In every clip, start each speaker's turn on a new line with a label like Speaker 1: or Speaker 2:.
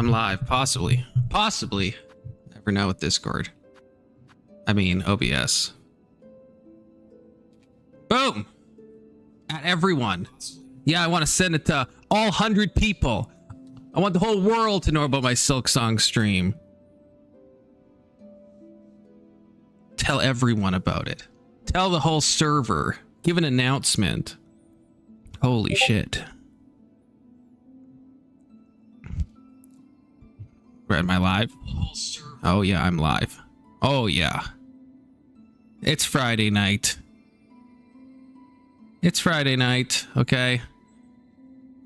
Speaker 1: I'm live, possibly. Possibly. Never know with Discord. I mean, OBS. Boom! At everyone. Yeah, I want to send it to all 100 people. I want the whole world to know about my Silksong stream. Tell everyone about it. Tell the whole server. Give an announcement. Holy shit. Am I live? Oh yeah, I'm live. Oh yeah. It's Friday night. It's Friday night, okay?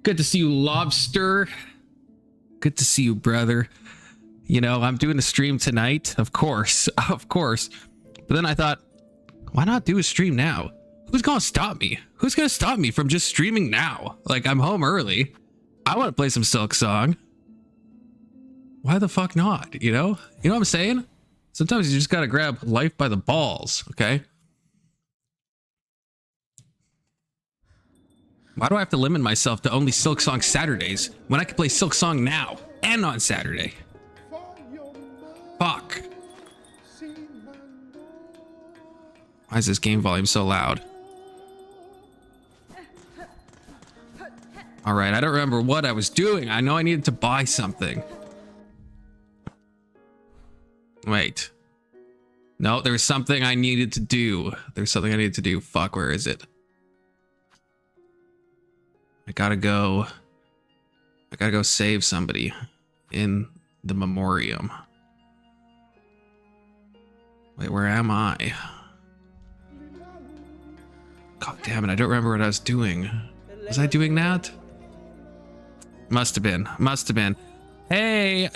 Speaker 1: Good to see you, Lobster. Good to see you, brother. You know, I'm doing a stream tonight, of course, of course. But then I thought, why not do a stream now? Who's gonna stop me? Who's gonna stop me from just streaming now? Like, I'm home early. I want to play some Silksong. Why the fuck not? You know? You know what I'm saying? Sometimes you just gotta grab life by the balls, okay? Why do I have to limit myself to only Silksong Saturdays when I can play Silksong now and on Saturday? Fuck. Why is this game volume so loud? All right, I don't remember what I was doing. I know I needed to buy something. Wait. No, there's something I needed to do. There's something I needed to do. Fuck, where is it? I gotta go save somebody in the memoriam. Wait, where am I? God damn it, I don't remember what I was doing. Was I doing that? Must have been. Must have been. Hey,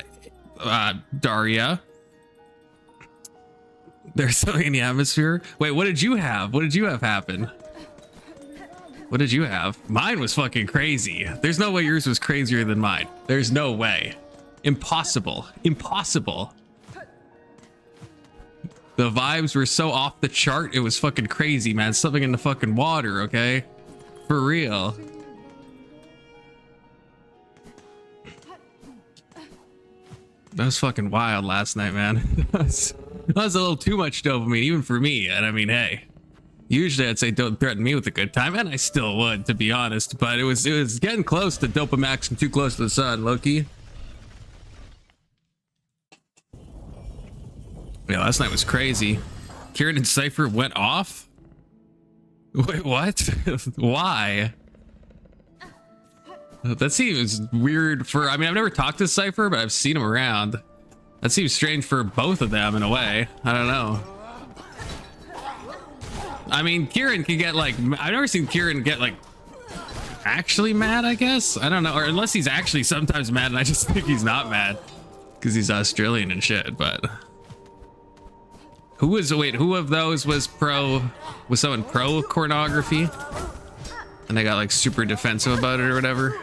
Speaker 1: Daria. There's something in the atmosphere. Wait, what did you have? What did you have happen? What did you have? Mine was fucking crazy. There's no way yours was crazier than mine. There's no way. Impossible. Impossible. The vibes were so off the chart. It was fucking crazy, man. Something in the fucking water, okay? For real. That was fucking wild last night, man. That was a little too much dopamine, even for me. And I mean, hey, usually I'd say don't threaten me with a good time, and I still would, to be honest. But it was getting close to Dopamax and too close to the sun, Loki. Yeah, last night was crazy. Kieran and Cypher went off? Wait, what? Why? That seems weird for, I mean, I've never talked to Cypher, but I've seen him around. That seems strange for both of them in a way. I don't know. I mean, Kieran can get like, I've never seen Kieran get like actually mad, I guess. I don't know, or unless he's actually sometimes mad and I just think he's not mad because he's Australian and shit. But who of those was someone pro pornography and they got like super defensive about it or whatever?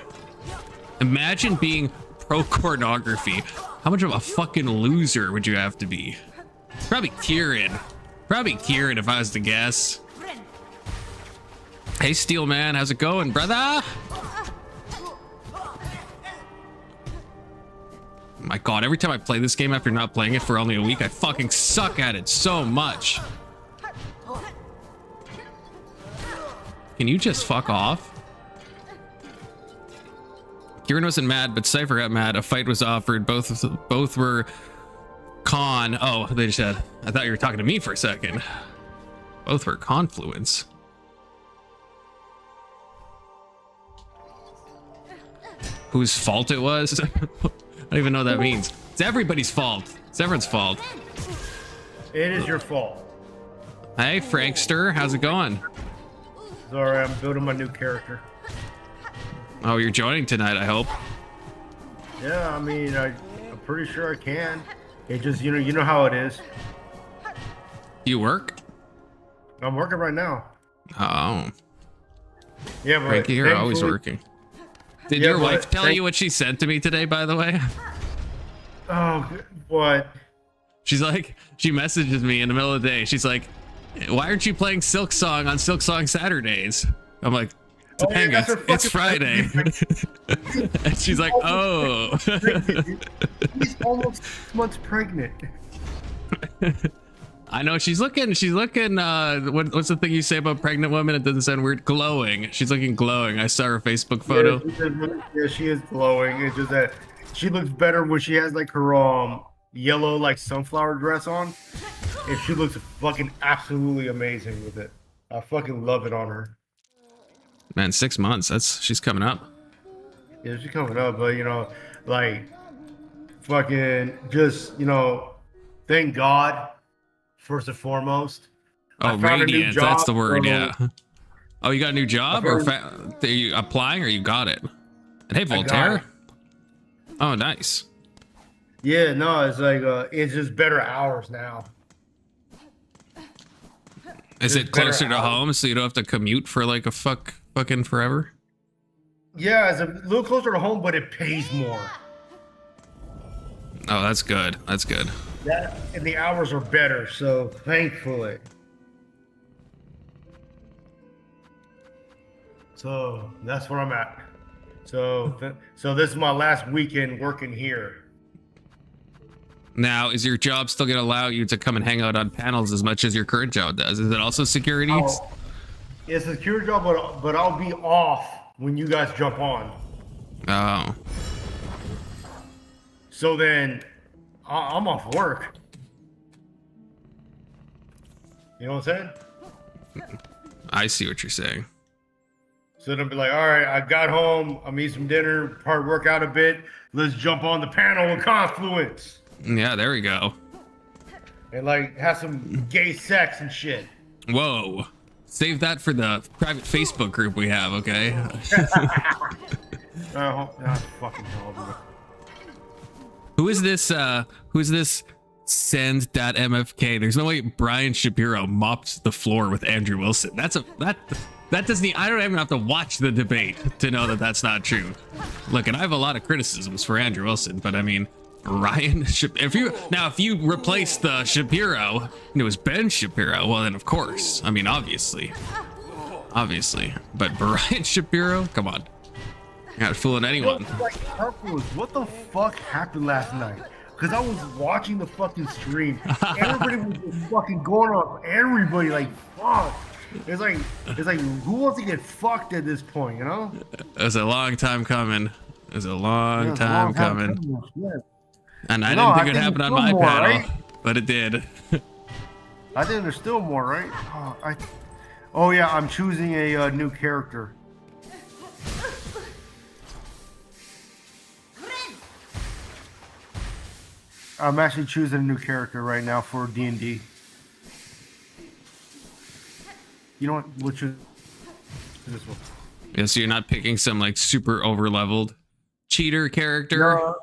Speaker 1: Imagine being pro pornography. How much of a fucking loser would you have to be? Probably Kieran. Probably Kieran if I was to guess. Hey Steel Man, how's it going, brother? My god, every time I play this game after not playing it for only a week, I fucking suck at it so much. Can you just fuck off? Kieran wasn't mad, but Cypher got mad. A fight was offered. Both were con. Oh, they just said. I thought you were talking to me for a second. Both were confluence. Whose fault it was? I don't even know what that means. It's everybody's fault. It's everyone's fault.
Speaker 2: It is your fault.
Speaker 1: Hey, Frankster, how's it going?
Speaker 2: Sorry, I'm building my new character.
Speaker 1: Oh, you're joining tonight, I hope.
Speaker 2: Yeah, I mean, I'm pretty sure I can. It just, you know how it is.
Speaker 1: You work?
Speaker 2: I'm working right now.
Speaker 1: Oh.
Speaker 2: Yeah, but
Speaker 1: Frankie, you're always working. Did your wife tell you what she said to me today, by the way?
Speaker 2: Oh, what?
Speaker 1: She's like, she messages me in the middle of the day. She's like, why aren't you playing Silksong on Silksong Saturdays? I'm like,
Speaker 2: Oh, yeah,
Speaker 1: Dang
Speaker 2: that's
Speaker 1: it,
Speaker 2: her
Speaker 1: it's
Speaker 2: fucking-
Speaker 1: Friday. And she's like, oh.
Speaker 2: She's almost 6 months pregnant.
Speaker 1: I know she's looking, what's the thing you say about pregnant women? It doesn't sound weird. Glowing. She's looking glowing. I saw her Facebook photo.
Speaker 2: Yeah, she is glowing. It's just that she looks better when she has like her yellow like sunflower dress on. And she looks fucking absolutely amazing with it. I fucking love it on her.
Speaker 1: Man, 6 months. She's coming up.
Speaker 2: Yeah, she's coming up, but you know, like fucking just, you know, thank God first and foremost.
Speaker 1: Oh,
Speaker 2: I found a new
Speaker 1: radiant. That's the
Speaker 2: job,
Speaker 1: word,
Speaker 2: so-
Speaker 1: yeah. Oh, you got a new job, or are you applying, or you got it? And hey, Voltaire. Oh, nice.
Speaker 2: Yeah, no, it's like it's just better hours now.
Speaker 1: Is it closer to home, so you don't have to commute for like a fucking forever?
Speaker 2: Yeah, it's a little closer to home, but it pays more.
Speaker 1: Oh, that's good. That's good.
Speaker 2: That and the hours are better, so thankfully. So that's where I'm at. So this is my last weekend working here.
Speaker 1: Now, is your job still going to allow you to come and hang out on panels as much as your current job does? Is it also security?
Speaker 2: Oh, it's a secure job, but I'll be off when you guys jump on.
Speaker 1: Oh.
Speaker 2: So then I'm off work. You know what I'm saying?
Speaker 1: I see what you're saying.
Speaker 2: So then be like, all right, I got home. I'm eating some dinner, probably work out a bit. Let's jump on the panel with Confluence.
Speaker 1: Yeah, there we go.
Speaker 2: And like have some gay sex and shit.
Speaker 1: Whoa. Save that for the private Facebook group we have, okay?
Speaker 2: Fucking hell, bro.
Speaker 1: Who's this send.mfk? There's no way Brian Shapiro mopped the floor with Andrew Wilson. That doesn't I don't even have to watch the debate to know that that's not true. Look, and I have a lot of criticisms for Andrew Wilson, but I mean, if you replace the Shapiro and it was Ben Shapiro, well then of course, I mean obviously, but Brian Shapiro, come on, you're not fooling anyone.
Speaker 2: What the fuck happened last night? Because I was watching the fucking stream, everybody was just fucking going on everybody like fuck. It's like who wants to get fucked at this point, you know?
Speaker 1: It was a long time coming. It was a long time coming.
Speaker 2: Yeah.
Speaker 1: And I didn't think it'd happen on my panel, right? But it did.
Speaker 2: I think there's still more, right? Oh yeah, I'm choosing a new character. I'm actually choosing a new character right now for D&D. You know what? We'll choose this one.
Speaker 1: Yeah, so you're not picking some like super over leveled cheater character?
Speaker 2: No.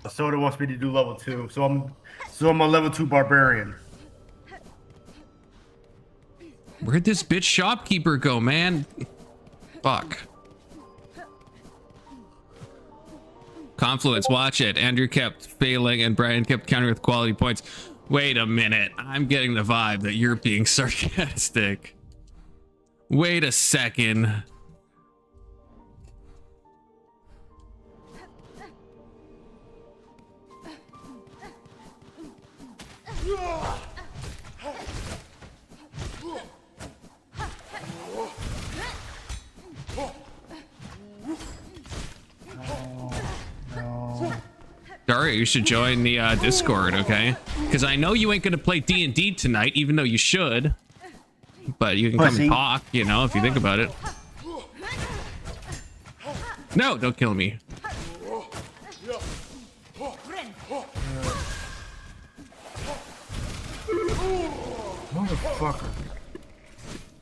Speaker 2: Soda wants me to do level 2, so I'm a level 2 barbarian.
Speaker 1: Where'd this bitch shopkeeper go, man? Fuck. Confluence, watch it. Andrew kept failing and Brian kept countering with quality points. Wait a minute. I'm getting the vibe that you're being sarcastic. Wait a second. Daria, you should join the Discord, okay? Because I know you ain't gonna play D&D tonight, even though you should. But you can come and talk, you know, if you think about it. No, don't kill me.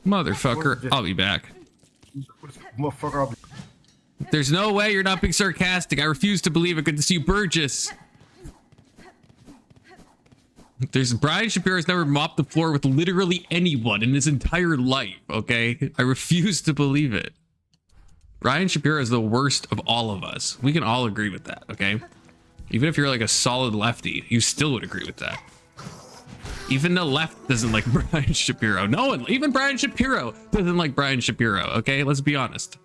Speaker 1: Motherfucker, I'll be back.
Speaker 2: Motherfucker, I'll be...
Speaker 1: There's no way you're not being sarcastic. I refuse to believe it. Good to see you, Burgess. Brian Shapiro's never mopped the floor with literally anyone in his entire life, okay? I refuse to believe it. Brian Shapiro is the worst of all of us. We can all agree with that, okay? Even if you're like a solid lefty, you still would agree with that. Even the left doesn't like Brian Shapiro. No one, even Brian Shapiro doesn't like Brian Shapiro. Okay, let's be honest.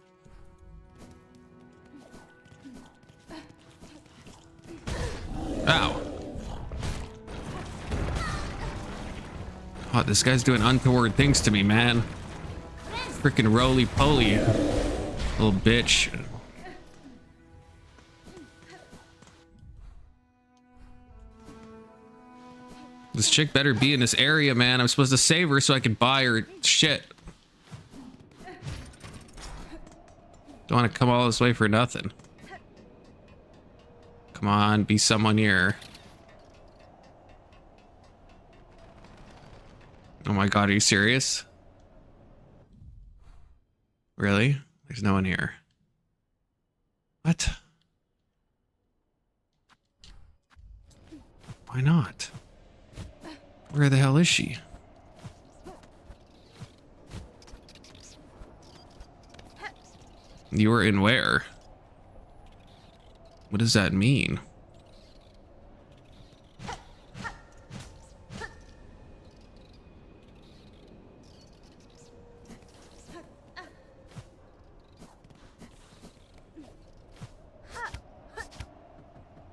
Speaker 1: Ow. Oh, this guy's doing untoward things to me, man. Freaking roly-poly. Little bitch. This chick better be in this area, man. I'm supposed to save her so I can buy her shit. Don't want to come all this way for nothing. Come on, be someone here. Oh my god, are you serious? Really? There's no one here. What? Why not? Where the hell is she? You were in where? What does that mean?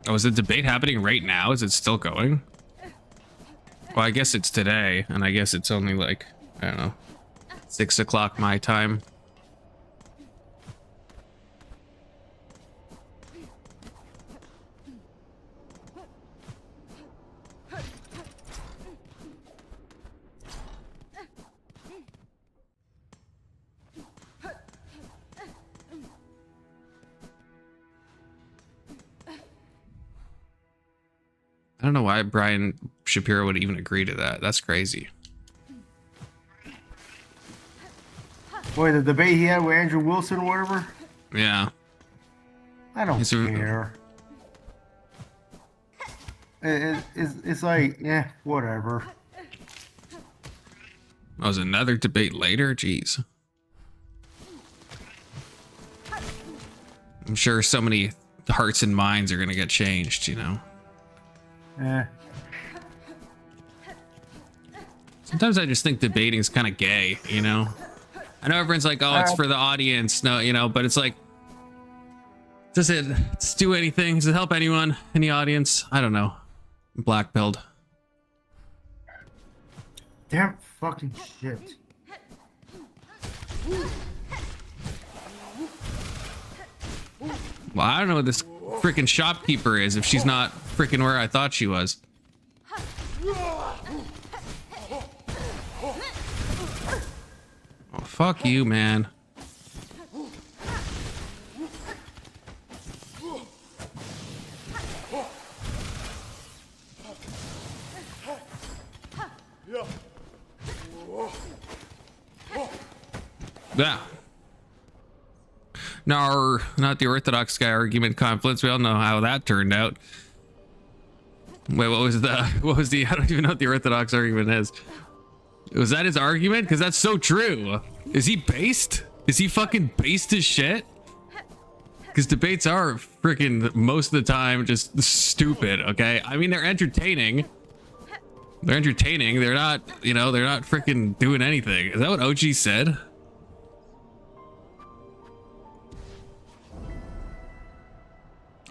Speaker 1: Oh, is the debate happening right now? Is it still going? Well, I guess it's today, and I guess it's only like, I don't know, 6 o'clock my time. I don't know why Brian Shapiro would even agree to that. That's crazy.
Speaker 2: Boy, the debate he had with Andrew Wilson or whatever?
Speaker 1: Yeah.
Speaker 2: I don't care. It's like, yeah, whatever.
Speaker 1: Oh, was another debate later? Jeez. I'm sure so many hearts and minds are going to get changed, you know?
Speaker 2: Yeah.
Speaker 1: Sometimes I just think debating is kind of gay, you know? I know everyone's like, oh, it's for the audience. No, you know, but it's like, does it do anything? Does it help anyone in the audience? I don't know. Black-pilled.
Speaker 2: Damn fucking shit.
Speaker 1: Well, I don't know what this freaking shopkeeper is if she's not freaking where I thought she was. Oh, fuck you, man. Yeah. No, not the Orthodox guy argument conflicts. We all know how that turned out. Wait, what was the, I don't even know what the Orthodox argument is. Was that his argument? Because that's so true. Is he based? Is he fucking based as shit? Because debates are freaking most of the time just stupid, okay? I mean, they're entertaining. They're entertaining. They're not, you know, they're not freaking doing anything. Is that what OG said?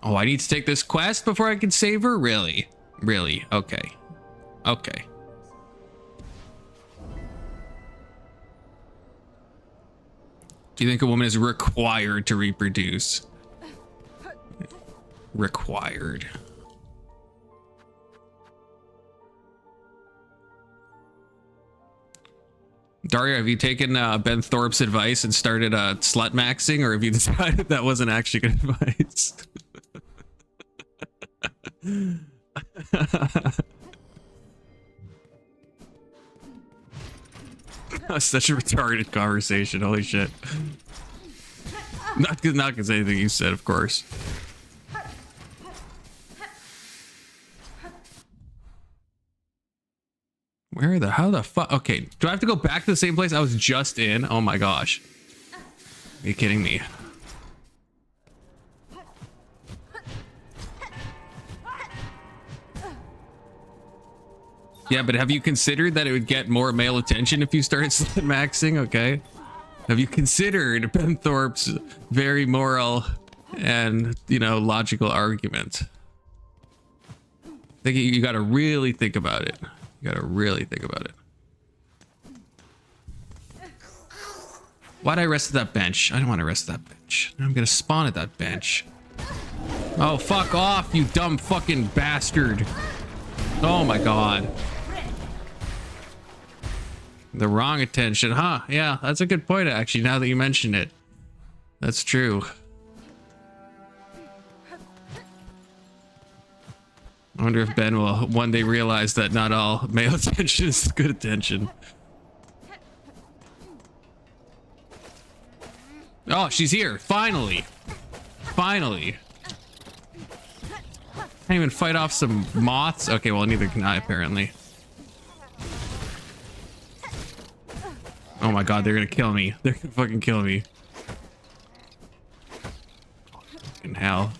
Speaker 1: Oh, I need to take this quest before I can save her? Really? Really? Okay. Okay. Do you think a woman is required to reproduce? Required. Daria, have you taken Ben Thorpe's advice and started slut maxing, or have you decided that wasn't actually good advice? Such a retarded conversation. Holy shit. Not because anything you said, of course. How the fuck? Okay, do I have to go back to the same place I was just in? Oh my gosh. Are you kidding me? Yeah, but have you considered that it would get more male attention if you started slut maxing? Okay. Have you considered Ben Thorpe's very moral and, you know, logical argument? I think you got to really think about it. You got to really think about it. Why'd I rest at that bench? I don't want to rest at that bench. I'm going to spawn at that bench. Oh, fuck off, you dumb fucking bastard. Oh my god. The wrong attention, huh? Yeah, that's a good point, actually, now that you mention it. That's true. I wonder if Ben will one day realize that not all male attention is good attention. Oh, she's here. Finally. Finally. Can't even fight off some moths. Okay, well, neither can I, apparently. Oh my god, they're gonna kill me. They're gonna fucking kill me. Fucking hell.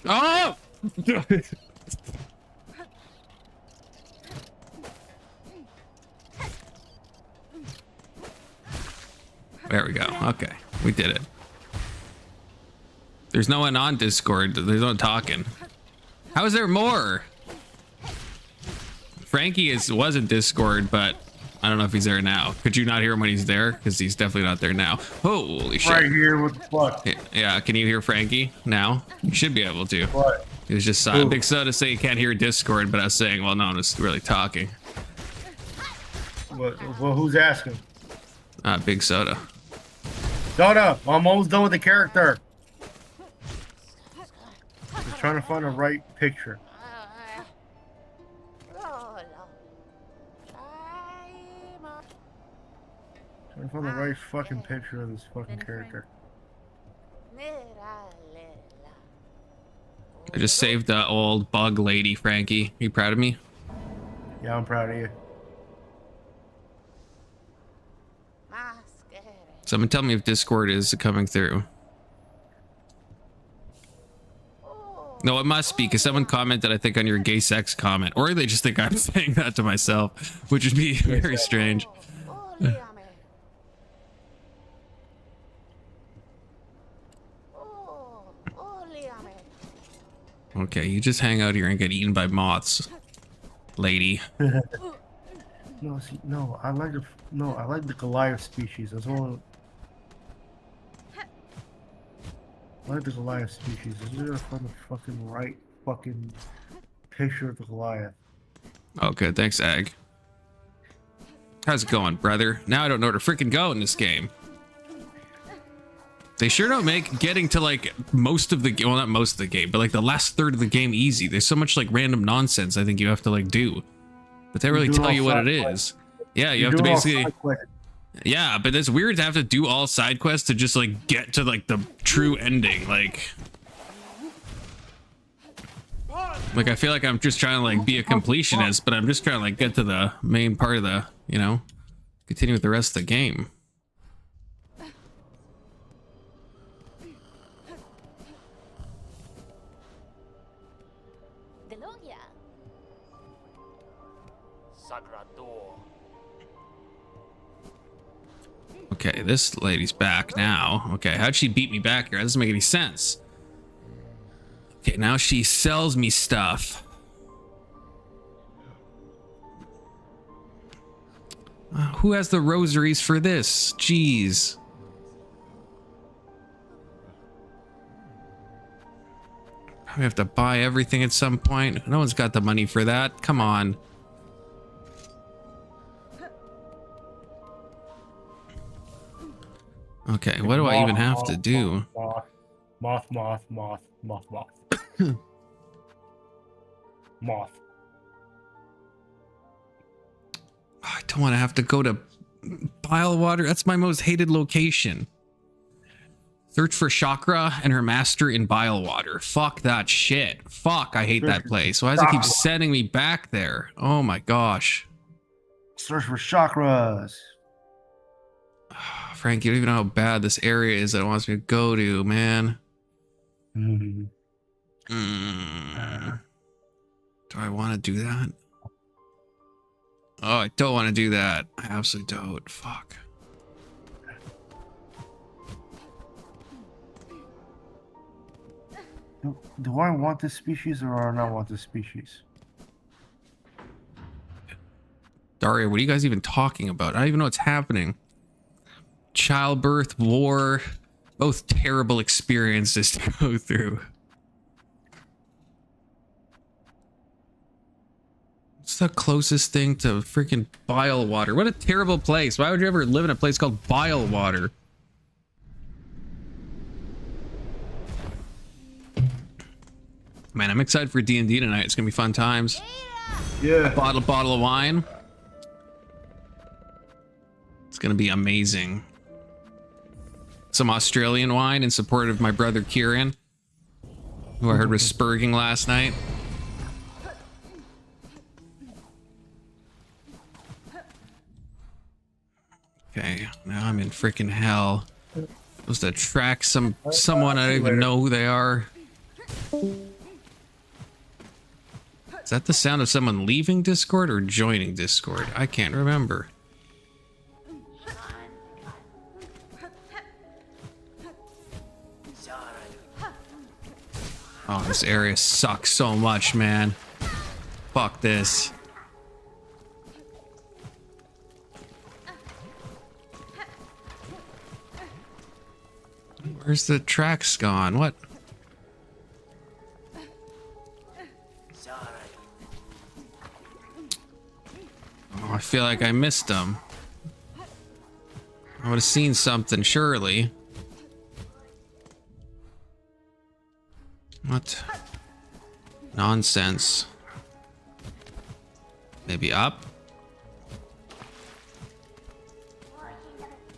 Speaker 1: Oh! There we go. Okay, we did it. There's no one on Discord. There's no one talking. How is there more? Frankie was in Discord, but I don't know if he's there now. Could you not hear him when he's there? Because he's definitely not there now. Holy shit.
Speaker 2: Right here, what the fuck?
Speaker 1: Yeah, can you hear Frankie now? You should be able to.
Speaker 2: What?
Speaker 1: He was just Big Soda saying you can't hear Discord, but I was saying, well, no one was really talking.
Speaker 2: Well, who's asking?
Speaker 1: Big Soda.
Speaker 2: Soda, I'm almost done with the character. Just trying to find the right picture. Trying to find the right fucking picture of this fucking character.
Speaker 1: I just saved the old bug lady, Frankie. You proud of me?
Speaker 2: Yeah, I'm proud of you.
Speaker 1: Someone tell me if Discord is coming through. No, it must be, because someone commented, I think, on your gay sex comment. Or they just think I'm saying that to myself, which would be very strange. Okay, you just hang out here and get eaten by moths, lady.
Speaker 2: No, see, no, I like the Goliath species. That's all. I like the Goliath species. I just gotta find the fucking right fucking picture of the Goliath.
Speaker 1: Okay, thanks, Ag. How's it going, brother? Now I don't know where to freaking go in this game. They sure don't make getting to like most of the game, well, not most of the game, but like the last third of the game easy. There's so much like random nonsense I think you have to like do, but they really tell you what it is. Yeah, you have to basically. Yeah, but it's weird to have to do all side quests to just like get to like the true ending. Like I feel like I'm just trying to like be a completionist, but I'm just trying to like get to the main part of the, you know, continue with the rest of the game. Okay, this lady's back now. Okay, how'd she beat me back here? That doesn't make any sense. Okay, now she sells me stuff. Who has the rosaries for this? Jeez. Probably have to buy everything at some point. No one's got the money for that. Come on. Okay, what do I even have to do?
Speaker 2: Moth.
Speaker 1: I don't want to have to go to Bilewater. That's my most hated location. Search for Chakra and her master in Bilewater. Fuck that shit. Fuck, I hate that place. Why does it keep sending me back there? Oh my gosh.
Speaker 2: Search for chakras.
Speaker 1: Frank, you don't even know how bad this area is that it wants me to go to, man. Do I want to do that? Oh, I don't want to do that. I absolutely don't. Fuck.
Speaker 2: Do I want this species or do I not want this species?
Speaker 1: Daria, what are you guys even talking about? I don't even know what's happening. Childbirth, war, both terrible experiences to go through. What's the closest thing to freaking bile water? What a terrible place. Why would you ever live in a place called bile water? Man, I'm excited for D&D tonight. It's gonna be fun times.
Speaker 2: Yeah.
Speaker 1: Bottle of wine. It's gonna be amazing. Some Australian wine in support of my brother Kieran, who I heard was spurging last night. Okay, now I'm in freaking hell. Supposed to track someone I don't even know who they are. Is that the sound of someone leaving Discord or joining Discord? I can't remember. Oh, this area sucks so much, man. Fuck this. Where's the tracks gone? What? Oh, I feel like I missed them. I would have seen something, surely. What? Nonsense. Maybe up?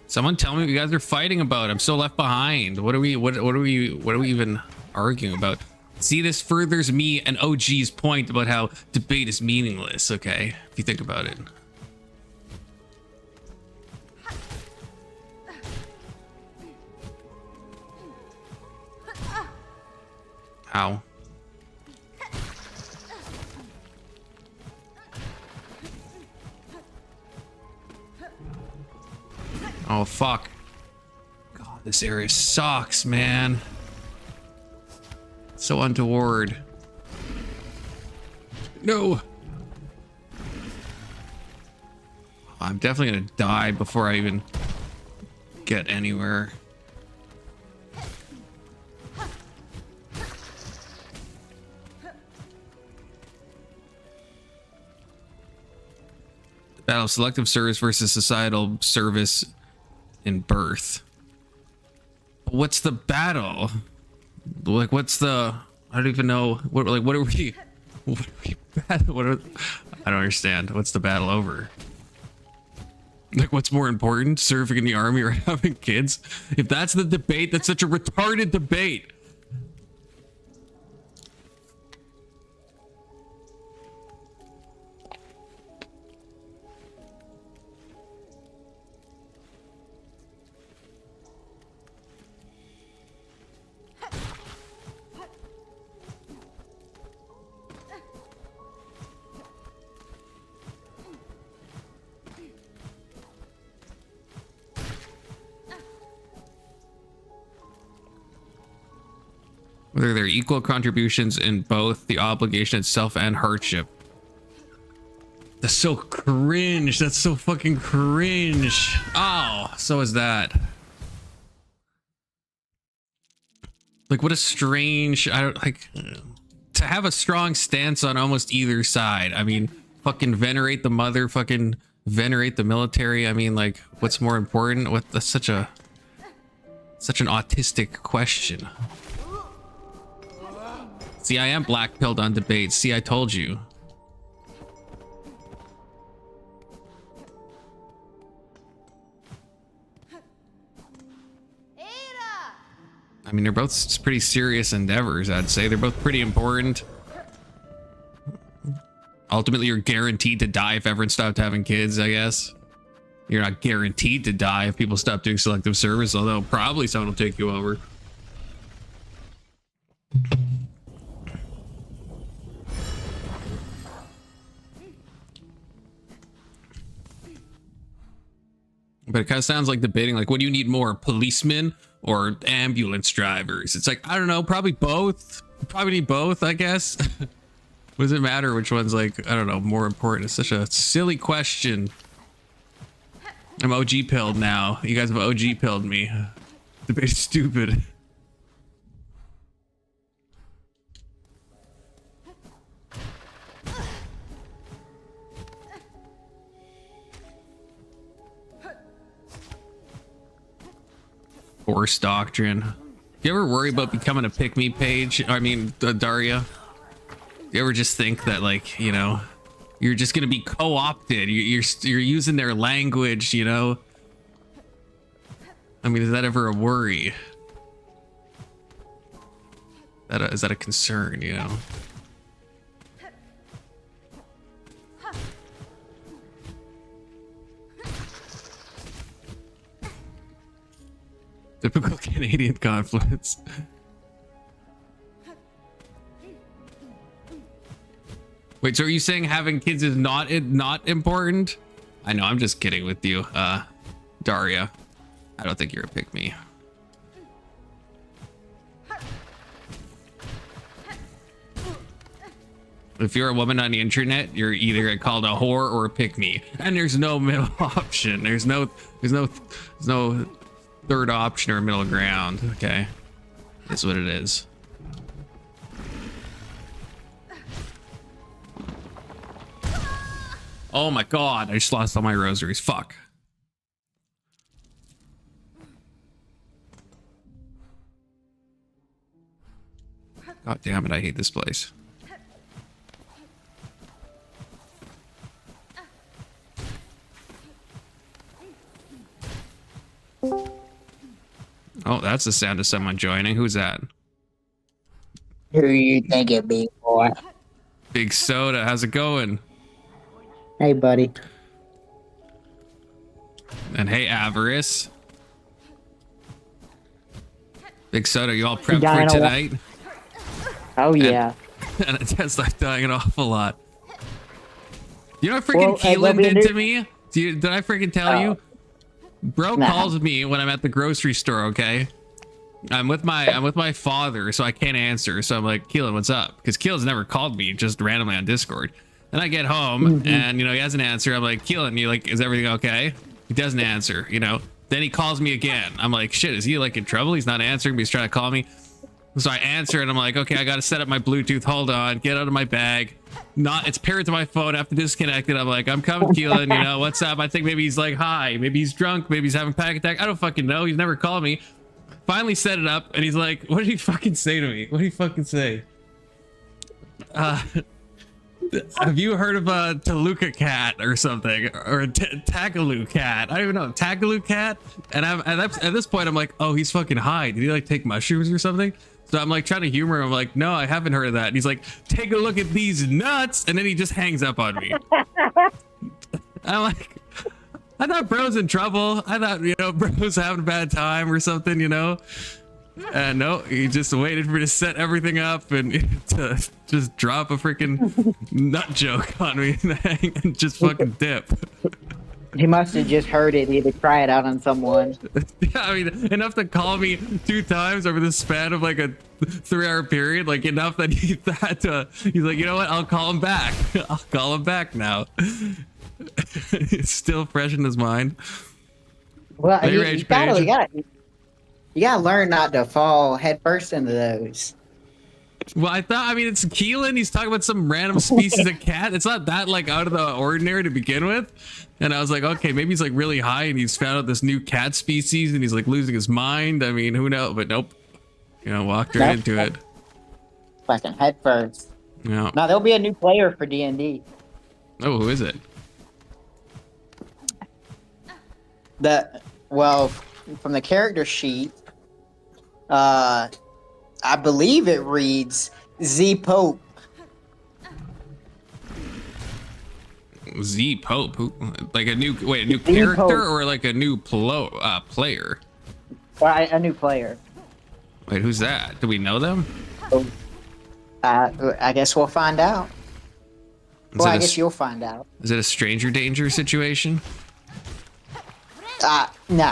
Speaker 1: Someone tell me what you guys are fighting about. I'm so left behind. What are we even arguing about? See, this furthers me and OG's point about how debate is meaningless, okay? If you think about it. Ow. Oh, fuck. God, this area sucks, man. So untoward. No. I'm definitely gonna die before I even get anywhere. Battle of selective service versus societal service in birth. What's the battle? Like, what's the? I don't even know. What? Like, what are we? What are we battle? What are? I don't understand. What's the battle over? Like, what's more important, serving in the army or having kids? If that's the debate, that's such a retarded debate. Whether they're equal contributions in both the obligation itself and hardship. That's so cringe. That's so fucking cringe. Oh, so is that. Like, what a strange, I don't like to have a strong stance on almost either side. I mean, fucking venerate the mother, fucking venerate the military. I mean, like, what's more important? What? That's such an autistic question. See, I am black pilled on debate. See, I told you. I mean, they're both pretty serious endeavors, I'd say. They're both pretty important. Ultimately, you're guaranteed to die if everyone stopped having kids, I guess. You're not guaranteed to die if people stop doing selective service, although probably someone will take you over. But it kind of sounds like debating, like, what do you need more, policemen or ambulance drivers? It's like, I don't know, probably both. Probably need both, I guess. What does it matter which one's, like, I don't know, more important? It's such a silly question. I'm OG pilled now. You guys have OG pilled me. Debate's stupid. Horse doctrine. You ever worry about becoming a pick-me page? I mean, Daria. You ever just think that, like, you know, you're just gonna be co-opted? You're using their language, you know? I mean, is that ever a worry? Is that a concern? You know? Typical Canadian confluence. Wait, so are you saying having kids is not important? I know, I'm just kidding with you, Daria. I don't think you're a pick-me. If you're a woman on the internet, you're either called a whore or a pick-me, and there's no middle option. There's no third option or middle ground. Okay, that's what it is. Oh my god, I just lost all my rosaries. Fuck. God damn it, I hate this place. Oh, that's the sound of someone joining. Who's that?
Speaker 3: Who you think it be, boy?
Speaker 1: Big Soda, how's it going?
Speaker 3: Hey, buddy.
Speaker 1: And hey, Avarice. Big Soda, you all prepped for tonight?
Speaker 3: Oh, yeah.
Speaker 1: And it does like dying an awful lot. You know what freaking Keelan did to me? Did I freaking tell you? Bro calls me when I'm at the grocery store, okay? I'm with my father, so I can't answer. So I'm like, Keelan, what's up? Because Keelan's never called me just randomly on Discord. Then I get home and, you know, he hasn't answered. I'm like, Keelan, you like, is everything okay? He doesn't answer, you know? Then he calls me again. I'm like, shit, is he like in trouble? He's not answering, but he's trying to call me. So I answer and I'm like, okay, I got to set up my Bluetooth. Hold on, get out of my bag. It's paired to my phone. I have to disconnect it. I'm like, I'm coming, Keelan, you know, what's up? I think maybe he's like high. Maybe he's drunk. Maybe he's having a panic attack. I don't fucking know. He's never called me. Finally set it up and he's like, what did he fucking say to me? What did he fucking say? Have you heard of a Toluca cat or something, or a Tagaloo cat? I don't even know, Tagaloo cat. And at this point, I'm like, oh, he's fucking high. Did he like take mushrooms or something? So I'm like trying to humor him. I'm like, no, I haven't heard of that. And he's like, take a look at these nuts, and then he just hangs up on me. I'm like, I thought bro's in trouble. I thought, you know, bro's having a bad time or something, you know. And no, he just waited for me to set everything up and to just drop a freaking nut joke on me and just fucking dip.
Speaker 3: He must have just heard it. He had to try it out on someone.
Speaker 1: Yeah, I mean, enough to call me 2 times over the span of like a 3-hour period. Like enough that he had to. He's like, you know what? I'll call him back. I'll call him back now. It's still fresh in his mind.
Speaker 3: Well, you gotta learn not to fall headfirst into those.
Speaker 1: Well, I mean, it's Keelan. He's talking about some random species of cat. It's not that like out of the ordinary to begin with. And I was like, okay, maybe he's like really high and he's found out this new cat species and he's like losing his mind. I mean, who knows? But nope. You know, walked right into it.
Speaker 3: Fucking headfirst.
Speaker 1: Yeah.
Speaker 3: Now there'll be a new player for D&D.
Speaker 1: Oh, who is it?
Speaker 3: Well, from the character sheet, I believe it reads Z Pope.
Speaker 1: Z Pope, like a new character Pope. Or like a new player?
Speaker 3: Well, a new player.
Speaker 1: Wait, who's that? Do we know them?
Speaker 3: I guess we'll find out. Well, I guess you'll find out.
Speaker 1: Is it a stranger danger situation?
Speaker 3: No.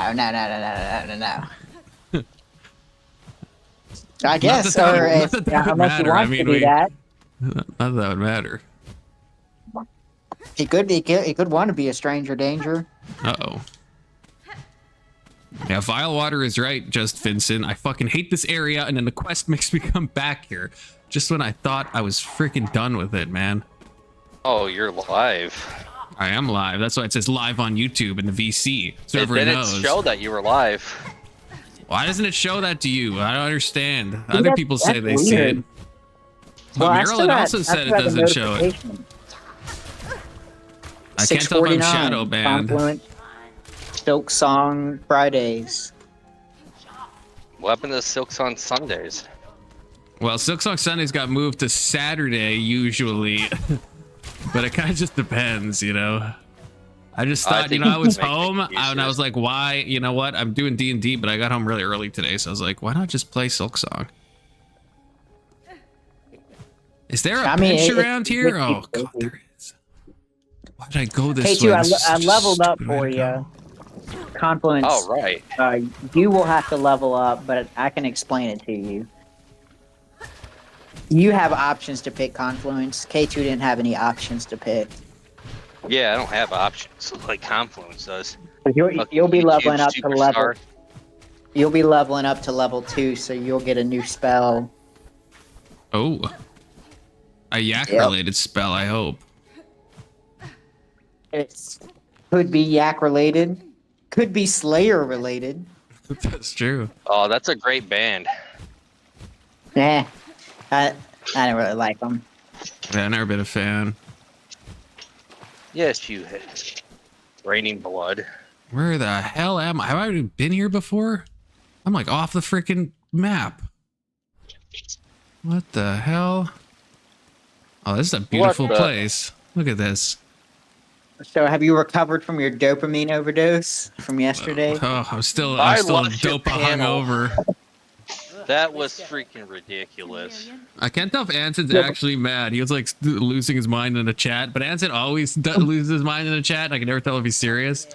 Speaker 3: I guess, or if, unless he wants to do that,
Speaker 1: not that would matter.
Speaker 3: he could want to be a stranger danger.
Speaker 1: Uh-oh. Yeah, Vile Water is right, just Vincent. I fucking hate this area, and then the quest makes me come back here. Just when I thought I was freaking done with it, man.
Speaker 4: Oh, you're live.
Speaker 1: I am live. That's why it says live on YouTube in the VC. So everyone
Speaker 4: It
Speaker 1: knows.
Speaker 4: didn't show that you were live.
Speaker 1: Why doesn't it show that to you? I don't understand. Other people say they
Speaker 3: weird.
Speaker 1: see it.
Speaker 3: Well,
Speaker 1: But
Speaker 3: I
Speaker 1: Marilyn
Speaker 3: still got-
Speaker 1: also
Speaker 3: I
Speaker 1: said it
Speaker 3: still got the
Speaker 1: doesn't show it.
Speaker 3: notification.
Speaker 1: I can't tell if I'm
Speaker 3: 6:49,
Speaker 1: shadow banned.
Speaker 3: Confluent, Silksong Fridays.
Speaker 4: What happened to Silksong Sundays?
Speaker 1: Well, Silksong Sundays got moved to Saturday usually, but it kind of just depends, you know. I just thought, you
Speaker 4: think
Speaker 1: know, I was
Speaker 4: make
Speaker 1: home
Speaker 4: excuses.
Speaker 1: and I was like, why? You know what? I'm doing D&D, but I got home really early today, so I was like, why not just play Silksong? Is there a bench around here? Oh god, there is. Why did I go this way?
Speaker 3: K2, I leveled up
Speaker 1: Stupid
Speaker 3: for
Speaker 1: idea.
Speaker 3: you. Confluence.
Speaker 4: Oh, right.
Speaker 3: You will have to level up, but I can explain it to you. You have options to pick Confluence. K2 didn't have any options to pick.
Speaker 4: Yeah, I don't have options like Confluence does.
Speaker 3: You'll be
Speaker 4: YouTube
Speaker 3: leveling up to level.
Speaker 4: superstar.
Speaker 3: You'll be leveling up to level 2, so you'll get a new spell.
Speaker 1: Oh. A yak-related spell, I hope.
Speaker 3: It could be yak related, could be Slayer related.
Speaker 1: That's true.
Speaker 4: Oh, that's a great band.
Speaker 3: I don't really like them.
Speaker 1: Yeah, I've never been a fan.
Speaker 4: Yes, you have. Raining Blood.
Speaker 1: Where the hell am I? Have I already been here before? I'm like off the freaking map. What the hell? Oh, this is a beautiful
Speaker 4: What the-
Speaker 1: place. Look at this.
Speaker 3: So, have you recovered from your dopamine overdose from yesterday?
Speaker 1: Oh, I'm still
Speaker 4: I
Speaker 1: dopa
Speaker 4: left your panel.
Speaker 1: hungover.
Speaker 4: That was freaking ridiculous.
Speaker 1: I can't tell if Anson's actually mad. He was like losing his mind in the chat, but Anson always loses his mind in the chat. And I can never tell if he's serious.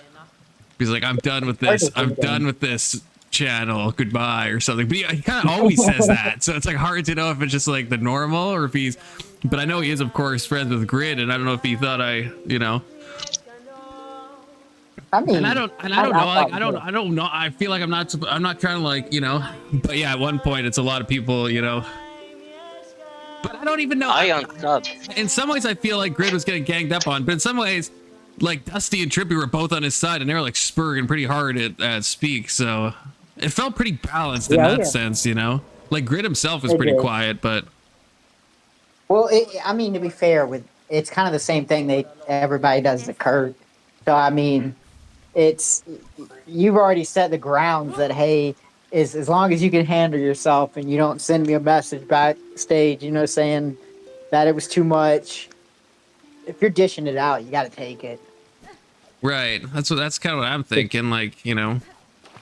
Speaker 1: He's like, I'm done with this. I'm done with this channel. Goodbye or something. But he kind of always says that. So it's like hard to know if it's just like the normal or if he's. But I know he is, of course, friends with Grid, and I don't know if he thought you know.
Speaker 3: I mean,
Speaker 1: And I don't know. Like I don't know. I feel like I'm not trying to like, you know. But yeah, at one point it's a lot of people, you know. But I don't even know.
Speaker 4: I unsubbed.
Speaker 1: In some ways, I feel like Grid was getting ganged up on, but in some ways, like Dusty and Trippy were both on his side, and they were like spurring pretty hard at Speak. So it felt pretty balanced in that sense, you know. Like Grid himself was pretty quiet, but
Speaker 3: well, I mean, to be fair, it's kind of the same thing everybody does to Kurt. So I mean, you've already set the grounds that hey, as long as you can handle yourself and you don't send me a message backstage, you know, saying that it was too much. If you're dishing it out, you got to take it.
Speaker 1: right. That's kind of what I'm thinking. Like, you know,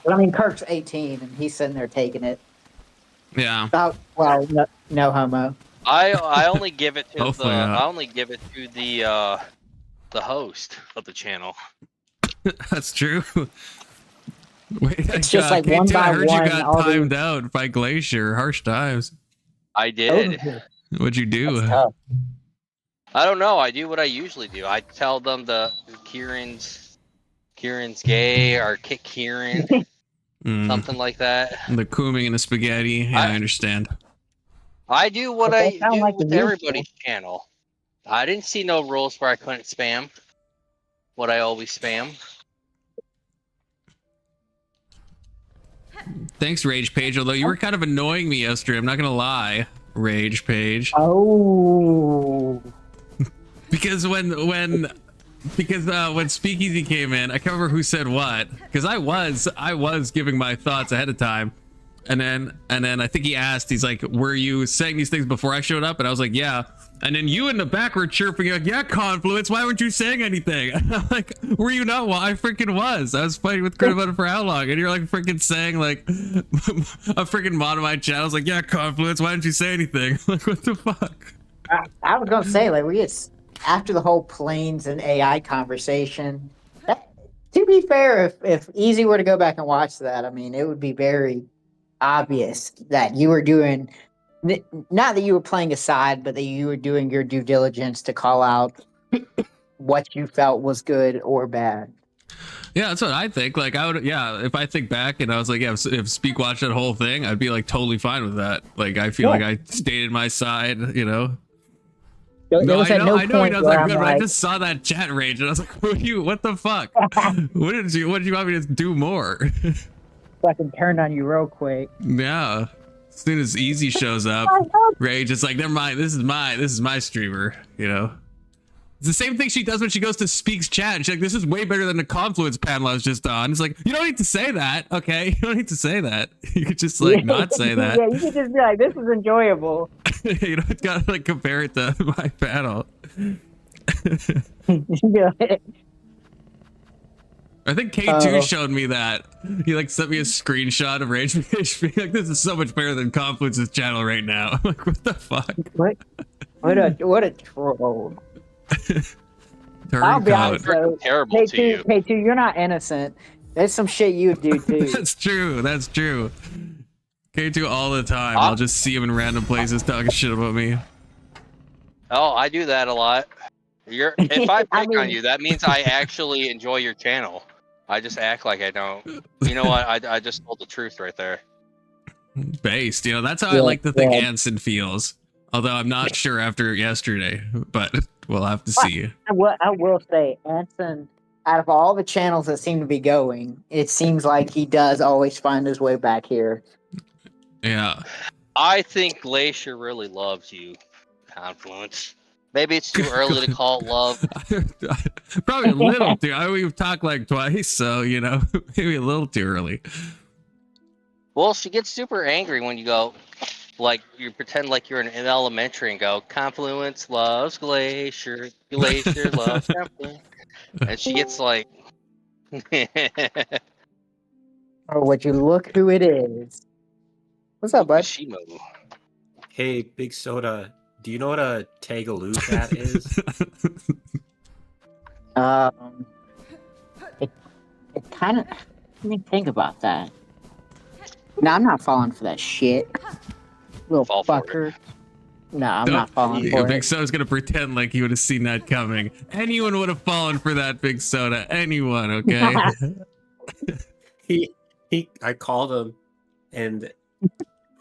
Speaker 3: But I mean, Kirk's 18 and he's sitting there taking it.
Speaker 1: yeah.
Speaker 3: Well, no homo.
Speaker 4: I only give it to
Speaker 1: Hopefully not.
Speaker 4: I only give it to the host of the channel.
Speaker 1: That's true. Wait,
Speaker 3: It's just like one
Speaker 1: K2,
Speaker 3: by
Speaker 1: I heard
Speaker 3: one,
Speaker 1: you got
Speaker 3: all
Speaker 1: timed out by Glacier. Harsh times.
Speaker 4: I did.
Speaker 1: What'd you do?
Speaker 3: That's tough.
Speaker 4: I don't know. I do what I usually do. I tell them Kieran's gay or kick Kieran, something like that.
Speaker 1: The cooming and the spaghetti. Yeah, I understand.
Speaker 4: I do what
Speaker 3: But
Speaker 4: I
Speaker 3: they sound
Speaker 4: do
Speaker 3: like
Speaker 4: with
Speaker 3: the usual.
Speaker 4: everybody's channel. I didn't see no rules where I couldn't spam what I always spam.
Speaker 1: Thanks, Rage Page. Although you were kind of annoying me yesterday, I'm not gonna lie, Rage Page.
Speaker 3: Oh.
Speaker 1: Because when Speakeasy came in, I can't remember who said what. Because I was giving my thoughts ahead of time, and then I think he asked, he's like, "Were you saying these things before I showed up?" And I was like, "Yeah." And then you in the back were chirping, like, "Yeah, Confluence, why weren't you saying anything?" And I'm like, "Were you not?" Well, I freaking was. I was fighting with Grid about it for how long? And you're like freaking saying like a freaking mod of my channel. I was like, "Yeah, Confluence, why didn't you say anything?" Like, what the fuck?
Speaker 3: I was gonna say, like, after the whole planes and AI conversation, To be fair, if Easy were to go back and watch that, I mean, it would be very obvious that you were doing, not that you were playing a side, but that you were doing your due diligence to call out what you felt was good or bad.
Speaker 1: Yeah, that's what I think. Like, I would, yeah, if I think back and I was like, yeah, if Speak watched that whole thing, I'd be like totally fine with that. Like, I feel like I stated my side, you know.
Speaker 3: There
Speaker 1: No,
Speaker 3: was
Speaker 1: I
Speaker 3: at
Speaker 1: know,
Speaker 3: no
Speaker 1: I know he
Speaker 3: point
Speaker 1: knows
Speaker 3: where
Speaker 1: I'm
Speaker 3: I'm
Speaker 1: good, but I
Speaker 3: like,
Speaker 1: just saw that chat rage and I was like, what the fuck? what did you want me to do more?
Speaker 3: fucking turned on you real quick.
Speaker 1: Yeah. As soon as Easy shows up, Rage is like, never mind, this is my streamer, you know. It's the same thing she does when she goes to Speak's chat. She's like, this is way better than the Confluence panel I was just on. It's like, you don't need to say that, okay? You don't need to say that. You could just like not say that.
Speaker 3: Yeah, you could just be like, this is enjoyable.
Speaker 1: You don't gotta like compare it to my panel.
Speaker 3: Yeah.
Speaker 1: I think K2 showed me that. He like sent me a screenshot of Rage being like, this is so much better than Confluence's channel right now. I'm like, what the fuck?
Speaker 3: What a troll. I'll be honest, though,
Speaker 4: Terrible to you.
Speaker 3: K2, you're not innocent. There's some shit you would do too.
Speaker 1: That's true. That's true. K2 all the time. I'll just see him in random places talking shit about me.
Speaker 4: Oh, I do that a lot. If I pick on you, that means I actually enjoy your channel. I just act like I don't. You know what? I just told the truth right there.
Speaker 1: Based, you know, that's how I like to think Anson feels. Although I'm not sure after yesterday, but we'll have to see.
Speaker 3: I will say, Anson, out of all the channels that seem to be going, it seems like he does always find his way back here.
Speaker 1: Yeah.
Speaker 4: I think Glacier really loves you, Confluence. Maybe it's too early to call it love.
Speaker 1: Probably a little too. We've talked like twice, so you know, maybe a little too early.
Speaker 4: Well, she gets super angry when you go, like you pretend like you're in elementary and go, Confluence loves Glacier, Glacier loves Confluence, and she gets like,
Speaker 3: Oh, would you look who it is? What's up, bud?
Speaker 4: Shimo.
Speaker 5: Hey, Big Soda, do you know what a Tagaloo cat is?
Speaker 3: It kind of. Let me think about that. No, I'm not falling for that shit. Little
Speaker 4: Fall for
Speaker 3: fucker. No, I'm not falling for
Speaker 1: Big
Speaker 3: it.
Speaker 1: Soda's gonna pretend like he would have seen that coming. Anyone would have fallen for that, Big Soda. Anyone, okay?
Speaker 5: I called him, and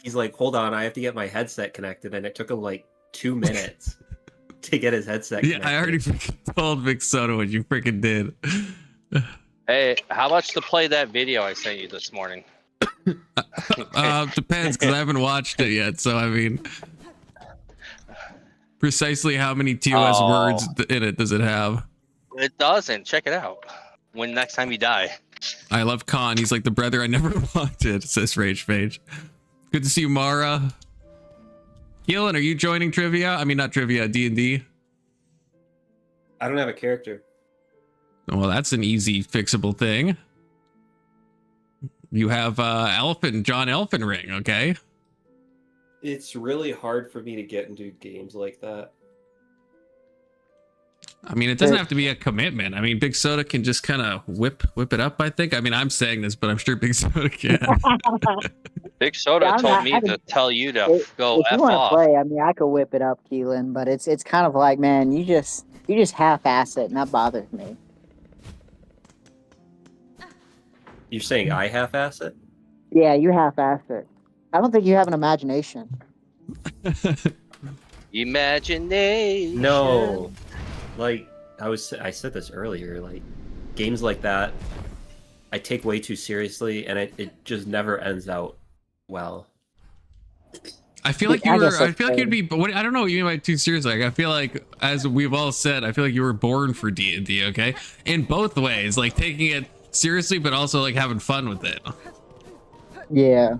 Speaker 5: he's like, "Hold on, I have to get my headset connected," and it took him like 2 minutes to get his headset connected.
Speaker 1: Yeah, I already freaking told Big Soda what you freaking did.
Speaker 4: Hey, how much to play that video I sent you this morning?
Speaker 1: Depends, because I haven't watched it yet. So I mean, precisely how many TOS words in it does it have?
Speaker 4: It doesn't. Check it out. When next time you die.
Speaker 1: I love Khan. He's like the brother I never wanted, says Rage Page. Good to see you, Mara. Keelan, are you joining trivia? I mean, not trivia, D&D.
Speaker 5: I don't have a character.
Speaker 1: Well, that's an easy fixable thing. You have John Elfenring, okay?
Speaker 5: It's really hard for me to get into games like that.
Speaker 1: I mean, it doesn't have to be a commitment. I mean, Big Soda can just kind of whip it up, I think. I mean, I'm saying this, but I'm sure Big Soda can.
Speaker 4: Big Soda told me to tell you to go
Speaker 3: if
Speaker 4: F
Speaker 3: you want
Speaker 4: off.
Speaker 3: to play, I mean, I could whip it up, Keelan, but it's kind of like, man, you just half-ass it, and that bothers me.
Speaker 5: You're saying I half-ass it?
Speaker 3: Yeah, you half-ass it. I don't think you have an imagination.
Speaker 4: Imagination.
Speaker 5: No. Like, I said this earlier, like, games like that, I take way too seriously, and it just never ends out well.
Speaker 1: I feel like you'd be, but I don't know what you mean by too seriously. Like, I feel like, as we've all said, I feel like you were born for D&D, okay? In both ways, like taking it seriously, but also like having fun with it.
Speaker 3: Yeah.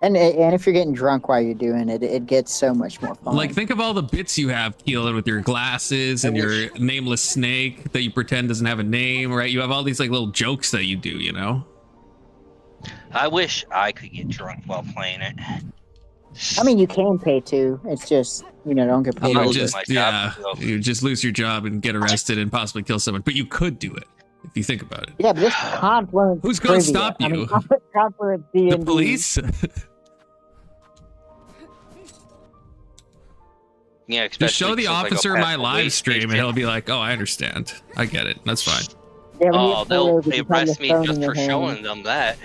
Speaker 3: And if you're getting drunk while you're doing it, it gets so much more fun.
Speaker 1: Like, think of all the bits you have, Keelan, with your glasses and your nameless snake that you pretend doesn't have a name, right? You have all these like little jokes that you do, you know?
Speaker 4: I wish I could get drunk while playing it.
Speaker 3: I mean, you can pay too. It's just, don't get paid.
Speaker 1: You just lose your job and get arrested and possibly kill someone, but you could do it. if you think about it.
Speaker 3: Yeah, but this confluence.
Speaker 1: Who's gonna
Speaker 3: trivia.
Speaker 1: stop
Speaker 3: I mean,
Speaker 1: you?
Speaker 3: confluence
Speaker 1: The
Speaker 3: D&D.
Speaker 1: police?
Speaker 4: Yeah,
Speaker 1: Just show
Speaker 4: especially
Speaker 1: the
Speaker 4: since I go
Speaker 1: officer
Speaker 4: past
Speaker 1: my
Speaker 4: the
Speaker 1: live
Speaker 4: wait
Speaker 1: stream and
Speaker 4: station.
Speaker 1: he'll be like, oh, I understand. I get it. That's fine.
Speaker 3: Yeah, when you
Speaker 4: Oh,
Speaker 3: get pulled over,
Speaker 4: they
Speaker 3: you have
Speaker 4: arrest
Speaker 3: your
Speaker 4: me
Speaker 3: phone in
Speaker 4: just
Speaker 3: your
Speaker 4: for
Speaker 3: hand.
Speaker 4: showing them that,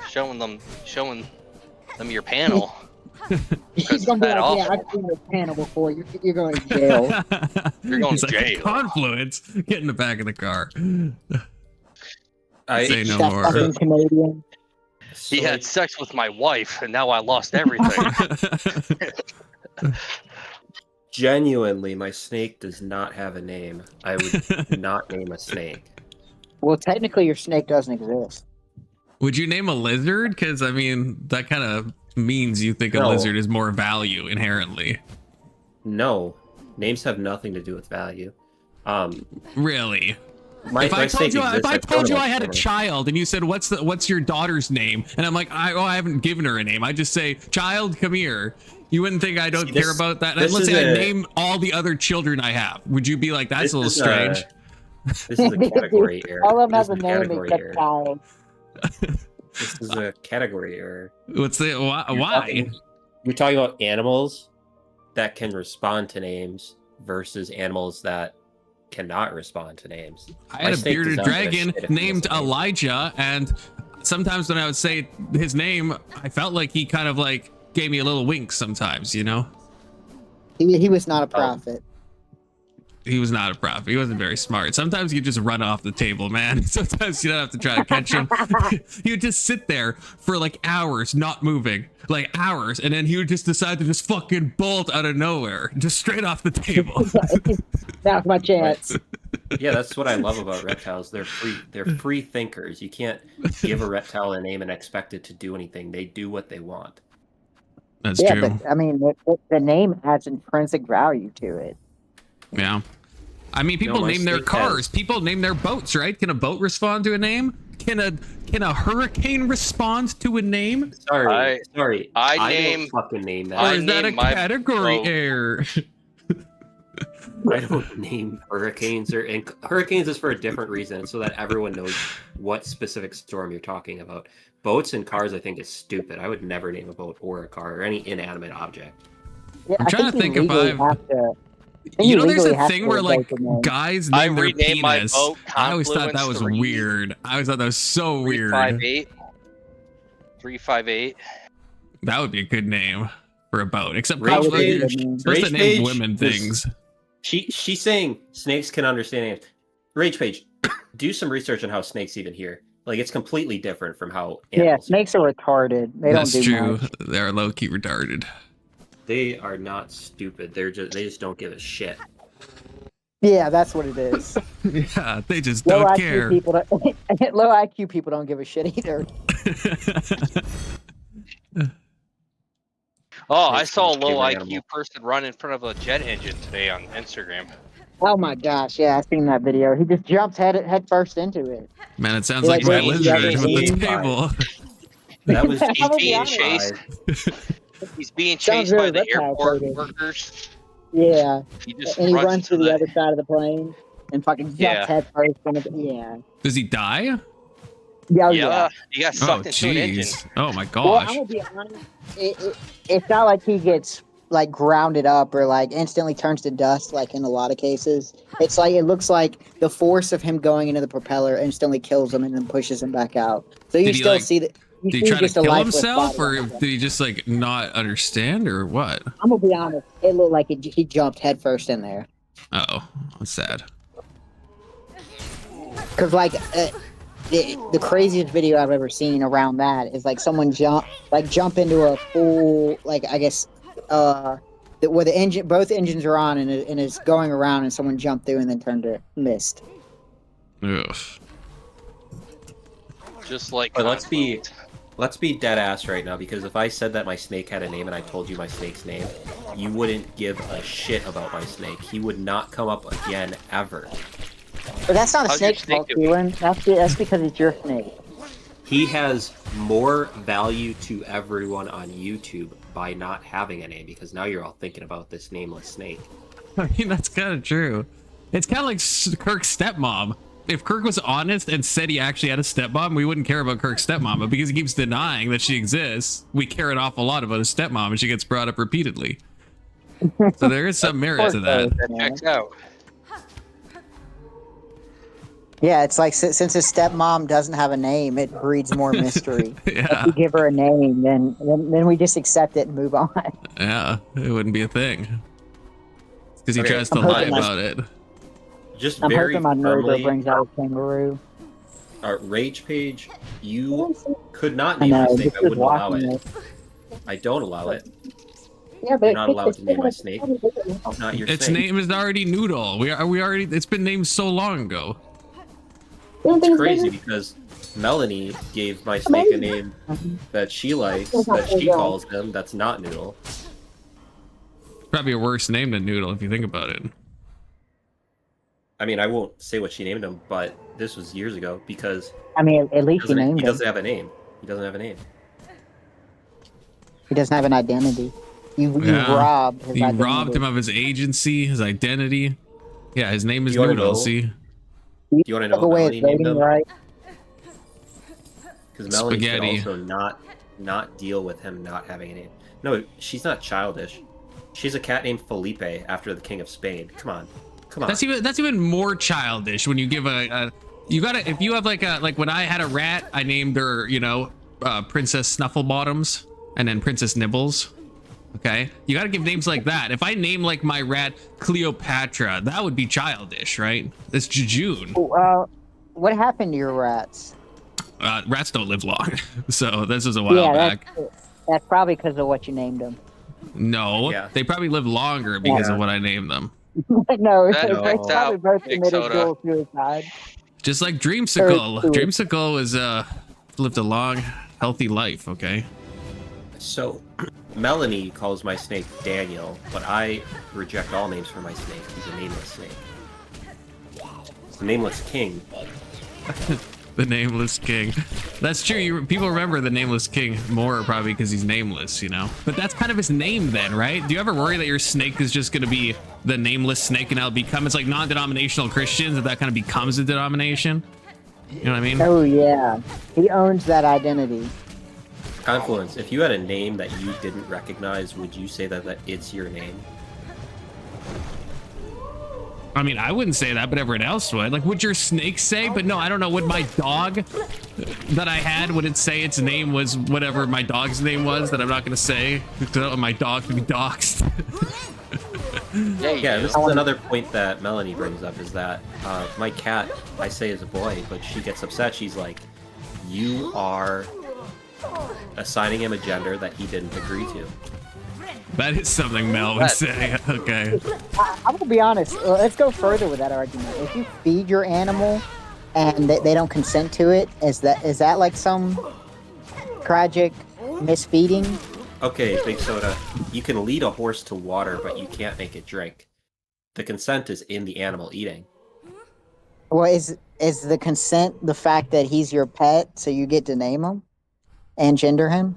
Speaker 4: showing them your panel.
Speaker 3: He's gonna be
Speaker 4: that
Speaker 3: like, yeah,
Speaker 4: awful.
Speaker 3: I've seen this panel before. You're going to jail.
Speaker 4: You're going
Speaker 1: He's
Speaker 4: to
Speaker 1: like,
Speaker 4: jail.
Speaker 1: Confluence. Get in the back of the car.
Speaker 5: I
Speaker 1: Say no
Speaker 3: That
Speaker 1: more.
Speaker 3: fucking Canadian.
Speaker 4: He
Speaker 5: so,
Speaker 4: had
Speaker 5: like,
Speaker 4: sex with my wife, and now I lost everything.
Speaker 5: genuinely, my snake does not have a name. I would not name a snake.
Speaker 3: Well, technically, your snake doesn't exist.
Speaker 1: Would you name a lizard? Because, I mean, that kind of means you think a
Speaker 5: No.
Speaker 1: lizard is more value inherently.
Speaker 5: No, names have nothing to do with value.
Speaker 1: Really?
Speaker 5: My
Speaker 1: If I
Speaker 5: snake
Speaker 1: told you, if
Speaker 5: exists,
Speaker 1: I
Speaker 5: I've
Speaker 1: told
Speaker 5: thrown
Speaker 1: you
Speaker 5: it
Speaker 1: I had a
Speaker 5: away.
Speaker 1: child and you said, what's your daughter's name? And I'm like, I haven't given her a name. I just say, child, come here. You wouldn't think I don't
Speaker 5: See,
Speaker 1: care
Speaker 5: this-
Speaker 1: about that.
Speaker 5: this
Speaker 1: And let's
Speaker 5: is
Speaker 1: say I
Speaker 5: a-
Speaker 1: name all the other children I have. Would you be like, that's
Speaker 5: This
Speaker 1: a little
Speaker 5: is
Speaker 1: strange?
Speaker 5: This is a category error.
Speaker 3: All of them
Speaker 5: This
Speaker 3: have
Speaker 5: is
Speaker 3: a name
Speaker 5: category
Speaker 3: except
Speaker 5: error.
Speaker 3: child.
Speaker 5: This is a category error.
Speaker 1: What's the why?
Speaker 5: You're talking about animals that can respond to names versus animals that cannot respond to names.
Speaker 1: I
Speaker 5: My
Speaker 1: had a
Speaker 5: snake does
Speaker 1: bearded
Speaker 5: not give a
Speaker 1: dragon
Speaker 5: shit if he
Speaker 1: named
Speaker 5: has a name.
Speaker 1: Elijah, and sometimes when I would say his name, I felt like he kind of like gave me a little wink sometimes, you know?
Speaker 3: He was not a prophet.
Speaker 1: He was not a prophet. He wasn't very smart. Sometimes you just run off the table, man. Sometimes you don't have to try to catch him. He would just sit there for like hours, not moving, like hours, and then he would just decide to just fucking bolt out of nowhere, just straight off the table.
Speaker 3: That's my chance.
Speaker 5: Yeah, that's what I love about reptiles. They're free. They're free thinkers. You can't give a reptile a name and expect it to do anything. They do what they want.
Speaker 1: That's
Speaker 3: Yeah,
Speaker 1: true.
Speaker 3: but I mean, the name adds intrinsic value to it.
Speaker 1: Yeah. I mean, people
Speaker 5: No, my
Speaker 1: name their
Speaker 5: snake
Speaker 1: cars.
Speaker 5: has-
Speaker 1: People name their boats, right? Can a boat respond to a name? Can a hurricane respond to a name?
Speaker 5: Sorry,
Speaker 4: I
Speaker 5: don't
Speaker 4: name-
Speaker 5: fucking name that.
Speaker 1: Or
Speaker 4: I
Speaker 1: is that a
Speaker 4: name my
Speaker 1: category
Speaker 4: boat-
Speaker 1: error?
Speaker 5: I don't name hurricanes and hurricanes is for a different reason, so that everyone knows what specific storm you're talking about. Boats and cars, I think, is stupid. I would never name a boat or a car or any inanimate object.
Speaker 3: Yeah,
Speaker 1: I'm trying to think if
Speaker 3: legally
Speaker 1: I've-
Speaker 3: have to- I think
Speaker 1: You know, there's
Speaker 3: legally
Speaker 1: a
Speaker 3: have
Speaker 1: thing
Speaker 3: to
Speaker 1: where like
Speaker 3: revoke the name.
Speaker 1: guys
Speaker 4: I
Speaker 1: name their
Speaker 4: renamed my
Speaker 1: penis.
Speaker 4: boat
Speaker 1: I always thought that was
Speaker 4: Confluence 3.
Speaker 1: weird. I always thought that was so weird.
Speaker 4: 358. 358.
Speaker 1: That would be a good name for a boat. Except
Speaker 5: Rage
Speaker 1: probably
Speaker 5: Page-
Speaker 1: you're
Speaker 3: Rage
Speaker 1: supposed to name
Speaker 5: Page
Speaker 1: women
Speaker 5: is-
Speaker 1: things.
Speaker 5: She's saying snakes can understand names. Rage Page, do some research on how snakes even hear. Like, it's completely different from how
Speaker 3: Yeah,
Speaker 5: animals hear.
Speaker 3: snakes are retarded. They
Speaker 1: That's
Speaker 3: don't do
Speaker 1: true.
Speaker 3: much.
Speaker 1: They're low key retarded.
Speaker 5: They are not stupid. They just don't give a shit.
Speaker 3: Yeah, that's what it is.
Speaker 1: Yeah, they just
Speaker 3: Low
Speaker 1: don't
Speaker 3: IQ
Speaker 1: care.
Speaker 3: people don't. Low IQ people don't give a shit either.
Speaker 4: Oh, I
Speaker 5: Makes
Speaker 4: saw a
Speaker 5: sense,
Speaker 4: low
Speaker 5: favorite
Speaker 4: IQ
Speaker 5: animal.
Speaker 4: person run in front of a jet engine today on Instagram.
Speaker 3: Oh my gosh, yeah, I've seen that video. He just jumps head first into it.
Speaker 1: Man, it sounds
Speaker 3: Yeah,
Speaker 1: like my
Speaker 3: he's
Speaker 1: lizard
Speaker 3: being
Speaker 1: with the
Speaker 5: chased.
Speaker 1: table.
Speaker 5: That was
Speaker 3: I'm gonna be
Speaker 4: being
Speaker 3: honest.
Speaker 4: chased. He's being
Speaker 3: Sounds
Speaker 4: chased by
Speaker 3: very
Speaker 4: the
Speaker 3: reptile
Speaker 4: airport
Speaker 3: coded.
Speaker 4: workers.
Speaker 3: Yeah,
Speaker 4: He just
Speaker 3: and he runs
Speaker 4: runs
Speaker 3: to
Speaker 4: to
Speaker 3: the other side of the plane and fucking jumps
Speaker 4: Yeah.
Speaker 3: head first into the. Yeah.
Speaker 1: Does he die?
Speaker 3: Yeah, oh,
Speaker 4: Yeah, he got
Speaker 1: Oh,
Speaker 4: sucked into an engine.
Speaker 1: jeez. Oh my
Speaker 3: Well, I'm
Speaker 1: gosh.
Speaker 3: gonna be honest. It's not like he gets like grounded up or like instantly turns to dust, like in a lot of cases. It's like it looks like the force of him going into the propeller instantly kills him and then pushes him back out. So you
Speaker 1: Did he,
Speaker 3: still
Speaker 1: like-
Speaker 3: see that. You
Speaker 1: Did he
Speaker 3: see
Speaker 1: try to
Speaker 3: just a
Speaker 1: kill
Speaker 3: lifeless
Speaker 1: himself,
Speaker 3: body.
Speaker 1: or did he just like not understand, or what?
Speaker 3: I'm gonna be honest. It looked like he jumped head first in there.
Speaker 1: Oh, that's sad.
Speaker 3: Cause like the craziest video I've ever seen around that is like someone jump into a full like I guess where the engine both engines are on and is going around and someone jumped through and then turned to mist.
Speaker 1: Ugh.
Speaker 4: Just like
Speaker 5: But let's be dead ass right now, because if I said that my snake had a name and I told you my snake's name, you wouldn't give a shit about my snake. He would not come up again ever.
Speaker 3: But that's not a
Speaker 4: How's your
Speaker 3: snake's
Speaker 4: snake
Speaker 3: fault,
Speaker 4: doing?
Speaker 3: Keelan. That's because it's your snake.
Speaker 5: He has more value to everyone on YouTube by not having a name, because now you're all thinking about this nameless snake.
Speaker 1: I mean, that's kind of true. It's kind of like Kirk's stepmom. if Kirk was honest and said he actually had a stepmom, we wouldn't care about Kirk's stepmom. But because he keeps denying that she exists, we care an awful lot about his stepmom, and she gets brought up repeatedly. So there is some merit to that.
Speaker 4: That checks out.
Speaker 3: Yeah, it's like since his stepmom doesn't have a name, it breeds more mystery.
Speaker 1: Yeah.
Speaker 3: If you give her a name, then we just accept it and move on.
Speaker 1: Yeah, it wouldn't be a thing. Because he
Speaker 5: Okay,
Speaker 1: tries to
Speaker 3: I'm
Speaker 1: lie
Speaker 3: hoping
Speaker 1: about it.
Speaker 5: Just
Speaker 3: I'm
Speaker 5: very
Speaker 3: hoping my neighbor
Speaker 5: firmly,
Speaker 3: brings out a kangaroo.
Speaker 5: Rage Page, you could not
Speaker 3: I
Speaker 5: name
Speaker 3: know,
Speaker 5: my snake.
Speaker 3: this
Speaker 5: I
Speaker 3: is
Speaker 5: wouldn't allow
Speaker 3: walking
Speaker 5: it. I don't allow it.
Speaker 3: Yeah,
Speaker 5: You're not allowed to name my snake. Not your
Speaker 1: Its
Speaker 5: snake.
Speaker 1: name is already Noodle. We already. It's been named so long ago.
Speaker 5: It's crazy because Melanie gave my snake a name that she likes, that she calls him. That's not Noodle.
Speaker 1: Probably a worse name than Noodle if you think about it.
Speaker 5: I mean, I won't say what she named him, but this was years ago because
Speaker 3: I mean, at
Speaker 5: he
Speaker 3: least you named him.
Speaker 5: doesn't have a name. He doesn't have a name.
Speaker 3: He doesn't have an identity. You
Speaker 1: Yeah.
Speaker 3: robbed his
Speaker 1: You
Speaker 3: identity.
Speaker 1: robbed him of his agency, his identity. Yeah, his name is
Speaker 5: You wanna
Speaker 1: Noodle.
Speaker 5: know?
Speaker 1: See,
Speaker 5: Do you want to know
Speaker 3: Took
Speaker 5: what
Speaker 3: away
Speaker 5: Melanie
Speaker 3: his
Speaker 5: named
Speaker 3: voting
Speaker 5: him?
Speaker 3: right.
Speaker 5: Because Melanie
Speaker 1: Spaghetti.
Speaker 5: could also not deal with him not having a name. No, she's not childish. She's a cat named Felipe after the King of Spain. Come on.
Speaker 1: that's even more childish when you give you gotta, if you have like when I had a rat, I named her, Princess Snufflebottoms and then Princess Nibbles. Okay, you gotta give names like that. If I name like my rat Cleopatra, that would be childish, right? It's Jejune.
Speaker 3: What happened to your rats?
Speaker 1: Rats don't live long, so this is a while
Speaker 3: Yeah,
Speaker 1: back.
Speaker 3: that's probably because of what you named them.
Speaker 1: No,
Speaker 5: Yeah.
Speaker 1: they probably live longer because
Speaker 5: Yeah.
Speaker 1: of what I named them.
Speaker 3: No,
Speaker 4: That
Speaker 3: they
Speaker 4: checks
Speaker 3: probably
Speaker 4: out.
Speaker 3: both
Speaker 4: Big
Speaker 3: committed
Speaker 4: soda.
Speaker 3: dual suicide.
Speaker 1: Just like Dreamsicle.
Speaker 3: Or-
Speaker 1: Dreamsicle was lived a long, healthy life. Okay.
Speaker 5: So, Melanie calls my snake Daniel, but I reject all names for my snake. He's a nameless snake. It's a nameless king.
Speaker 1: The Nameless King. That's true. People remember the Nameless King more probably because he's nameless, But that's kind of his name then, right? Do you ever worry that your snake is just going to be the Nameless Snake and it'll become, it's like non-denominational Christians, that kind of becomes a denomination? You know what I mean?
Speaker 3: Oh yeah, he owns that identity.
Speaker 5: Confluence, if you had a name that you didn't recognize, would you say that it's your name?
Speaker 1: I mean, I wouldn't say that, but everyone else would. Like, would your snake say? But no, I don't know. Would my dog that I had, would it say its name was whatever my dog's name was that I'm not going to say? Because I don't want my dog to be doxxed.
Speaker 5: Yeah, this is another point that Melanie brings up, is that my cat, I say is a boy, but she gets upset. She's like, you are assigning him a gender that he didn't agree to.
Speaker 1: That is something Mel would say. Okay.
Speaker 3: I'm gonna be honest. Let's go further with that argument. If you feed your animal and they don't consent to it, is that like some tragic misfeeding?
Speaker 5: Okay, Big Soda, you can lead a horse to water, but you can't make it drink. The consent is in the animal eating.
Speaker 3: Well, is the consent the fact that he's your pet, so you get to name him and gender him?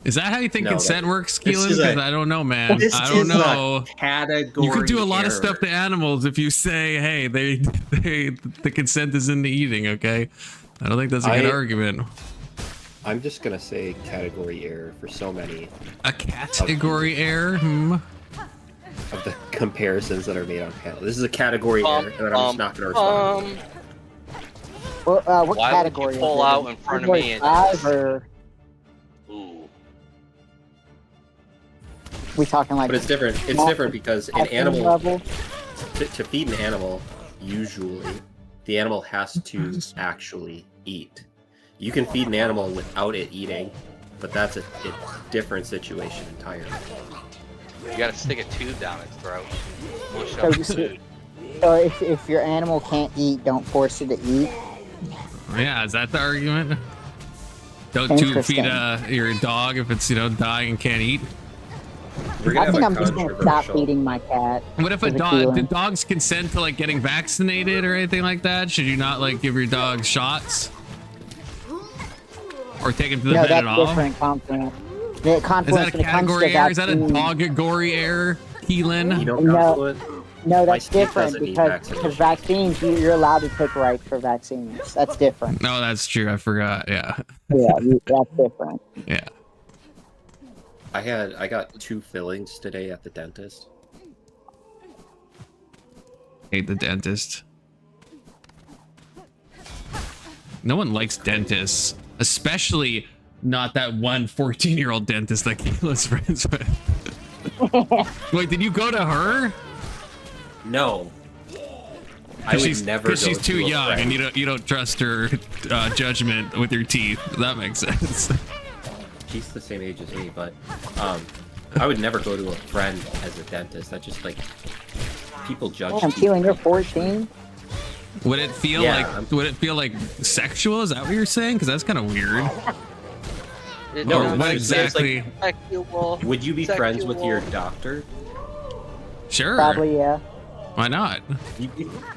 Speaker 1: Is that how you think
Speaker 5: No,
Speaker 1: consent works,
Speaker 5: this
Speaker 1: Keelan?
Speaker 5: is a-
Speaker 1: Because I don't know, man.
Speaker 5: This
Speaker 1: I don't
Speaker 5: is
Speaker 1: know.
Speaker 5: a category
Speaker 1: You could do a lot of
Speaker 5: error.
Speaker 1: stuff to animals if you say, hey, the consent is in the eating, okay? I don't think that's a good argument.
Speaker 5: I'm just gonna say category error for so many
Speaker 1: A category error?
Speaker 5: of the comparisons that are made on panel. This is a category error that I'm just not gonna respond to.
Speaker 3: Well, what
Speaker 4: Why would
Speaker 3: category?
Speaker 4: you pull
Speaker 3: is it?
Speaker 4: out in front of me and
Speaker 3: Category
Speaker 4: just-
Speaker 3: five, or
Speaker 4: Ooh.
Speaker 3: we talking like?
Speaker 5: But it's different. It's different because an
Speaker 3: Acting
Speaker 5: animal,
Speaker 3: level?
Speaker 5: to feed an animal, usually the animal has to actually eat. You can feed an animal without it eating, but that's a different situation entirely.
Speaker 4: You gotta stick a tube down its throat. We'll
Speaker 3: So,
Speaker 4: shove the food.
Speaker 3: so if your animal can't eat, don't force it to eat.
Speaker 1: Yeah, is that the argument? Don't tube feed
Speaker 3: Interesting.
Speaker 1: your dog if it's, dying and can't eat?
Speaker 5: We're
Speaker 3: I
Speaker 5: gonna
Speaker 3: think
Speaker 5: have
Speaker 3: I'm
Speaker 5: a
Speaker 3: just gonna stop
Speaker 5: controversial.
Speaker 3: feeding my cat.
Speaker 1: What if a
Speaker 3: As a
Speaker 1: dog,
Speaker 3: Keelan.
Speaker 1: do dogs consent to like getting vaccinated or anything like that? Should you not like give your dog shots? Or take him to the
Speaker 3: No,
Speaker 1: vet
Speaker 3: that's
Speaker 1: at all?
Speaker 3: different. Confluence. The
Speaker 1: Is
Speaker 3: confluence
Speaker 1: that a
Speaker 3: when it comes to
Speaker 1: category error? Is that a
Speaker 3: vaccine-
Speaker 1: dogagory error,
Speaker 5: You
Speaker 1: Keelan?
Speaker 5: know,
Speaker 3: No.
Speaker 5: Confluent?
Speaker 3: No,
Speaker 5: My
Speaker 3: that's
Speaker 5: state
Speaker 3: different
Speaker 5: doesn't need
Speaker 3: because vaccines, you're allowed to take rights for vaccines. That's different.
Speaker 1: No, that's true. I forgot. Yeah.
Speaker 3: Yeah, that's different.
Speaker 1: Yeah.
Speaker 5: I got 2 fillings today at the dentist.
Speaker 1: Hate the dentist. No one likes dentists, especially not that one 14-year-old dentist that Kayla's friends with. Wait, did you go to her?
Speaker 5: No. I would never go
Speaker 1: because she's too
Speaker 5: to a
Speaker 1: young,
Speaker 5: friend.
Speaker 1: and you don't trust her judgment with your teeth. That makes sense.
Speaker 5: She's the same age as me, but I would never go to a friend as a dentist. That just like people judge.
Speaker 3: I'm
Speaker 5: people.
Speaker 3: feeling you're 14.
Speaker 1: Would it feel like sexual? Is that what you're saying? Because that's kind of weird.
Speaker 5: No,
Speaker 1: Or what
Speaker 5: it seems like-
Speaker 1: exactly?
Speaker 5: Would you be friends with your doctor?
Speaker 1: Sure.
Speaker 3: Probably, yeah.
Speaker 1: Why not?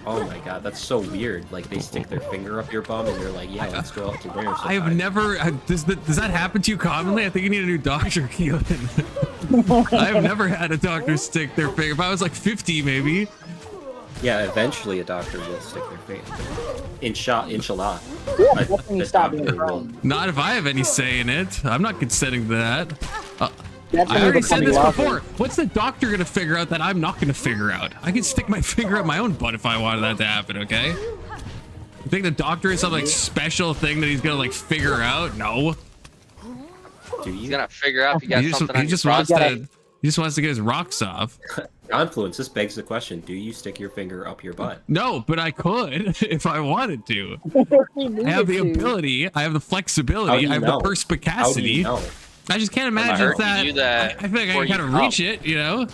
Speaker 5: Oh my god, that's so weird. Like they stick their finger up your bum and you're like, yeah, let's go out to dinner.
Speaker 1: I have
Speaker 5: sometime.
Speaker 1: never. Does that happen to you commonly? I think you need a new doctor, Keelan. I've never had a doctor stick their finger. If I was like 50, maybe.
Speaker 5: Yeah, eventually a doctor will stick their finger. Inshallah.
Speaker 3: Yeah,
Speaker 5: A-
Speaker 3: that's when you
Speaker 5: a
Speaker 3: stop being
Speaker 5: doctor
Speaker 3: a
Speaker 5: will-
Speaker 3: friend.
Speaker 1: Not if I have any say in it. I'm not consenting to that.
Speaker 3: That's when
Speaker 1: I
Speaker 3: you
Speaker 1: already
Speaker 3: become
Speaker 1: said this
Speaker 3: lovers.
Speaker 1: before. What's the doctor gonna figure out that I'm not gonna figure out? I can stick my finger up my own butt if I wanted that to happen. Okay. You think the doctor is some like special thing that he's gonna like figure out? No.
Speaker 5: Do
Speaker 4: He's
Speaker 5: you?
Speaker 4: gonna figure out if you got
Speaker 1: He just,
Speaker 4: something
Speaker 1: he
Speaker 4: on
Speaker 1: just
Speaker 4: your
Speaker 1: wants
Speaker 4: prostate.
Speaker 1: to. He just wants to get his rocks off.
Speaker 5: Confluence, this begs the question, do you stick your finger up your butt?
Speaker 1: No, but I could if I wanted to. I have the ability. I have the
Speaker 5: How do
Speaker 1: flexibility.
Speaker 5: you
Speaker 1: I have
Speaker 5: know?
Speaker 1: the perspicacity.
Speaker 5: How do you know?
Speaker 1: I just can't
Speaker 4: I
Speaker 1: imagine
Speaker 4: heard you
Speaker 1: that.
Speaker 4: do that
Speaker 1: I feel like I
Speaker 4: before
Speaker 1: can kind
Speaker 4: you
Speaker 1: of
Speaker 4: come.
Speaker 1: reach it, you know.
Speaker 3: Yeah,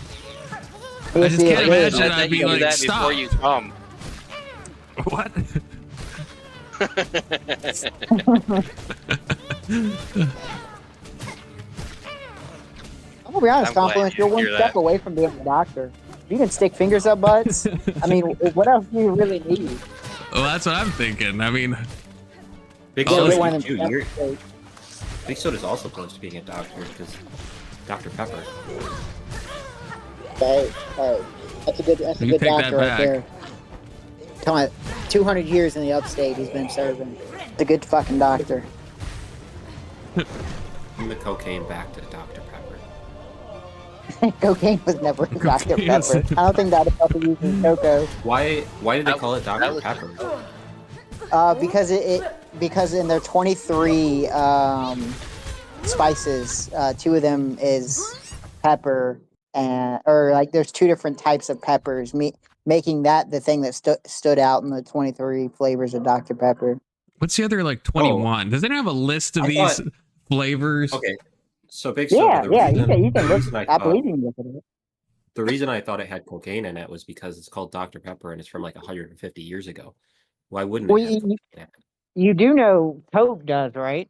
Speaker 1: I just
Speaker 3: see,
Speaker 1: can't
Speaker 3: yeah,
Speaker 1: imagine
Speaker 4: Said
Speaker 1: I'd
Speaker 4: that
Speaker 1: be
Speaker 4: you do
Speaker 1: like,
Speaker 4: that
Speaker 1: stop.
Speaker 4: before you come.
Speaker 1: What?
Speaker 3: I'm gonna be honest,
Speaker 4: I'm glad
Speaker 3: Confluence,
Speaker 4: you
Speaker 3: you're one
Speaker 4: hear
Speaker 3: step
Speaker 4: that.
Speaker 3: away from being a doctor. You can stick fingers up butts. I mean, what else do you really need?
Speaker 1: Well, that's what I'm thinking. I mean,
Speaker 5: Big
Speaker 1: Oh,
Speaker 3: Yeah,
Speaker 1: let's
Speaker 3: you're
Speaker 5: Soda's
Speaker 3: one of
Speaker 5: too.
Speaker 3: them.
Speaker 5: You're, Big Soda's also close to being a doctor because Dr. Pepper.
Speaker 3: Hey, that's a good
Speaker 1: You
Speaker 3: doctor
Speaker 1: take that
Speaker 3: right
Speaker 1: back.
Speaker 3: there. Come on, 200 years in the upstate he's been serving. It's a good fucking doctor.
Speaker 5: Bring the cocaine back to Dr. Pepper.
Speaker 3: Cocaine was never Dr.
Speaker 1: Cocaine is-
Speaker 3: Pepper. I don't think Dr. Pepper uses cocoa.
Speaker 5: Why did they
Speaker 4: That-
Speaker 5: call it
Speaker 4: that
Speaker 5: Dr.
Speaker 4: was-
Speaker 5: Pepper?
Speaker 3: Because in their 23 spices, 2 of them is pepper, or like there's 2 different types of peppers, making that the thing that stood out in the 23 flavors of Dr. Pepper.
Speaker 1: what's the other like 21? Does anyone have a list of
Speaker 5: I
Speaker 1: these
Speaker 5: thought-
Speaker 1: flavors?
Speaker 5: Okay, so Big Soda.
Speaker 3: Yeah,
Speaker 5: the
Speaker 3: yeah,
Speaker 5: reason,
Speaker 3: you can
Speaker 5: the
Speaker 3: look.
Speaker 5: reason
Speaker 3: I
Speaker 5: thought-
Speaker 3: believe you can look at it.
Speaker 5: The reason I thought it had cocaine in it was because it's called Dr. Pepper and it's from like 150 years ago. Why wouldn't
Speaker 3: Well,
Speaker 5: it have
Speaker 3: you-
Speaker 5: cocaine in it?
Speaker 3: You do know Coke does, right?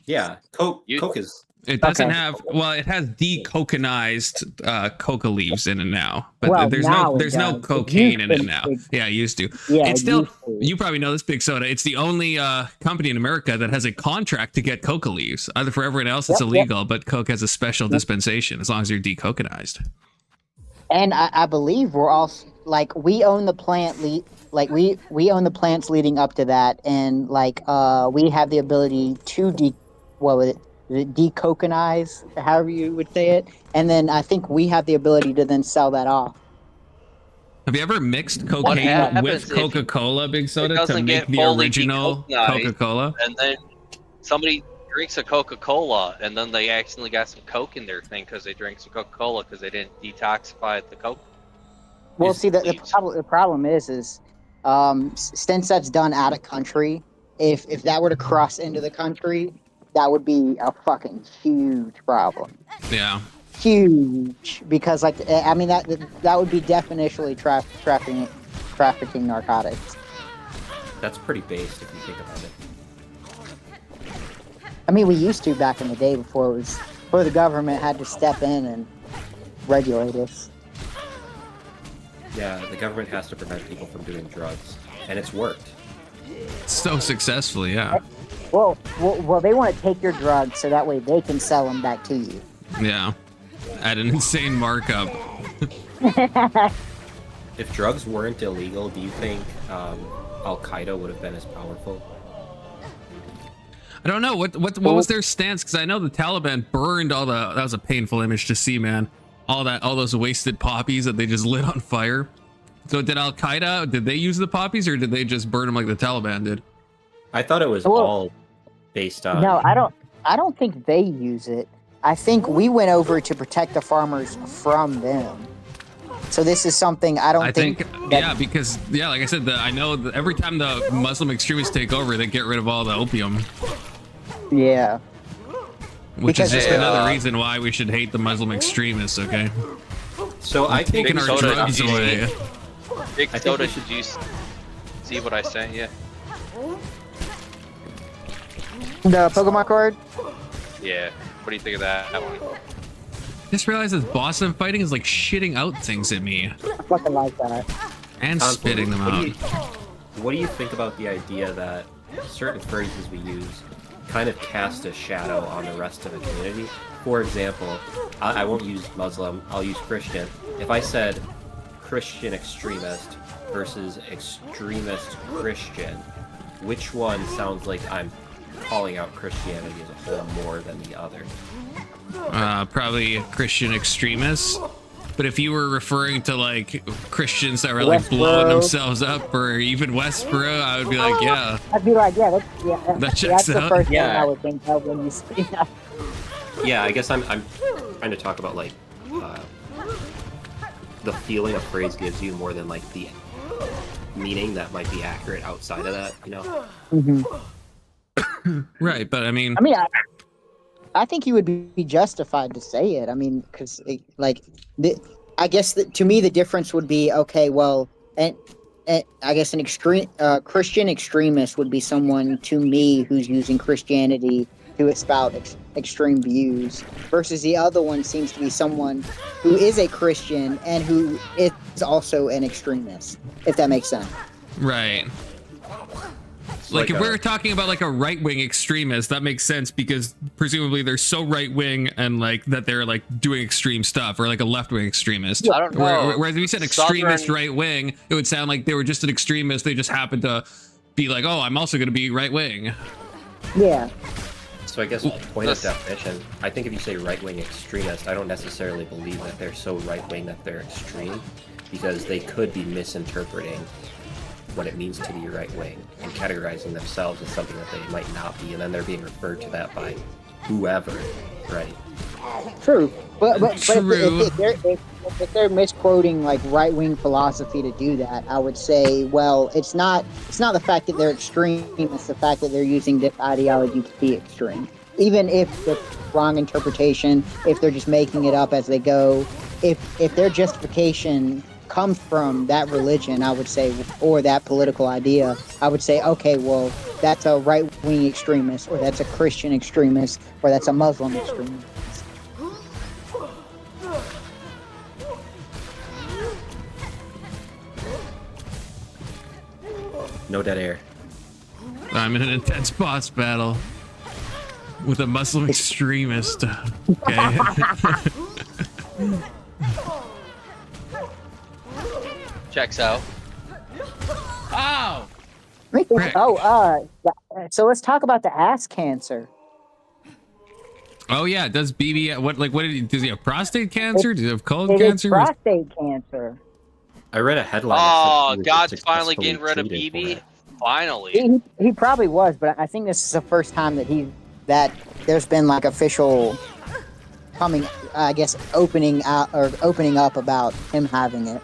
Speaker 5: Yeah, Coke
Speaker 4: You-
Speaker 5: is
Speaker 1: It doesn't
Speaker 3: Okay.
Speaker 1: have. Well, it has decoconized coca leaves in it now, but
Speaker 3: Well,
Speaker 1: there's
Speaker 3: now
Speaker 1: no
Speaker 3: it
Speaker 1: there's no
Speaker 3: does. It
Speaker 1: cocaine in
Speaker 3: used
Speaker 1: it
Speaker 3: to-
Speaker 1: now.
Speaker 3: it-
Speaker 1: Yeah, it used to.
Speaker 3: Yeah,
Speaker 1: It's still.
Speaker 3: used to.
Speaker 1: You probably know this, Big Soda. It's the only company in America that has a contract to get coca leaves. Either for everyone else, it's
Speaker 3: Yep, yep.
Speaker 1: illegal, but Coke has a special dispensation as long as you're decoconized.
Speaker 3: And I believe we're all like we own the plant we own the plants leading up to that, and like we have the ability to decoconize, however you would say it, and then I think we have the ability to then sell that off.
Speaker 1: Have you ever mixed cocaine
Speaker 4: happens
Speaker 1: with
Speaker 4: if you-
Speaker 1: Coca-Cola, Big Soda, to
Speaker 4: doesn't
Speaker 1: make
Speaker 4: get
Speaker 1: the
Speaker 4: fully
Speaker 1: original
Speaker 4: decoconized.
Speaker 1: Coca-Cola?
Speaker 4: And then somebody drinks a Coca-Cola, and then they accidentally got some Coke in their thing because they drank some Coca-Cola because they didn't detoxify the Coke.
Speaker 3: Well,
Speaker 4: Is
Speaker 3: see, the
Speaker 4: leaves.
Speaker 3: problem is since that's done out of country, if that were to cross into the country, that would be a fucking huge problem.
Speaker 1: Yeah.
Speaker 3: Huge, because like I mean that would be definitionally trafficking narcotics.
Speaker 5: that's pretty based if you think about it.
Speaker 3: I mean, we used to back in the day before the government had to step in and regulate us.
Speaker 5: Yeah, the government has to prevent people from doing drugs, and it's worked.
Speaker 1: So successfully, yeah.
Speaker 3: Well, they want to take your drugs so that way they can sell them back to you.
Speaker 1: Yeah. At an insane markup.
Speaker 5: If drugs weren't illegal, do you think Al Qaeda would have been as powerful?
Speaker 1: I don't know what was their stance, because I know the Taliban burned all the. That was a painful image to see, man. All those wasted poppies that they just lit on fire. So did Al Qaeda? Did they use the poppies, or did they just burn them like the Taliban did?
Speaker 5: I thought it was all based on.
Speaker 3: No, I don't think they use it. I think we went over to protect the farmers from them. So this is something I think
Speaker 1: yeah, because like I said, I know that every time the Muslim extremists take over, they get rid of all the opium.
Speaker 3: Yeah.
Speaker 1: Which
Speaker 3: Because
Speaker 1: is just another reason why we should hate the Muslim extremists, okay?
Speaker 5: So I think
Speaker 1: Taking our drugs away.
Speaker 4: Big soda, did you see what I sent you?
Speaker 3: The Pokemon card?
Speaker 4: Yeah. What do you think of that one?
Speaker 1: Just realized this boss I'm fighting is like shitting out things at me
Speaker 3: I fucking like that.
Speaker 1: and spitting them out.
Speaker 5: What do you think about the idea that certain phrases we use kind of cast a shadow on the rest of the community? For example, I won't use Muslim, I'll use Christian. If I said Christian extremist versus extremist Christian, which one sounds like I'm calling out Christianity as a whole more than the other?
Speaker 1: Probably Christian extremists. But if you were referring to like Christians that were like blowing themselves up, or even Westboro, I would be like, yeah.
Speaker 3: I'd be like, that
Speaker 1: That checks
Speaker 3: that's the
Speaker 1: out.
Speaker 3: first thing
Speaker 5: Yeah.
Speaker 3: I would think of when you say that.
Speaker 5: Yeah, I guess I'm trying to talk about like the feeling a phrase gives you more than like the meaning that might be accurate outside of that, you know?
Speaker 3: Mm-hmm.
Speaker 1: Right, but I mean,
Speaker 3: I think you would be justified to say it. I mean, because I guess to me the difference would be okay. Well, and I guess an extreme Christian extremist would be someone to me who's using Christianity to espout extreme views, versus the other one seems to be someone who is a Christian and who is also an extremist. If that makes sense.
Speaker 1: right. Like if we were talking about like a right-wing extremist, that makes sense because presumably they're so right-wing and like that they're like doing extreme stuff, or like a left-wing extremist.
Speaker 4: I don't know.
Speaker 1: Whereas if you said extremist right-wing, it would sound like they were just an extremist. They just happened to be like, oh, I'm also going to be right-wing.
Speaker 3: Yeah.
Speaker 5: So I guess point of definition, I think if you say right-wing extremist, I don't necessarily believe that they're so right-wing that they're extreme, because they could be misinterpreting what it means to be right-wing and categorizing themselves as something that they might not be, and then they're being referred to that by whoever, right?
Speaker 3: True, but
Speaker 1: True.
Speaker 3: If they're misquoting like right-wing philosophy to do that, I would say, well, it's not the fact that they're extreme; it's the fact that they're using this ideology to be extreme. Even if the wrong interpretation, if they're just making it up as they go, if their justification comes from that religion, I would say, or that political idea, I would say, okay, well, that's a right-wing extremist, or that's a Christian extremist, or that's a Muslim extremist.
Speaker 5: No dead air.
Speaker 1: I'm in an intense boss battle with a Muslim extremist. Okay.
Speaker 4: Checks out. Oh!
Speaker 1: Rick.
Speaker 3: So let's talk about the ass cancer.
Speaker 1: Oh yeah, does BB what does he have prostate cancer? Does he have colon
Speaker 3: It is
Speaker 1: cancer?
Speaker 3: prostate cancer.
Speaker 5: I read a headline.
Speaker 4: Oh,
Speaker 5: that said he was
Speaker 4: God's finally
Speaker 5: successfully
Speaker 4: getting rid of
Speaker 5: treated for
Speaker 4: BB.
Speaker 5: it.
Speaker 4: Finally.
Speaker 3: He probably was, but I think this is the first time that there's been like official coming, I guess, opening up about him having it.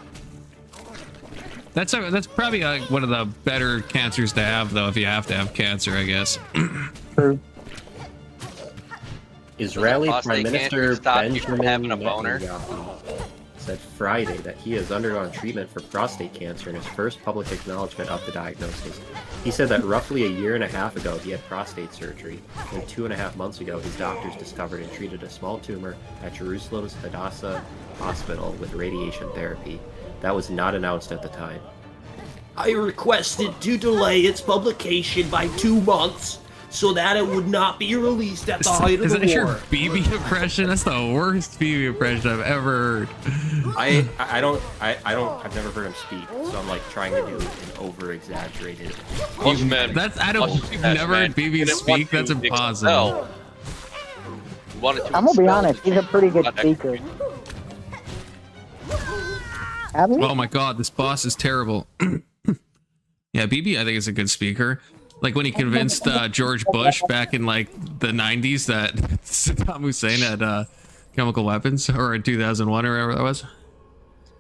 Speaker 1: That's probably one of the better cancers to have, though, if you have to have cancer, I guess.
Speaker 3: True.
Speaker 5: Israeli
Speaker 4: Prostate
Speaker 5: Prime
Speaker 4: cancer
Speaker 5: Minister
Speaker 4: stop you
Speaker 5: Benjamin
Speaker 4: from having a boner?
Speaker 5: Netanyahu said Friday that he has undergone treatment for prostate cancer in his first public acknowledgement of the diagnosis. He said that roughly a year and a half ago he had prostate surgery, and 2.5 months ago his doctors discovered and treated a small tumor at Jerusalem's Hadassah Hospital with radiation therapy. That was not announced at the time. I requested to delay its publication by 2 months. so that it would not be released at the height of
Speaker 1: Is
Speaker 5: the
Speaker 1: that your
Speaker 5: war.
Speaker 1: BB impression? That's the worst BB impression I've ever heard.
Speaker 5: I've never heard him speak, so I'm like trying to do an over exaggerated.
Speaker 4: Most men.
Speaker 1: You've never heard BB speak? That's impossible.
Speaker 3: I'm gonna be honest, he's a pretty good speaker. Have you?
Speaker 1: Oh my god, this boss is terrible. Yeah, BB I think is a good speaker. Like when he convinced George Bush back in like the 90s that Saddam Hussein had chemical weapons, or in 2001 or whatever that was.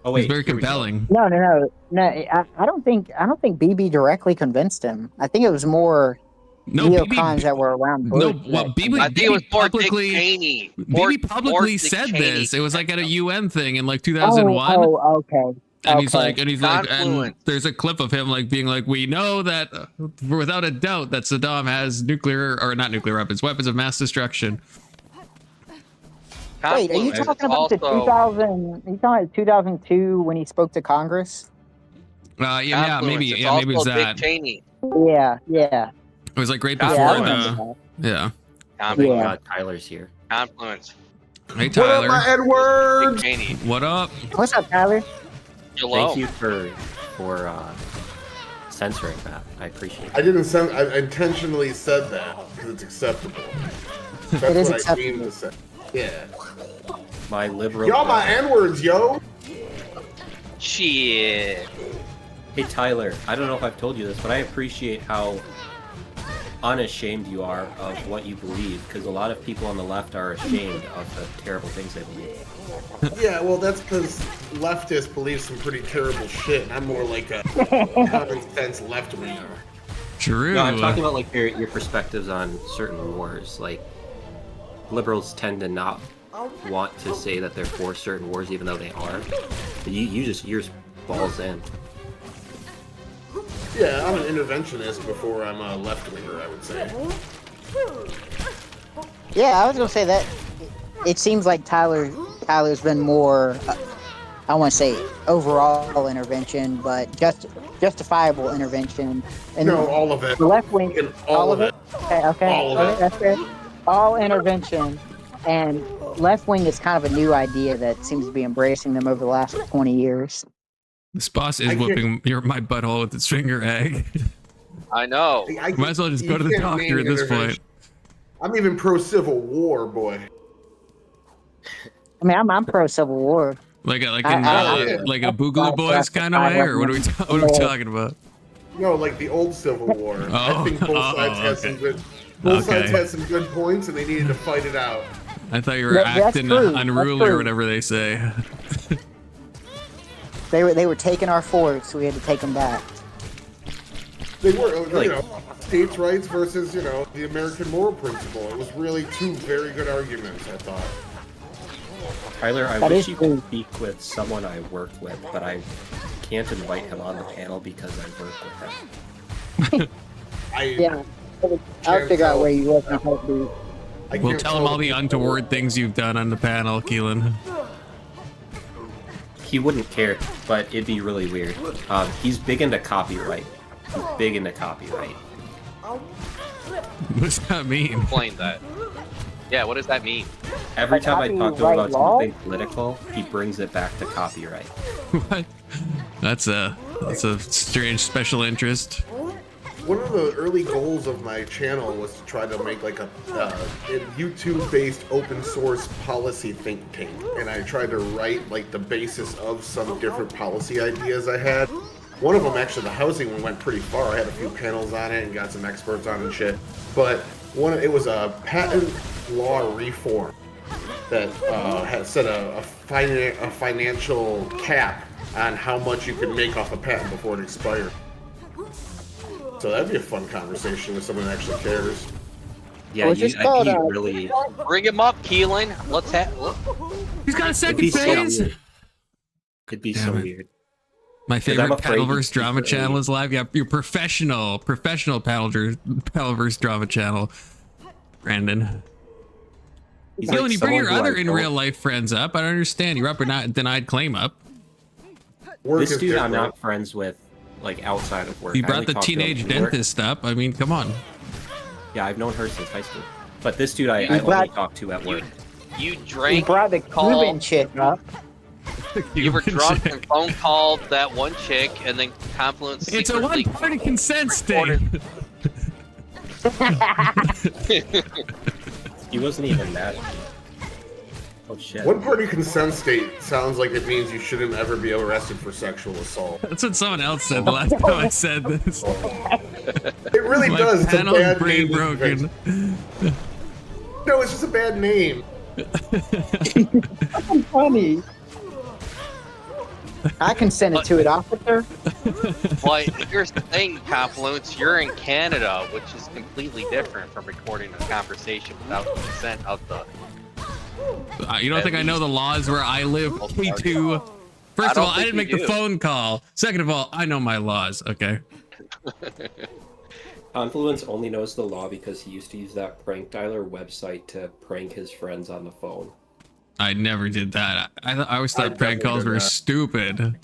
Speaker 5: Oh wait,
Speaker 1: He's very compelling.
Speaker 3: No. I don't think BB directly convinced him. I think it was more neocons that were around Bush.
Speaker 1: No, well, BB,
Speaker 4: I think it was more
Speaker 1: publicly,
Speaker 4: Dick Cheney.
Speaker 1: BB publicly
Speaker 4: Dick
Speaker 1: said
Speaker 4: Cheney.
Speaker 1: this. It was like at a UN thing in like 2001.
Speaker 3: Oh, okay.
Speaker 1: And he's
Speaker 3: Okay.
Speaker 1: like, and there's a clip of him like being like, we know that without a doubt that Saddam has nuclear, or not nuclear weapons of mass destruction.
Speaker 3: Wait, are you talking about the 2000? You talking about 2002 when he spoke to Congress?
Speaker 1: Maybe it's that.
Speaker 4: Dick Cheney.
Speaker 3: Yeah.
Speaker 1: It was like right
Speaker 3: Yeah,
Speaker 1: before
Speaker 3: I remember
Speaker 1: the. Yeah.
Speaker 5: Oh my god, Tyler's here.
Speaker 4: Confluence.
Speaker 1: Hey Tyler.
Speaker 2: What up, my Edward?
Speaker 4: Dick Cheney.
Speaker 1: What up?
Speaker 3: What's up, Tyler?
Speaker 4: Hello.
Speaker 5: Thank you for censoring that. I appreciate it.
Speaker 6: I didn't send. I intentionally said that because it's acceptable. That's
Speaker 3: It is
Speaker 6: what I mean to say. Yeah.
Speaker 5: My liberal.
Speaker 6: Y'all my N-words, yo.
Speaker 4: Shit.
Speaker 5: Hey Tyler, I don't know if I've told you this, but I appreciate how unashamed you are of what you believe, because a lot of people on the left are ashamed of the terrible things they believe.
Speaker 6: Yeah, well, that's because leftists believe some pretty terrible shit, and I'm more like a common sense left winger.
Speaker 1: True.
Speaker 5: No, I'm talking about like your perspectives on certain wars. Like liberals tend to not want to say that they're for certain wars, even though they are. But you're just balls in.
Speaker 6: Yeah, I'm an interventionist before I'm a left winger, I would say.
Speaker 3: Yeah, I was gonna say that. It seems like Tyler's been more. I want to say overall intervention, but justifiable intervention. And
Speaker 6: No, all of it.
Speaker 3: the left wing,
Speaker 6: All of it.
Speaker 3: Okay,
Speaker 6: All of it.
Speaker 3: That's fair. All intervention, and left wing is kind of a new idea that seems to be embracing them over the last 20 years.
Speaker 1: This boss is
Speaker 6: I can't-
Speaker 1: whooping my butthole with its finger egg.
Speaker 4: I know.
Speaker 1: Might as well just go to the
Speaker 6: You can't
Speaker 1: doctor
Speaker 6: name
Speaker 1: at this
Speaker 6: intervention.
Speaker 1: point.
Speaker 6: I'm even pro-Civil War, boy.
Speaker 3: I mean, I'm pro Civil War.
Speaker 1: Like a
Speaker 3: I-
Speaker 1: like a Boogaloo Boys kind of way, or what are we talking about?
Speaker 6: No, like the old Civil War. I think both sides had some good. Both sides had some good points, and they needed to fight it out.
Speaker 1: I thought you were
Speaker 3: That's
Speaker 1: acting
Speaker 3: true. That's
Speaker 1: unruly or
Speaker 3: true.
Speaker 1: whatever they say.
Speaker 3: They were taking our forts, so we had to take them back.
Speaker 6: They were, states' rights versus, the American moral principle. It was really two very good arguments, I thought.
Speaker 5: Tyler, I
Speaker 3: That
Speaker 5: wish
Speaker 3: is
Speaker 5: you
Speaker 3: true.
Speaker 5: could speak with someone I work with, but I can't invite him on the panel because I work with him.
Speaker 3: Yeah, I'll figure out where you live and help you.
Speaker 1: We'll tell him all the untoward things you've done on the panel, Keelan.
Speaker 5: He wouldn't care, but it'd be really weird. He's big into copyright. He's big into copyright.
Speaker 1: What's that mean?
Speaker 4: Explain that. Yeah, what does that mean?
Speaker 5: Every time I talk to him about
Speaker 3: Copyright law?
Speaker 5: something political, he brings it back to copyright.
Speaker 1: What? That's a strange special interest.
Speaker 6: One of the early goals of my channel was to try to make like a YouTube-based open source policy think tank, and I tried to write like the basis of some different policy ideas I had. One of them, actually, the housing one, went pretty far. I had a few panels on it and got some experts on it and shit. But it was a patent law reform that had set a financial cap on how much you could make off a patent before it expired. So that'd be a fun conversation with someone that actually cares.
Speaker 5: Yeah,
Speaker 3: What's this
Speaker 5: I'd
Speaker 3: called,
Speaker 5: be really.
Speaker 4: Bring him up, Keelan. Let's have.
Speaker 1: He's got a
Speaker 5: It'd
Speaker 1: second
Speaker 5: be so
Speaker 1: phase.
Speaker 5: weird. It'd be so
Speaker 1: Damn it.
Speaker 5: weird.
Speaker 1: My
Speaker 5: I'm
Speaker 1: favorite
Speaker 5: afraid
Speaker 1: Paddleverse
Speaker 5: he's
Speaker 1: drama
Speaker 5: super
Speaker 1: channel
Speaker 5: late.
Speaker 1: is live. Yeah, your professional Paddleverse drama channel, Brandon.
Speaker 5: He's
Speaker 1: Keelan,
Speaker 5: like
Speaker 1: you bring your
Speaker 5: someone who
Speaker 1: other
Speaker 5: I
Speaker 1: in
Speaker 5: don't-
Speaker 1: real life friends up. I don't understand. You're up or not denied claim up.
Speaker 6: Work
Speaker 5: This
Speaker 6: is
Speaker 5: dude I'm
Speaker 6: different.
Speaker 5: not friends with, like outside of work.
Speaker 1: You
Speaker 5: I
Speaker 1: brought
Speaker 5: only
Speaker 1: the
Speaker 5: talk to him
Speaker 1: teenage
Speaker 5: through work.
Speaker 1: dentist up. I mean, come on.
Speaker 5: Yeah, I've known her since high school. But this dude I
Speaker 3: You
Speaker 5: only
Speaker 3: brought-
Speaker 5: talk to at work.
Speaker 4: You
Speaker 3: You
Speaker 4: drank,
Speaker 3: brought the
Speaker 4: call,
Speaker 3: Cuban chick up.
Speaker 4: you were drunk and phone called that one chick, and then Confluence
Speaker 1: It's a
Speaker 4: secretly
Speaker 1: one-party consent state.
Speaker 4: recorded-
Speaker 5: He wasn't even mad at me. Oh shit.
Speaker 6: One party consent state sounds like it means you shouldn't ever be arrested for sexual assault.
Speaker 1: That's what someone else said the last time I said this.
Speaker 6: It really
Speaker 1: My
Speaker 6: does. It's a
Speaker 1: panel's
Speaker 6: bad
Speaker 1: brain
Speaker 6: name.
Speaker 1: broken.
Speaker 6: No, it's just a bad name.
Speaker 3: Funny. I consented to it, officer.
Speaker 4: Well, here's the thing, Confluence. You're in Canada, which is completely different from recording a conversation without the consent of the.
Speaker 1: You don't think I know the laws where I live? Me too. First of
Speaker 4: don't
Speaker 1: all, I
Speaker 4: think
Speaker 1: didn't make
Speaker 4: you
Speaker 1: the
Speaker 4: do.
Speaker 1: phone call. Second of all, I know my laws. Okay.
Speaker 5: Confluence only knows the law because he used to use that prank dialer website to prank his friends on the phone.
Speaker 1: I never did that. I always
Speaker 6: I
Speaker 1: thought prank
Speaker 6: definitely
Speaker 1: calls
Speaker 6: did
Speaker 1: were
Speaker 6: that.
Speaker 1: stupid.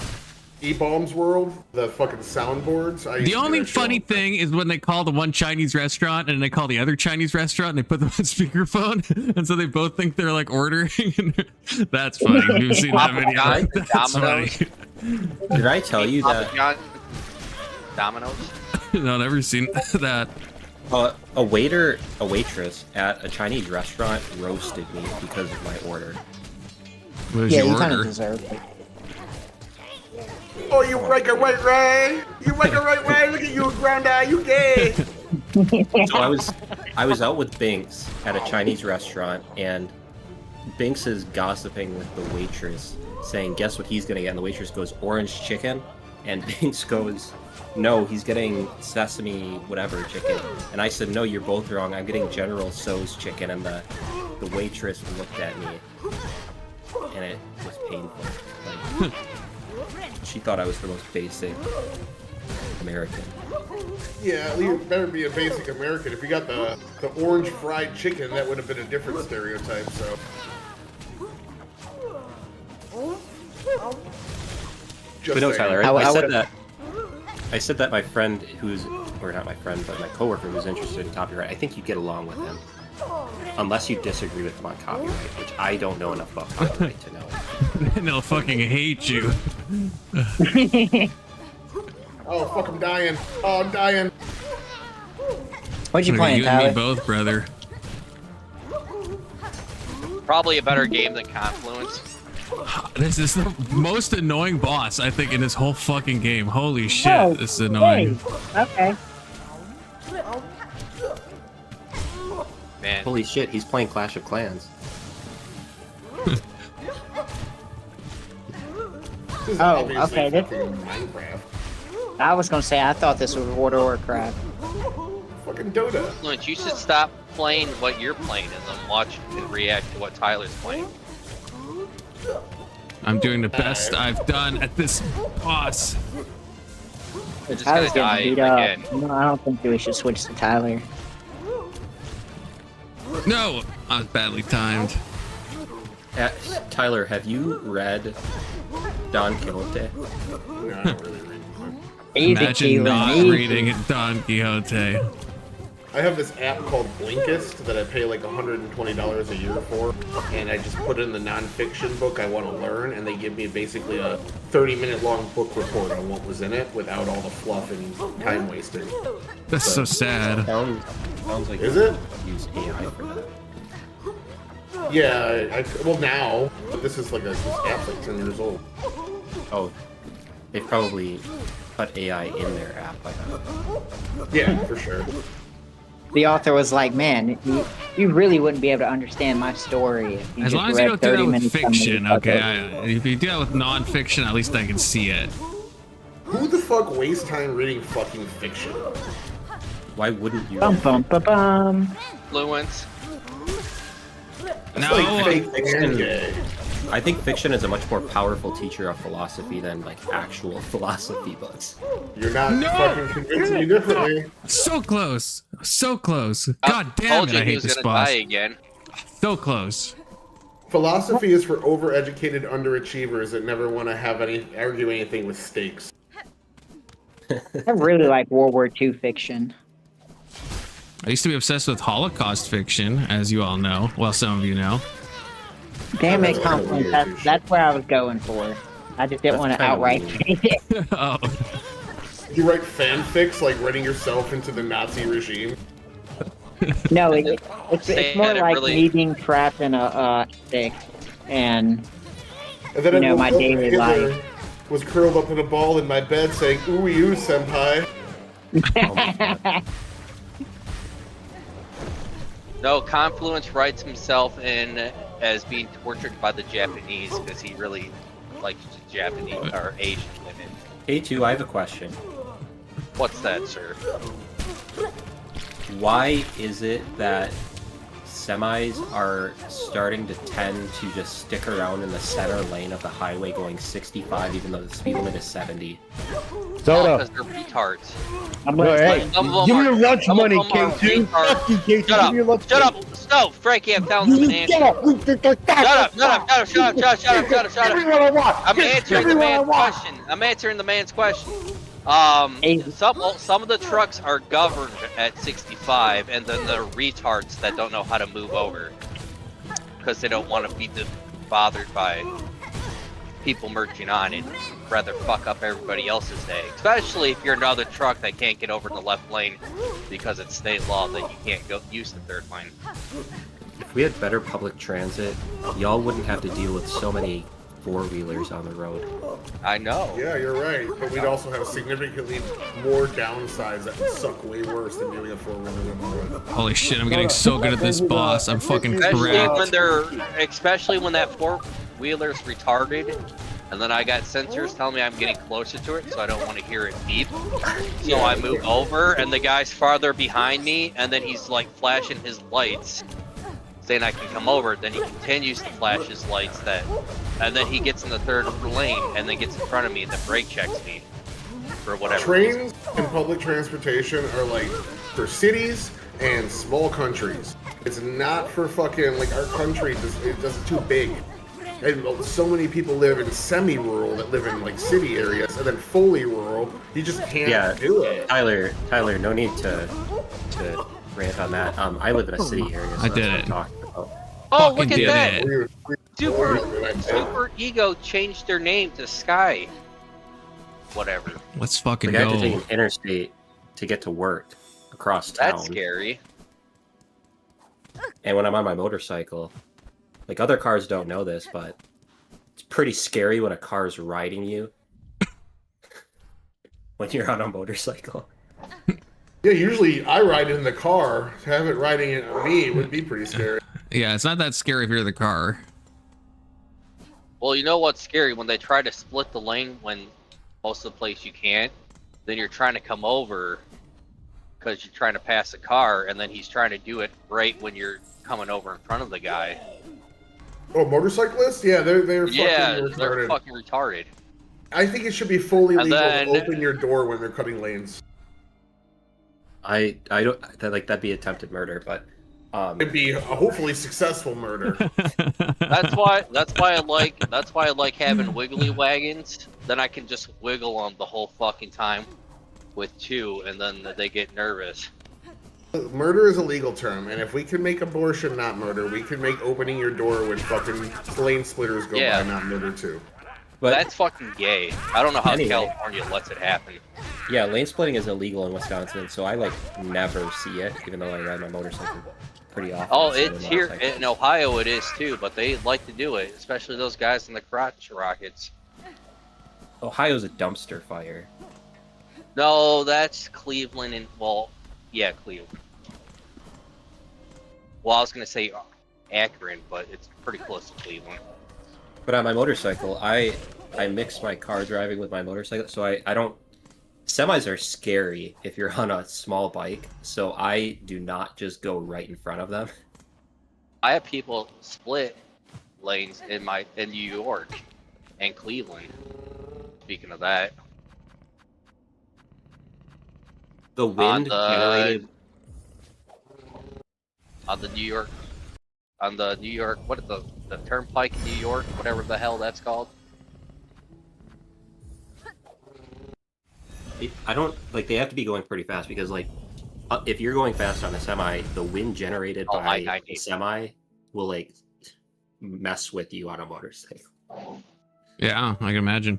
Speaker 6: E-Bombs World, the fucking soundboards. I used
Speaker 1: The
Speaker 6: to do
Speaker 1: only
Speaker 6: that shit
Speaker 1: funny
Speaker 6: all the time.
Speaker 1: thing is when they call the one Chinese restaurant and they call the other Chinese restaurant and they put them on speakerphone, and so they both think they're like ordering. That's funny. You've seen that video.
Speaker 4: Guys,
Speaker 1: That's funny.
Speaker 4: Domino's.
Speaker 5: Did I tell you
Speaker 4: Papa
Speaker 5: that
Speaker 4: John, Domino's.
Speaker 1: No, never seen that.
Speaker 5: a waitress at a Chinese restaurant roasted me because of my order?
Speaker 1: What was
Speaker 3: Yeah,
Speaker 1: your
Speaker 3: you kind of
Speaker 1: order?
Speaker 3: deserve it.
Speaker 6: Oh, you like a right way? You like a right way? Look at you, ground eye. You gay?
Speaker 5: So I was out with Binks at a Chinese restaurant, and Binks is gossiping with the waitress, saying, "Guess what he's gonna get?" And the waitress goes, "Orange chicken," and Binks goes, "No, he's getting sesame whatever chicken." And I said, "No, you're both wrong. I'm getting General Tso's chicken." And the waitress looked at me, and it was painful. Like, she thought I was the most basic American.
Speaker 6: Yeah, you better be a basic American. If you got the orange fried chicken, that would have been a different stereotype. So. Just
Speaker 5: But no,
Speaker 6: saying.
Speaker 5: Tyler,
Speaker 3: I
Speaker 5: I said
Speaker 3: would've-
Speaker 5: that. I said that my friend who's, or not my friend, but my coworker who's interested in copyright, I think you get along with him. Unless you disagree with him on copyright, which I don't know enough about copyright to know.
Speaker 1: And they'll fucking hate you.
Speaker 6: Oh, fuck, I'm dying. Oh, I'm dying.
Speaker 3: What'd you
Speaker 1: Okay,
Speaker 3: playing,
Speaker 1: you and me
Speaker 3: Tyler?
Speaker 1: both, brother.
Speaker 4: Probably a better game than Confluence.
Speaker 1: This is the most annoying boss, I think, in this whole fucking game. Holy shit,
Speaker 3: Oh,
Speaker 1: this is annoying.
Speaker 3: hey, okay.
Speaker 4: Man,
Speaker 5: Holy shit, he's playing Clash of Clans.
Speaker 6: This is
Speaker 3: Oh,
Speaker 6: obviously
Speaker 3: okay, this-
Speaker 6: fucking Minecraft.
Speaker 3: I was gonna say I thought this was World of Warcraft.
Speaker 6: Fucking Dota.
Speaker 4: Confluence, you should stop playing what you're playing and then watch and react to what Tyler's playing.
Speaker 1: I'm doing the best I've done at this boss.
Speaker 4: They're just
Speaker 3: I
Speaker 4: gonna
Speaker 3: was
Speaker 4: die
Speaker 3: getting beat up.
Speaker 4: again.
Speaker 3: No, I don't think we should switch to Tyler.
Speaker 1: No, I was badly timed.
Speaker 5: Tyler, have you read Don Quixote?
Speaker 6: No, I don't really read.
Speaker 3: Easy,
Speaker 1: Imagine
Speaker 3: Keelan,
Speaker 1: not
Speaker 3: easy.
Speaker 1: reading Don Quixote.
Speaker 6: I have this app called Blinkist that I pay like $120 a year for, and I just put in the nonfiction book I want to learn, and they give me basically a 30-minute long book report on what was in it without all the fluff and time wasting.
Speaker 1: That's so sad.
Speaker 5: Sounds like
Speaker 6: Is it?
Speaker 5: you use AI for that.
Speaker 6: Yeah, well now, but this is like this app's like 10 years old.
Speaker 5: Oh, they probably put AI in their app by now.
Speaker 6: Yeah, for sure.
Speaker 3: The author was like, "Man, you really wouldn't be able to understand my story if you
Speaker 1: As
Speaker 3: just
Speaker 1: long as you
Speaker 3: read
Speaker 1: don't do
Speaker 3: 30
Speaker 1: that with
Speaker 3: minutes of
Speaker 1: fiction,
Speaker 3: me."
Speaker 1: okay? If you do that with non-fiction, at least I can see it.
Speaker 6: Who the fuck wastes time reading fucking fiction?
Speaker 5: Why wouldn't you?
Speaker 3: Bum bum ba bum.
Speaker 4: Influence.
Speaker 6: It's
Speaker 1: No,
Speaker 6: like fake
Speaker 5: fiction.
Speaker 6: and gay.
Speaker 5: I think fiction is a much more powerful teacher of philosophy than like actual philosophy books.
Speaker 6: You're not
Speaker 1: No!
Speaker 6: fucking convincing me differently.
Speaker 1: so close, so close. God damn
Speaker 4: Told
Speaker 1: it,
Speaker 4: you
Speaker 1: I
Speaker 4: he
Speaker 1: hate
Speaker 4: was
Speaker 1: this
Speaker 4: gonna
Speaker 1: boss.
Speaker 4: die again.
Speaker 1: So close.
Speaker 6: Philosophy is for overeducated underachievers that never want to argue anything with stakes.
Speaker 3: I really like World War II fiction.
Speaker 1: I used to be obsessed with Holocaust fiction, as you all know. Well, some of you know.
Speaker 3: Damn it,
Speaker 6: That's
Speaker 3: compliment.
Speaker 6: kinda weird.
Speaker 3: That's where I was going for. I just didn't
Speaker 5: That's
Speaker 3: want to
Speaker 5: kinda
Speaker 3: outright
Speaker 5: weird.
Speaker 3: say it.
Speaker 1: Oh,
Speaker 6: You write fanfics like writing yourself into the Nazi regime.
Speaker 3: No, it's
Speaker 4: Saying
Speaker 3: more
Speaker 4: it
Speaker 3: like
Speaker 4: really-
Speaker 3: me being trapped in a stick, and
Speaker 6: And then
Speaker 3: You
Speaker 6: I
Speaker 3: know,
Speaker 6: woke
Speaker 3: my
Speaker 6: up
Speaker 3: daily
Speaker 6: and Hitler
Speaker 3: life.
Speaker 6: was curled up in a ball in my bed saying, "Ooh, you, senpai."
Speaker 4: No, Confluence writes himself in as being tortured by the Japanese because he really likes Japanese or Asian women.
Speaker 5: A2, I have a question.
Speaker 4: What's that, sir?
Speaker 5: Why is it that semis are starting to tend to just stick around in the center lane of the highway going 65 even though the speed limit is 70?
Speaker 2: Soda.
Speaker 4: Because they're retards.
Speaker 3: I'm
Speaker 2: Well,
Speaker 3: gonna
Speaker 2: hey,
Speaker 4: Some of them
Speaker 2: give me
Speaker 4: are-
Speaker 2: your lunch
Speaker 4: some of
Speaker 2: money,
Speaker 4: them are
Speaker 2: K2.
Speaker 4: retards.
Speaker 2: Fuck you, K2.
Speaker 4: Shut
Speaker 2: Give me your lunch
Speaker 4: up! Shut
Speaker 2: money.
Speaker 4: up! No, Frankie, I'm telling you, man.
Speaker 2: Shut up!
Speaker 4: Shut up!
Speaker 2: Give me what I want.
Speaker 4: I'm
Speaker 2: Give
Speaker 4: answering
Speaker 2: me
Speaker 4: the
Speaker 2: what I
Speaker 4: man's
Speaker 2: want.
Speaker 4: question. I'm answering the man's question.
Speaker 3: Hey.
Speaker 4: Some of the trucks are governed at 65, and then the retards that don't know how to move over because they don't want to be bothered by people merging on and rather fuck up everybody else's day. Especially if you're another truck that can't get over in the left lane because it's state law that you can't go use the third lane.
Speaker 5: If we had better public transit, y'all wouldn't have to deal with so many four-wheelers on the road.
Speaker 4: I know.
Speaker 6: Yeah, you're right. But we'd also have significantly more downsides that would suck way worse than doing a four-wheeler on the road.
Speaker 1: holy shit! I'm getting so good at this boss. I'm fucking cracked.
Speaker 4: Especially when that four-wheeler's retarded, and then I got sensors telling me I'm getting closer to it, so I don't want to hear it beep. So I move over, and the guy's farther behind me, and then he's like flashing his lights, saying I can come over. Then he continues to flash his lights, and then he gets in the third lane, and then gets in front of me, and then brake checks me for whatever reason.
Speaker 6: Trains and public transportation are like for cities and small countries. It's not for fucking like our country. It's just too big. And so many people live in semi-rural that live in like city areas, and then fully rural. You just can't do it.
Speaker 5: Tyler, no need to rant on that. I live in a city area, so
Speaker 1: I
Speaker 5: that's
Speaker 1: did
Speaker 5: what
Speaker 1: it.
Speaker 5: I'm talking about.
Speaker 4: Oh,
Speaker 1: Fucking
Speaker 4: look at
Speaker 1: did
Speaker 4: that!
Speaker 1: it.
Speaker 4: Super Ego changed their name to Sky. Whatever.
Speaker 1: Let's fucking
Speaker 5: Like, I have to take
Speaker 1: go.
Speaker 5: an interstate to get to work across town.
Speaker 4: That's scary.
Speaker 5: And when I'm on my motorcycle, like other cars don't know this, but it's pretty scary when a car's riding you when you're on a motorcycle.
Speaker 6: Yeah, usually I ride in the car. To have it riding at me would be pretty scary.
Speaker 1: Yeah, it's not that scary if you're in the car.
Speaker 4: Well, you know what's scary? When they try to split the lane when most of the place you can't, then you're trying to come over because you're trying to pass a car, and then he's trying to do it right when you're coming over in front of the guy.
Speaker 6: Oh, motorcyclists? Yeah, they're fucking
Speaker 4: Yeah,
Speaker 6: retarded.
Speaker 4: they're fucking retarded.
Speaker 6: I think it should be fully
Speaker 4: And
Speaker 6: legal
Speaker 4: then-
Speaker 6: to open your door when they're cutting lanes.
Speaker 5: I don't that'd be attempted murder, but
Speaker 6: It'd be a hopefully successful murder.
Speaker 4: That's why I like having wiggly wagons. Then I can just wiggle them the whole fucking time with two, and then they get nervous.
Speaker 6: Murder is a legal term, and if we can make abortion not murder, we can make opening your door when fucking lane splitters go
Speaker 4: Yeah.
Speaker 6: by not murder too.
Speaker 5: but
Speaker 4: That's fucking gay. I don't know how
Speaker 5: Anyway.
Speaker 4: California lets it happen.
Speaker 5: yeah, lane splitting is illegal in Wisconsin, so I like never see it, even though I ride my motorcycle pretty often.
Speaker 4: Oh,
Speaker 5: instead of
Speaker 4: it's here
Speaker 5: motorcycle.
Speaker 4: in Ohio. It is too, but they like to do it, especially those guys in the crotch rockets.
Speaker 5: Ohio's a dumpster fire.
Speaker 4: No, that's Cleveland and Cleveland. Well, I was gonna say Akron, but it's pretty close to Cleveland.
Speaker 5: But on my motorcycle, I mix my car driving with my motorcycle, so I don't. Semis are scary if you're on a small bike, so I do not just go right in front of them.
Speaker 4: I have people split lanes in New York and Cleveland. Speaking of that,
Speaker 5: The wind generated.
Speaker 4: on the New York, what is the Turnpike in New York, whatever the hell that's called.
Speaker 5: I don't like. They have to be going pretty fast because like if you're going fast on a semi, the wind generated by the semi will like mess with you on a motorcycle.
Speaker 1: Yeah, I can imagine.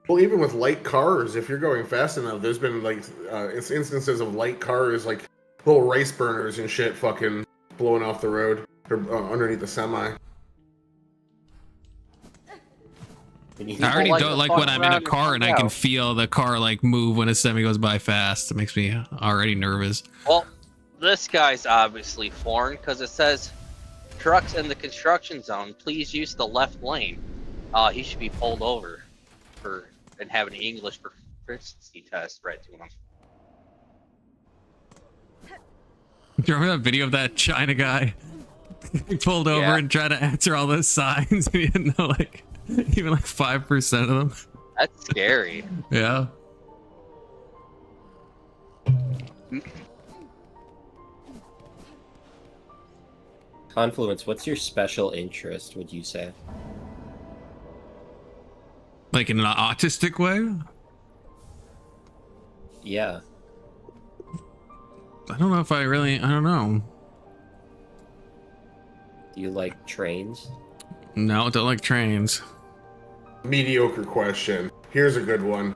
Speaker 6: Well, even with light cars, if you're going fast enough, there's been like instances of light cars, like little rice burners and shit, fucking blowing off the road or underneath the semi.
Speaker 1: I already don't like when I'm in a car and I can feel the car like move when a semi goes by fast. It makes me already nervous.
Speaker 4: Well, this guy's obviously foreign because it says trucks in the construction zone, please use the left lane. He should be pulled over and have an English proficiency test read to him.
Speaker 1: Do you remember that video of that China guy? He pulled over and tried to answer all those signs and he didn't know like even like 5% of them.
Speaker 4: That's scary.
Speaker 1: Yeah.
Speaker 5: Confluence, what's your special interest, would you say?
Speaker 1: Like in an autistic way?
Speaker 5: Yeah.
Speaker 1: I don't know if I don't know.
Speaker 5: Do you like trains?
Speaker 1: No, don't like trains.
Speaker 6: Mediocre question. Here's a good one.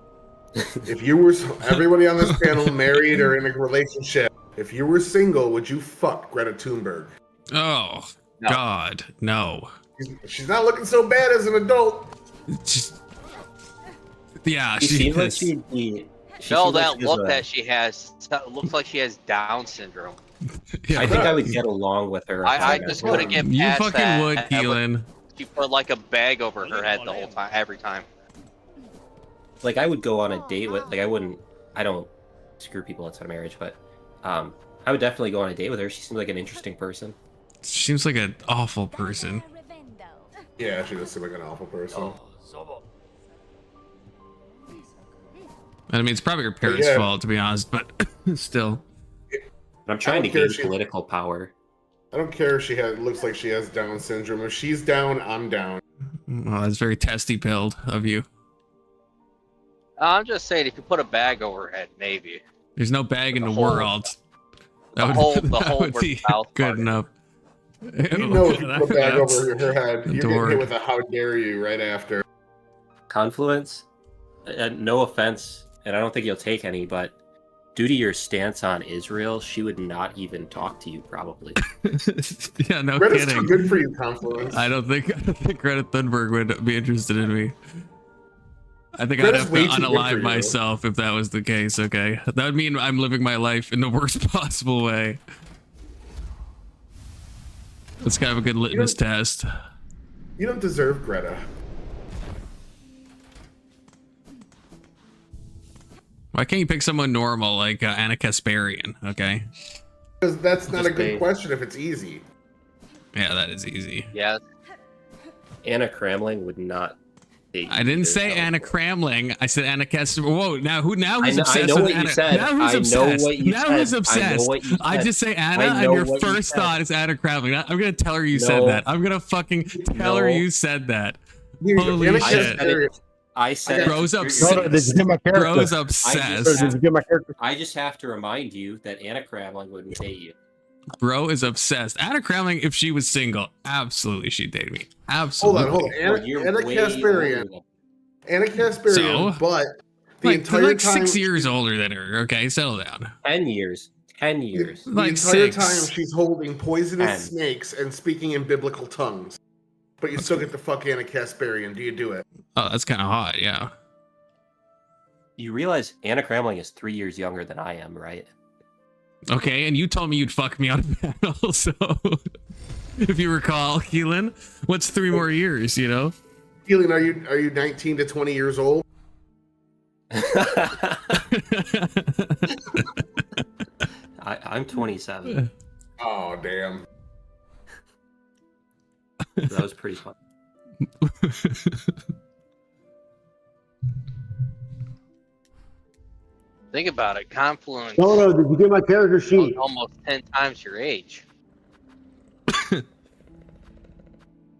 Speaker 6: If you were everybody on this panel married or in a relationship, if you were single, would you fuck Greta Thunberg?
Speaker 1: Oh, no. God, no.
Speaker 6: She's not looking so bad as an adult.
Speaker 1: Yeah,
Speaker 5: she seems like she'd be.
Speaker 4: No, that look that she has looks like she has Down syndrome.
Speaker 1: Yeah,
Speaker 5: I think I would get along with her.
Speaker 4: I just couldn't get past
Speaker 1: you fucking
Speaker 4: that.
Speaker 1: would, Keelan.
Speaker 4: She put like a bag over her head the whole time, every time.
Speaker 5: Like I would go on a date with, like I don't screw people outside of marriage, but I would definitely go on a date with her. She seems like an interesting person.
Speaker 1: She seems like an awful person.
Speaker 6: Yeah, she does seem like an awful person.
Speaker 1: I mean, it's probably her parents' fault, to be honest, but still.
Speaker 5: I'm trying to gain political power.
Speaker 6: I don't care if she looks like she has Down syndrome. If she's down, I'm down.
Speaker 1: Well, that's very testy-pilled of you.
Speaker 4: I'm just saying, if you put a bag over her head, maybe.
Speaker 1: There's no bag in the world.
Speaker 4: The whole
Speaker 1: would be good enough.
Speaker 6: You know, if you put a bag over her head, you're getting hit with a "how dare you" right after.
Speaker 5: Confluence. No offense, and I don't think you'll take any, but due to your stance on Israel, she would not even talk to you, probably.
Speaker 1: Yeah, no
Speaker 6: Greta's
Speaker 1: kidding.
Speaker 6: too good for you, Confluence.
Speaker 1: I don't think Greta Thunberg would be interested in me. I think
Speaker 6: Greta's
Speaker 1: I'd have to unalive myself if that was the case, okay? That would mean I'm living my life in the worst possible way. It's kind of a good litmus test.
Speaker 6: You don't deserve Greta.
Speaker 1: Why can't you pick someone normal like Anna Kasparian, okay?
Speaker 6: Because that's not a good question if it's easy.
Speaker 1: Yeah, that is easy.
Speaker 4: Yeah.
Speaker 5: Anna Kramling would not.
Speaker 1: I didn't say Anna Kramling. I said Anna Kasparian. Whoa, now who's obsessed
Speaker 5: I know
Speaker 1: with
Speaker 5: what
Speaker 1: Anna?
Speaker 5: you said.
Speaker 1: Now who's obsessed?
Speaker 5: Now
Speaker 1: who's obsessed? I just say Anna, and your first thought is Anna Kramling. I'm gonna tell her you said that. I'm gonna fucking tell her you said that. Holy shit!
Speaker 5: I said
Speaker 1: Bro's obsessed. Bro's obsessed.
Speaker 5: I just have to remind you that Anna Kramling wouldn't date you.
Speaker 1: Bro is obsessed. Anna Kramling, if she was single, absolutely she'd date me. Absolutely.
Speaker 6: Hold on. Anna Kasparian. Anna Kasparian, but the entire time
Speaker 1: 6 years older than her. Okay, settle down.
Speaker 5: 10 years. 10 years.
Speaker 6: The
Speaker 1: Like
Speaker 6: entire
Speaker 1: 6.
Speaker 6: time she's holding poisonous snakes and speaking in biblical tongues. But you still get to fuck Anna Kasparian. Do you do it?
Speaker 1: Oh, that's kind of hot, yeah.
Speaker 5: You realize Anna Kramling is 3 years younger than I am, right?
Speaker 1: Okay, and you told me you'd fuck me on a panel, so if you recall, Keelan, what's 3 more years, you know?
Speaker 6: Keelan, are you 19 to 20 years old?
Speaker 5: I'm 27.
Speaker 6: Oh, damn.
Speaker 5: That was pretty fun.
Speaker 4: Think about it. Confluence.
Speaker 2: No, did you get my character sheet?
Speaker 4: Almost 10 times your age.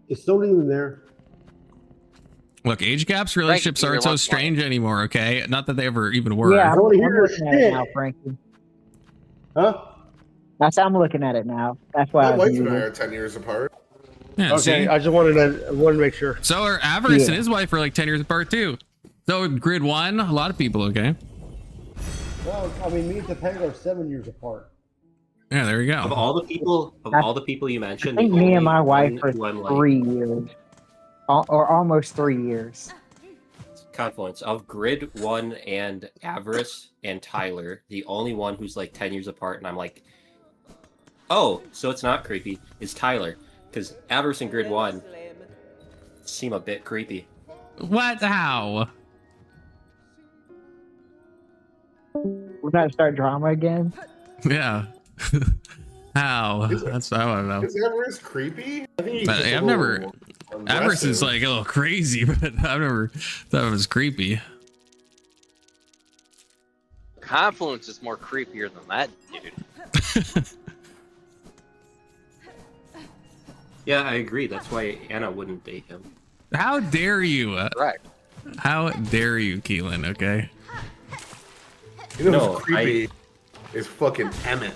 Speaker 2: It's still even there.
Speaker 1: Look, age gaps, relationships
Speaker 4: Frankie,
Speaker 1: aren't so
Speaker 4: you're
Speaker 1: strange anymore, okay? Not that they ever even were.
Speaker 3: Yeah, I'm
Speaker 2: wanna hear
Speaker 3: looking at it
Speaker 2: shit.
Speaker 3: now, Frankie.
Speaker 2: Huh?
Speaker 3: That's how I'm looking at it now. That's why
Speaker 6: My
Speaker 3: I was
Speaker 6: wife and I
Speaker 3: muted.
Speaker 6: are 10 years apart.
Speaker 1: Yeah,
Speaker 2: Okay,
Speaker 1: see?
Speaker 2: I just wanted to make sure.
Speaker 1: So are Avarice
Speaker 3: Yeah.
Speaker 1: and his wife are like 10 years apart too. So grid 1, a lot of people, okay?
Speaker 2: Well, I mean, me and Topanga are 7 years apart.
Speaker 1: Yeah, there you
Speaker 5: Of
Speaker 1: go.
Speaker 5: all the people you
Speaker 3: I
Speaker 5: mentioned,
Speaker 3: think
Speaker 5: the
Speaker 3: me and
Speaker 5: only
Speaker 3: my wife
Speaker 5: one
Speaker 3: are
Speaker 5: who I'm like
Speaker 3: 3 years. Or almost 3 years.
Speaker 5: confluence of Grid 1 and Avarice and Tyler, the only one who's like 10 years apart, and I'm like, oh, so it's not creepy, is Tyler. Because Avarice and Grid 1 seem a bit creepy.
Speaker 1: What? How?
Speaker 3: We're going to start drama again?
Speaker 1: Yeah. How? That's I want to know.
Speaker 6: Is Everest creepy? I think he's
Speaker 1: But
Speaker 6: just a
Speaker 1: I've
Speaker 6: little
Speaker 1: never. Avarice is
Speaker 6: aggressive.
Speaker 1: like a little crazy, but I've never thought it was creepy.
Speaker 4: Confluence is more creepier than that, dude.
Speaker 5: Yeah, I agree. That's why Anna wouldn't date him.
Speaker 1: How dare you?
Speaker 4: Right.
Speaker 1: How dare you, Keelan? Okay.
Speaker 6: You know
Speaker 5: No,
Speaker 6: who's creepy is fucking Emmett.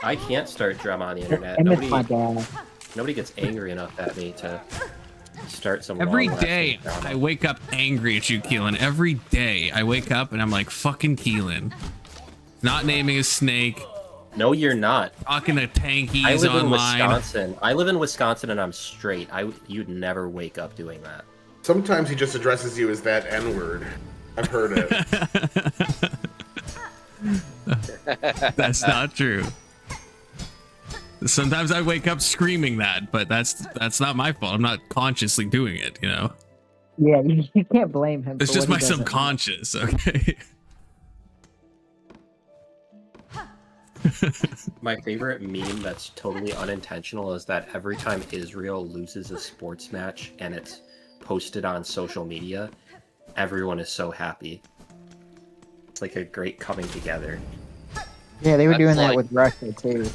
Speaker 5: I can't start drama on the internet.
Speaker 3: Emmett's my dad.
Speaker 5: Nobody gets angry enough at me to start some
Speaker 1: Every
Speaker 5: long-lasting
Speaker 1: day
Speaker 5: drama.
Speaker 1: I wake up angry at you, Keelan. Every day I wake up and I'm like, fucking Keelan. Not naming a snake,
Speaker 5: No, you're not.
Speaker 1: talking to
Speaker 5: I
Speaker 1: tankies
Speaker 5: live in
Speaker 1: online.
Speaker 5: Wisconsin. I live in Wisconsin and I'm straight. You'd never wake up doing that.
Speaker 6: Sometimes he just addresses you as that N-word. I've heard it.
Speaker 1: That's not true. Sometimes I wake up screaming that, but that's not my fault. I'm not consciously doing it, you know.
Speaker 3: Yeah, you can't blame him.
Speaker 1: It's
Speaker 3: for
Speaker 1: just
Speaker 3: what
Speaker 1: my
Speaker 3: he doesn't know.
Speaker 1: subconscious, okay?
Speaker 5: My favorite meme that's totally unintentional is that every time Israel loses a sports match and it's posted on social media, everyone is so happy. It's like a great coming together.
Speaker 3: Yeah, they were
Speaker 4: That's
Speaker 3: doing that
Speaker 4: like-
Speaker 3: with Russia too.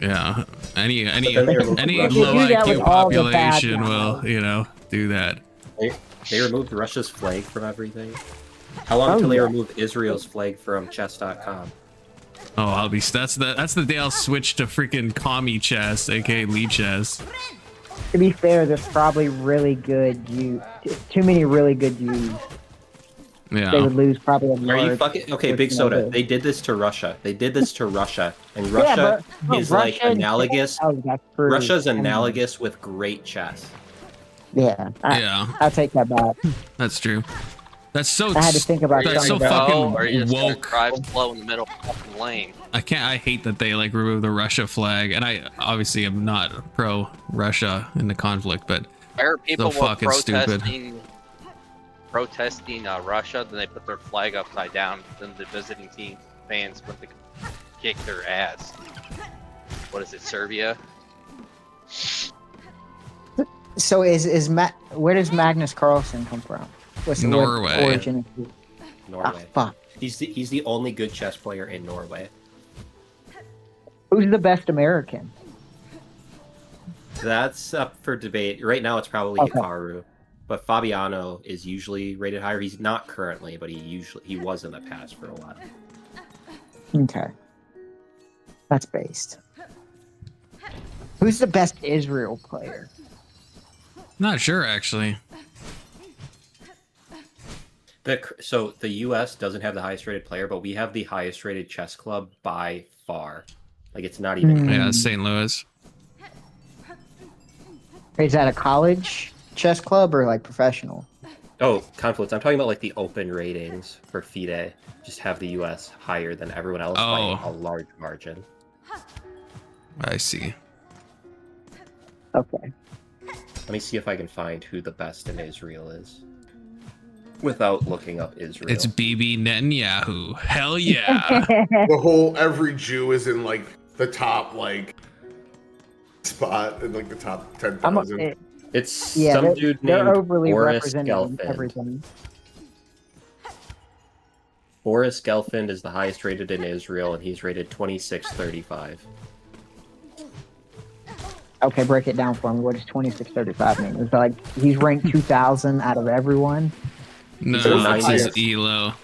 Speaker 1: Yeah. Any
Speaker 5: then they removed
Speaker 1: any
Speaker 5: Russia.
Speaker 1: low
Speaker 3: They do that
Speaker 1: IQ
Speaker 3: with all the bad
Speaker 1: population will,
Speaker 3: guys.
Speaker 1: you know, do that.
Speaker 5: They removed Russia's flag from everything. How long until they remove Israel's flag from chess.com?
Speaker 1: Oh, I'll be that's the day I'll switch to freaking commie chess, aka Lee chess.
Speaker 3: To be fair, there's probably really good too many really good Jews. They
Speaker 1: Yeah.
Speaker 3: would lose probably a
Speaker 5: Are you
Speaker 3: large
Speaker 5: fucking okay?
Speaker 3: portion
Speaker 5: Big
Speaker 3: of
Speaker 5: Soda.
Speaker 3: it.
Speaker 5: They did this to Russia. They did this to Russia, and
Speaker 3: Yeah,
Speaker 5: Russia
Speaker 3: but
Speaker 5: is like
Speaker 3: Russia and
Speaker 5: analogous.
Speaker 3: China, that's true.
Speaker 5: Russia's
Speaker 3: I mean,
Speaker 5: analogous with great chess.
Speaker 3: Yeah,
Speaker 1: Yeah,
Speaker 3: I'll take that back.
Speaker 1: that's true. That's so
Speaker 3: I had to think about
Speaker 1: that's so
Speaker 3: something about
Speaker 1: fucking
Speaker 4: Or you just gonna
Speaker 1: woke.
Speaker 4: drive slow in the middle of the fucking lane.
Speaker 1: I hate that they like remove the Russia flag, and I obviously am not pro Russia in the conflict, but
Speaker 4: I heard people
Speaker 1: So
Speaker 4: were
Speaker 1: fucking stupid.
Speaker 4: protesting Russia, then they put their flag upside down, then the visiting team fans went to kick their ass. What is it, Serbia?
Speaker 3: So where does Magnus Carlsen come from? What's
Speaker 1: Norway.
Speaker 3: what origin?
Speaker 5: Norway.
Speaker 3: Fuck.
Speaker 5: He's the only good chess player in Norway.
Speaker 3: Who's the best American?
Speaker 5: That's up for debate. Right now, it's probably
Speaker 3: Okay.
Speaker 5: Hikaru, but Fabiano is usually rated higher. He's not currently, but he was in the past for a while.
Speaker 3: Okay. That's based. Who's the best Israel player?
Speaker 1: not sure actually.
Speaker 5: So the U.S. doesn't have the highest rated player, but we have the highest rated chess club by far. Like it's not even.
Speaker 3: Hmm.
Speaker 1: Yeah, St. Louis.
Speaker 3: Is that a college chess club or like professional?
Speaker 5: Oh, Confluence. I'm talking about like the open ratings for FIDE. Just have the U.S. higher than everyone else
Speaker 1: Oh.
Speaker 5: by a large margin.
Speaker 1: I see.
Speaker 3: Okay.
Speaker 5: Let me see if I can find who the best in Israel is. Without looking up Israel.
Speaker 1: It's Bibi Netanyahu. Hell yeah.
Speaker 6: The whole every Jew is in like the top like spot in like the top
Speaker 3: I'm
Speaker 6: 10,000.
Speaker 5: It's
Speaker 3: yeah,
Speaker 5: some
Speaker 3: they're,
Speaker 5: dude
Speaker 3: they're
Speaker 5: named
Speaker 3: overly
Speaker 5: Boris
Speaker 3: representing
Speaker 5: Gelfand.
Speaker 3: everything.
Speaker 5: Boris Gelfand is the highest rated in Israel, and he's rated 2635.
Speaker 3: Okay, break it down for me. What does 2635 mean? Is that like he's ranked 2,000 out of everyone?
Speaker 1: No,
Speaker 5: He's the
Speaker 1: it's his
Speaker 5: 90th.
Speaker 1: elo.
Speaker 5: He's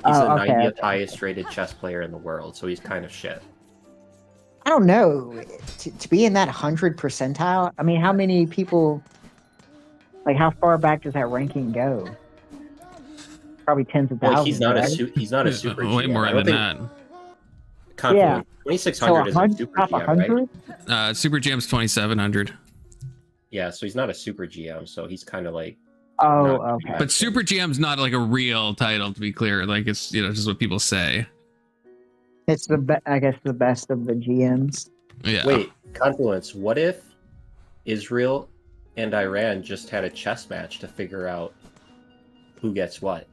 Speaker 3: Oh,
Speaker 5: the
Speaker 3: okay,
Speaker 5: 90th
Speaker 3: okay.
Speaker 5: highest rated chess player in the world, so he's kind of shit.
Speaker 3: I don't know. To be in that 100 percentile, I mean, how many people, like, how far back does that ranking go? Probably tens of
Speaker 5: Well,
Speaker 3: thousands.
Speaker 5: he's not
Speaker 3: right?
Speaker 5: he's not a super
Speaker 1: Way
Speaker 5: GM.
Speaker 1: more
Speaker 5: I don't
Speaker 1: than
Speaker 5: think
Speaker 1: that.
Speaker 5: Confluent.
Speaker 3: So
Speaker 5: 2600 is a
Speaker 3: 100,
Speaker 5: super
Speaker 3: top
Speaker 5: GM,
Speaker 3: 100?
Speaker 5: right?
Speaker 1: Super Jam's 2700.
Speaker 5: Yeah, so he's not a super GM, so he's kind of like.
Speaker 3: Oh,
Speaker 5: not
Speaker 3: okay.
Speaker 1: But Super GM's not like a real title, to be clear. Like it's just what people say.
Speaker 3: It's I guess the best of the GMs.
Speaker 1: Yeah.
Speaker 5: Wait, Confluence. What if Israel and Iran just had a chess match to figure out who gets what?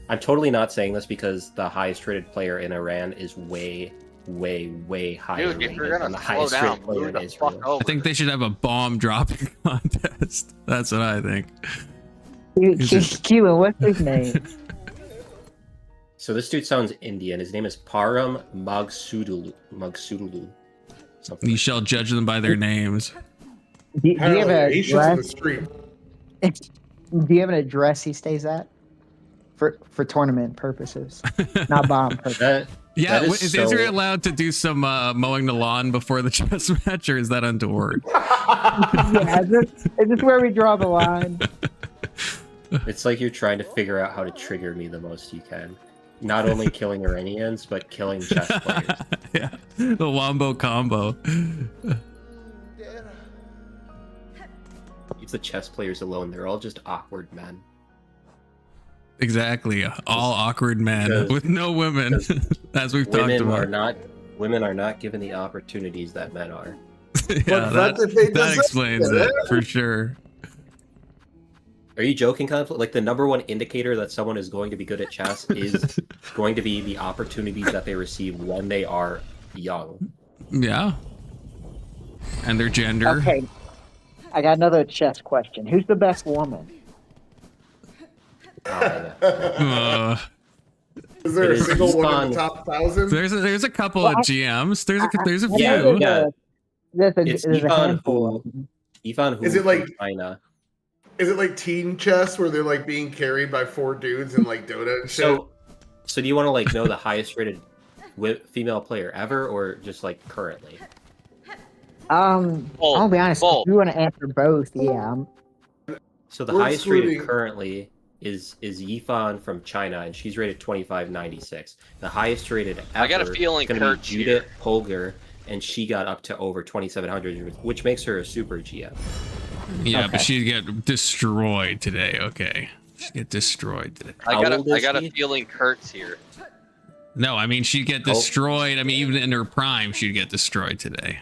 Speaker 5: I'm totally not saying this because the highest rated player in Iran is way, way, way higher
Speaker 4: Dude, if you're
Speaker 5: rated than
Speaker 4: gonna
Speaker 5: the
Speaker 4: slow
Speaker 5: highest
Speaker 4: down,
Speaker 5: rated player
Speaker 4: move
Speaker 5: in
Speaker 4: the
Speaker 5: Israel.
Speaker 4: fuck over.
Speaker 1: I think they should have a bomb dropping contest. That's what I think.
Speaker 3: Keelan, what's his name?
Speaker 5: So this dude sounds Indian. His name is Param Magsudulu. Something.
Speaker 1: You shall judge them by their names.
Speaker 3: Do you have
Speaker 6: Apparently,
Speaker 3: a
Speaker 6: he shoots in the
Speaker 3: address?
Speaker 6: street.
Speaker 3: Do you have an address he stays at? For tournament purposes, not bomb purposes.
Speaker 5: That,
Speaker 1: Yeah,
Speaker 5: that
Speaker 1: is
Speaker 5: so-
Speaker 1: Israel allowed to do some mowing the lawn before the chess match, or is that untoward?
Speaker 3: Yeah, is this where we draw the line?
Speaker 5: It's like you're trying to figure out how to trigger me the most you can. Not only killing Iranians, but killing chess players.
Speaker 1: Yeah, the wombo combo.
Speaker 5: Leave the chess players alone. They're all just awkward men.
Speaker 1: Exactly, all awkward men
Speaker 5: Because-
Speaker 1: with no women, as we've talked about.
Speaker 5: Women are not given the opportunities that men are.
Speaker 1: Yeah,
Speaker 6: But if they
Speaker 1: that
Speaker 6: deserve
Speaker 1: explains
Speaker 6: it.
Speaker 1: it for sure.
Speaker 5: Are you joking, Conflict? Like the number one indicator that someone is going to be good at chess is going to be the opportunities that they receive when they are young.
Speaker 1: Yeah, and their gender.
Speaker 3: Okay, I got another chess question. Who's the best woman?
Speaker 6: Is there
Speaker 5: It
Speaker 6: a
Speaker 5: is
Speaker 6: single one in
Speaker 5: fun.
Speaker 6: the top 1,000?
Speaker 1: There's a couple of GMs. There's a few.
Speaker 5: Yeah, yeah.
Speaker 3: There's a
Speaker 5: Ivan
Speaker 3: handful. of
Speaker 5: who-
Speaker 3: them.
Speaker 5: Ivan who
Speaker 6: Is it like-
Speaker 5: from China.
Speaker 6: Is it like teen chess where they're like being carried by 4 dudes in like Dota and shit?
Speaker 5: So do you want to like know the highest rated female player ever, or just like currently?
Speaker 3: I'll be honest.
Speaker 4: both.
Speaker 3: If you want to answer both, yeah.
Speaker 5: So the
Speaker 6: We're
Speaker 5: highest rated
Speaker 6: excluding-
Speaker 5: currently is Yifan from China, and she's rated 2596. The highest rated ever
Speaker 4: I got a feeling
Speaker 5: is going to be
Speaker 4: Kurt's
Speaker 5: Judith Polgar, and she got up to over 2700, which makes her a super GM.
Speaker 1: Yeah,
Speaker 3: Okay.
Speaker 1: but she'd get destroyed today. Okay, she'd get destroyed today.
Speaker 5: How old is
Speaker 4: I got
Speaker 5: he?
Speaker 4: a feeling Kurt's here.
Speaker 1: No, I mean she'd get destroyed. I mean even in her prime, she'd get destroyed today.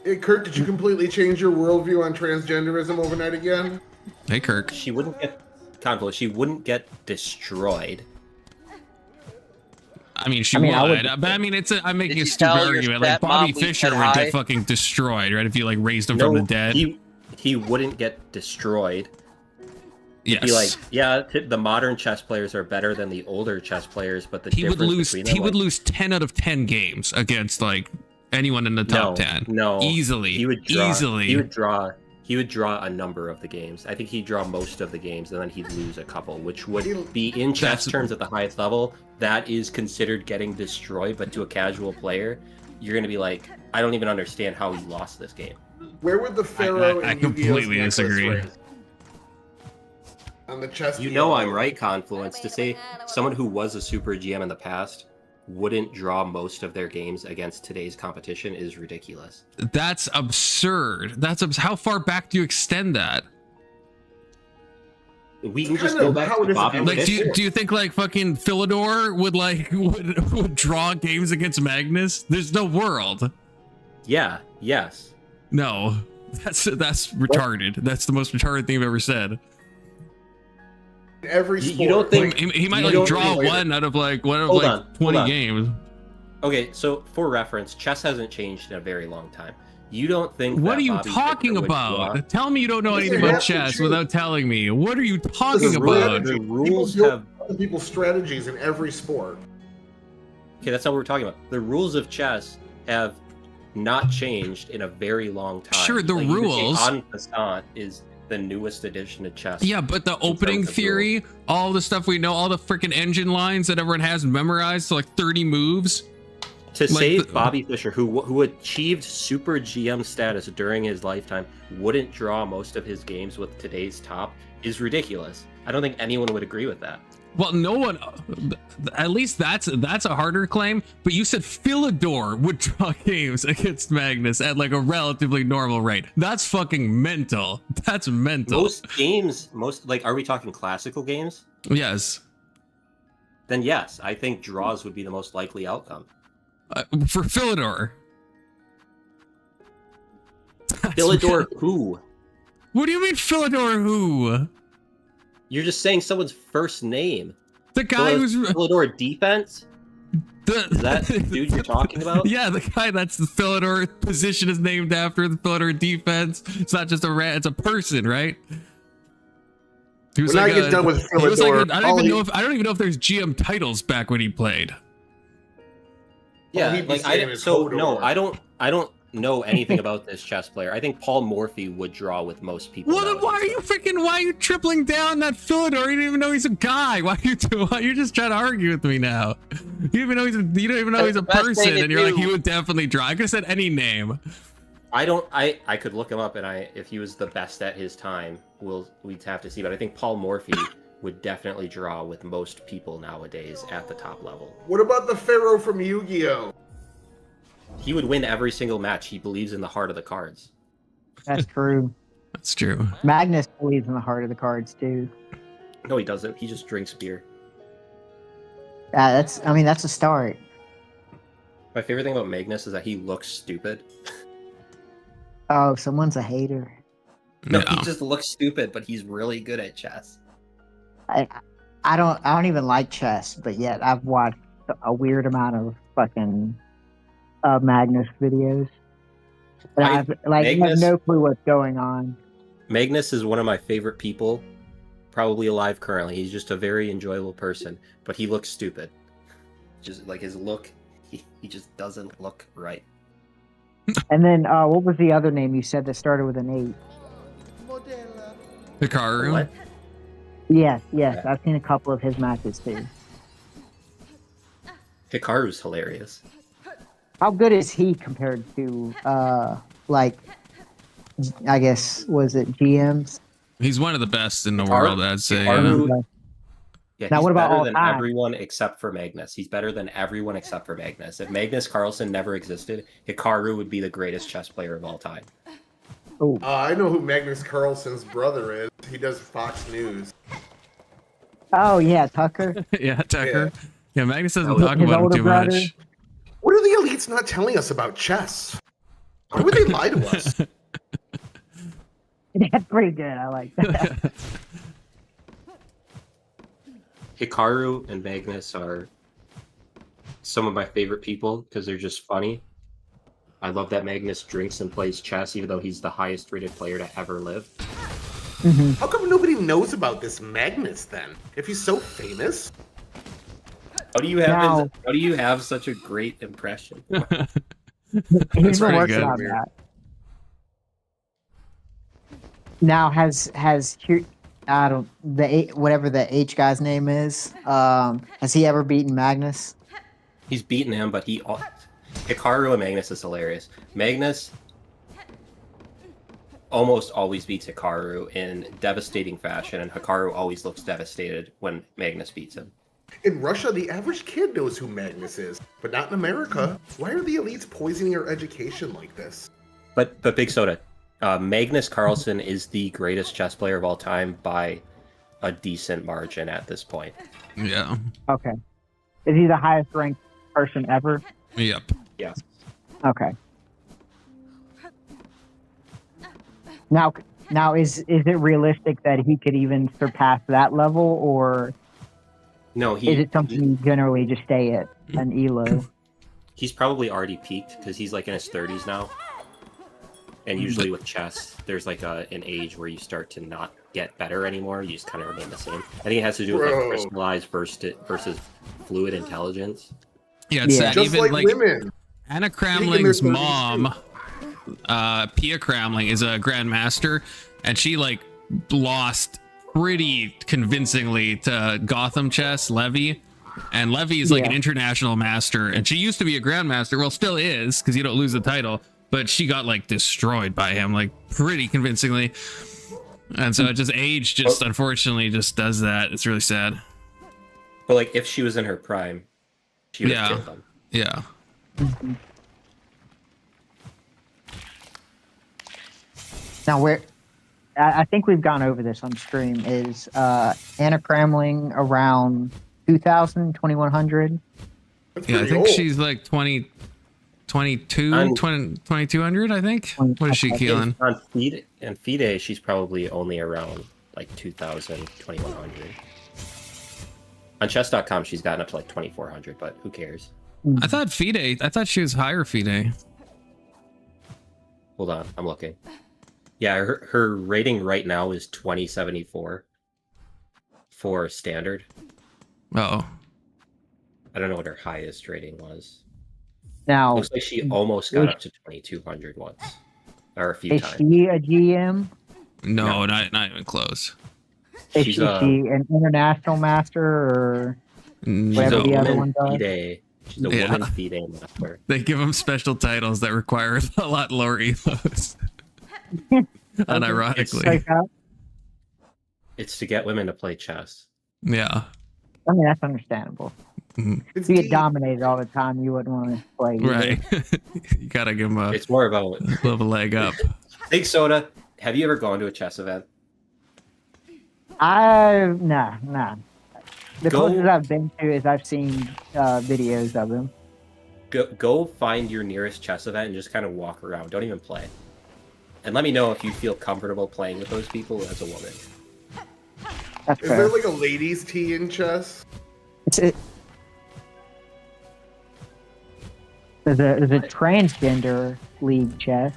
Speaker 6: Hey, Kurt, did you completely change your worldview on transgenderism overnight again?
Speaker 1: Hey, Kirk.
Speaker 5: She wouldn't get conflict. She wouldn't get destroyed.
Speaker 1: I mean, she
Speaker 3: I mean, I
Speaker 1: would,
Speaker 3: would-
Speaker 1: but I mean, I'm making
Speaker 4: Did
Speaker 1: a
Speaker 4: you
Speaker 1: stupid
Speaker 4: tell your
Speaker 1: argument. Like
Speaker 4: stepmom
Speaker 1: Bobby
Speaker 4: we
Speaker 1: Fisher
Speaker 4: said
Speaker 1: would
Speaker 4: hi?
Speaker 1: get fucking destroyed, right? If you like raised him
Speaker 5: No,
Speaker 1: from the dead.
Speaker 5: he wouldn't get destroyed.
Speaker 1: Yes.
Speaker 5: Be like, yeah, the modern chess players are better than the older chess players, but the
Speaker 1: he would
Speaker 5: difference
Speaker 1: lose.
Speaker 5: between them,
Speaker 1: He would
Speaker 5: like,
Speaker 1: lose 10 out of 10 games against like anyone in the top 10.
Speaker 5: No,
Speaker 1: easily.
Speaker 5: He would draw,
Speaker 1: easily.
Speaker 5: He would draw a number of the games. I think he'd draw most of the games, and then he'd lose a couple, which would be in chess
Speaker 1: That's-
Speaker 5: terms at the highest level. That is considered getting destroyed, but to a casual player, you're going to be like, I don't even understand how he lost this game.
Speaker 6: Where would the Pharaoh
Speaker 1: I
Speaker 6: and
Speaker 1: completely
Speaker 6: Yu-Gi-Oh's necklace
Speaker 1: disagree.
Speaker 6: rank on the chess?
Speaker 5: You know I'm right, Confluence. To say someone who was a super GM in the past wouldn't draw most of their games against today's competition is ridiculous.
Speaker 1: That's absurd. How far back do you extend that?
Speaker 5: We can
Speaker 6: It's
Speaker 5: just
Speaker 6: kind
Speaker 5: go
Speaker 6: of
Speaker 5: back
Speaker 6: how
Speaker 5: to
Speaker 6: it is
Speaker 5: Bobby
Speaker 6: in
Speaker 1: Like,
Speaker 5: Fischer.
Speaker 1: do you think like fucking Philidor would draw games against Magnus? There's no world.
Speaker 5: Yeah, yes.
Speaker 1: No, that's retarded. That's the most retarded thing I've ever said.
Speaker 6: Every sport.
Speaker 5: You don't think-
Speaker 1: He might
Speaker 5: You
Speaker 1: like
Speaker 5: don't
Speaker 1: draw
Speaker 5: think-
Speaker 1: one out of like
Speaker 5: Hold on,
Speaker 1: 20
Speaker 5: hold on.
Speaker 1: games.
Speaker 5: Okay, so for reference, chess hasn't changed in a very long time. You don't think
Speaker 1: What
Speaker 5: that
Speaker 1: are you
Speaker 5: Bobby
Speaker 1: talking
Speaker 5: Fischer would
Speaker 1: about?
Speaker 5: draw-
Speaker 1: Tell me you don't know
Speaker 6: Because
Speaker 1: anything
Speaker 6: they
Speaker 1: about
Speaker 6: have to
Speaker 1: chess
Speaker 6: choose.
Speaker 1: without telling me. What are you talking
Speaker 6: The
Speaker 1: about?
Speaker 5: The
Speaker 6: People
Speaker 5: rules
Speaker 6: build
Speaker 5: have
Speaker 6: other people's strategies in every sport.
Speaker 5: Okay, that's not what we're talking about. The rules of chess have not changed in a very long time.
Speaker 1: Sure, the
Speaker 5: like,
Speaker 1: rules.
Speaker 5: En passant is the newest addition to chess.
Speaker 1: Yeah, but the opening
Speaker 5: terms of
Speaker 1: theory, all the stuff we know, all the freaking engine lines that everyone has memorized, so like 30 moves.
Speaker 5: To
Speaker 1: Like
Speaker 5: save
Speaker 1: the-
Speaker 5: Bobby Fischer, who achieved super GM status during his lifetime, wouldn't draw most of his games with today's top, is ridiculous. I don't think anyone would agree with that.
Speaker 1: Well, no one. At least that's a harder claim. But you said Philidor would draw games against Magnus at like a relatively normal rate. That's fucking mental. That's mental.
Speaker 5: Most like, are we talking classical games?
Speaker 1: Yes.
Speaker 5: Then yes, I think draws would be the most likely outcome.
Speaker 1: For Philidor.
Speaker 5: Philidor who?
Speaker 1: What do you mean Philidor who?
Speaker 5: You're just saying someone's first name.
Speaker 1: The guy who's
Speaker 5: Philidor defense? Is that the dude you're talking about?
Speaker 1: Yeah, the guy that's the Philidor position is named after the Philidor defense. It's not just a rat, it's a person, right? He was
Speaker 6: When I get done with
Speaker 1: he was like
Speaker 6: Philidor,
Speaker 1: I don't even know if there's GM titles back when he played.
Speaker 5: Yeah,
Speaker 6: he'd be
Speaker 5: like
Speaker 6: saying is Hodor.
Speaker 5: I don't know anything about this chess player. I think Paul Morphy would draw with most people.
Speaker 1: Well, then why are you tripling down that Philidor? You don't even know he's a guy. Why you're just trying to argue with me now? You don't even know he's a
Speaker 4: That's the best
Speaker 1: person,
Speaker 4: thing to
Speaker 1: and you're like,
Speaker 4: do.
Speaker 1: he would definitely draw. I could have said any name.
Speaker 5: I could look him up, and if he was the best at his time, we'd have to see. But I think Paul Morphy would definitely draw with most people nowadays at the top level.
Speaker 6: What about the Pharaoh from Yu-Gi-Oh?
Speaker 5: He would win every single match. He believes in the heart of the cards.
Speaker 3: That's true.
Speaker 1: That's true.
Speaker 3: Magnus believes in the heart of the cards too.
Speaker 5: No, he doesn't. He just drinks beer.
Speaker 3: That's a start.
Speaker 5: My favorite thing about Magnus is that he looks stupid.
Speaker 3: Oh, someone's a hater.
Speaker 5: No,
Speaker 1: Yeah.
Speaker 5: he just looks stupid, but he's really good at chess.
Speaker 3: I don't even like chess, but yet I've watched a weird amount of fucking Magnus videos. But I have no clue what's going on.
Speaker 5: Magnus is one of my favorite people, probably alive currently. He's just a very enjoyable person, but he looks stupid. Just like his look, he just doesn't look right.
Speaker 3: And then what was the other name you said that started with an 8?
Speaker 1: Hikaru.
Speaker 5: What?
Speaker 3: Yes, I've seen a couple of his matches too.
Speaker 5: Hikaru's hilarious.
Speaker 3: How good is he compared to like I guess was it GMs?
Speaker 1: He's one of the best in the
Speaker 5: Hikaru-
Speaker 1: world, I'd say. Yeah.
Speaker 5: Hikaru- Yeah,
Speaker 3: Now,
Speaker 5: he's
Speaker 3: what about
Speaker 5: better
Speaker 3: all
Speaker 5: than
Speaker 3: time?
Speaker 5: everyone except for Magnus. He's better than everyone except for Magnus. If Magnus Carlsen never existed, Hikaru would be the greatest chess player of all time.
Speaker 3: Oh,
Speaker 6: I know who Magnus Carlsen's brother is. He does Fox News.
Speaker 3: oh yeah, Tucker.
Speaker 1: Yeah, Tucker. Yeah, Magnus doesn't
Speaker 5: His
Speaker 1: talk about him
Speaker 3: older
Speaker 1: too
Speaker 3: brother.
Speaker 1: much.
Speaker 6: What are the elites not telling us about chess? Why would they lie to us?
Speaker 3: That's pretty good. I like that.
Speaker 5: Hikaru and Magnus are some of my favorite people because they're just funny. I love that Magnus drinks and plays chess, even though he's the highest rated player to ever live.
Speaker 6: How come nobody knows about this Magnus then? If he's so famous?
Speaker 5: How do you have
Speaker 3: Now-
Speaker 5: how do you have such a great impression?
Speaker 3: He's
Speaker 1: That's
Speaker 3: been
Speaker 1: pretty
Speaker 3: working
Speaker 1: good.
Speaker 3: on that. Now has I don't whatever the H guy's name is. Has he ever beaten Magnus?
Speaker 5: He's beaten him, but Hikaru and Magnus is hilarious. Magnus almost always beats Hikaru in devastating fashion, and Hikaru always looks devastated when Magnus beats him.
Speaker 6: In Russia, the average kid knows who Magnus is, but not in America. Why are the elites poisoning our education like this?
Speaker 5: But Big Soda, Magnus Carlsen is the greatest chess player of all time by a decent margin at this point.
Speaker 1: Yeah.
Speaker 3: Okay. Is he the highest ranked person ever?
Speaker 1: Yep.
Speaker 5: Yeah.
Speaker 3: Okay. Now is it realistic that he could even surpass that level, or
Speaker 5: No,
Speaker 3: is it something you generally just stay at an elo?
Speaker 5: he's probably already peaked because he's like in his 30s now. And usually with chess, there's like an age where you start to not get better anymore. You just kind of remain the same. I think it has to do with like crystallized versus fluid intelligence.
Speaker 1: Yeah, it's
Speaker 3: Yeah.
Speaker 1: sad.
Speaker 6: Just
Speaker 1: Even
Speaker 6: like women.
Speaker 1: Anna
Speaker 6: Speaking
Speaker 1: Cramling's
Speaker 6: of
Speaker 1: mom, Pia Cramling, is a grandmaster, and she like lost pretty convincingly to Gotham Chess Levy, and Levy is like an international master, and she used to be a grandmaster. Well, still is, because you don't lose the title, but she got like destroyed by him like pretty convincingly, and so it just age just unfortunately just does that. It's really sad.
Speaker 5: But like, if she was in her prime, she would have killed them.
Speaker 1: Yeah.
Speaker 3: Now, I think we've gone over this on stream. Is Anna Cramling around 2000, 2100?
Speaker 1: Yeah, I think
Speaker 6: old.
Speaker 1: she's like 20, 22, 2200, I think. What is she killing?
Speaker 5: On FIDE, she's probably only around like 2000, 2100. On chess.com, she's gotten up to like 2400, but who cares?
Speaker 1: I thought she was higher FIDE.
Speaker 5: Hold on, I'm looking. Yeah, her rating right now is 2074 for standard.
Speaker 1: Oh.
Speaker 5: I don't know what her highest rating was.
Speaker 3: Now,
Speaker 5: Looks like she almost got up to 2200 once, or a few
Speaker 3: is
Speaker 5: times.
Speaker 3: she a GM?
Speaker 1: No, not even close.
Speaker 3: Is
Speaker 5: She's
Speaker 3: she an international master or whatever the other one does?
Speaker 5: FIDE. She's a woman FIDE master.
Speaker 1: They give them special titles that require a lot lower elos. Unironically.
Speaker 5: It's to get women to play chess.
Speaker 1: Yeah.
Speaker 3: I mean, that's understandable. If you get dominated all the time, you wouldn't want to play. Either.
Speaker 1: Right. You gotta give them
Speaker 5: It's more about
Speaker 1: a little leg up.
Speaker 5: Big Soda, have you ever gone to a chess event?
Speaker 3: Nah. The closest I've been to is I've seen videos of them.
Speaker 5: Go find your nearest chess event and just kind of walk around. Don't even play. And let me know if you feel comfortable playing with those people as a woman.
Speaker 3: That's
Speaker 6: Is
Speaker 3: fair.
Speaker 6: there like a ladies' tee in chess?
Speaker 3: There's a transgender league chess.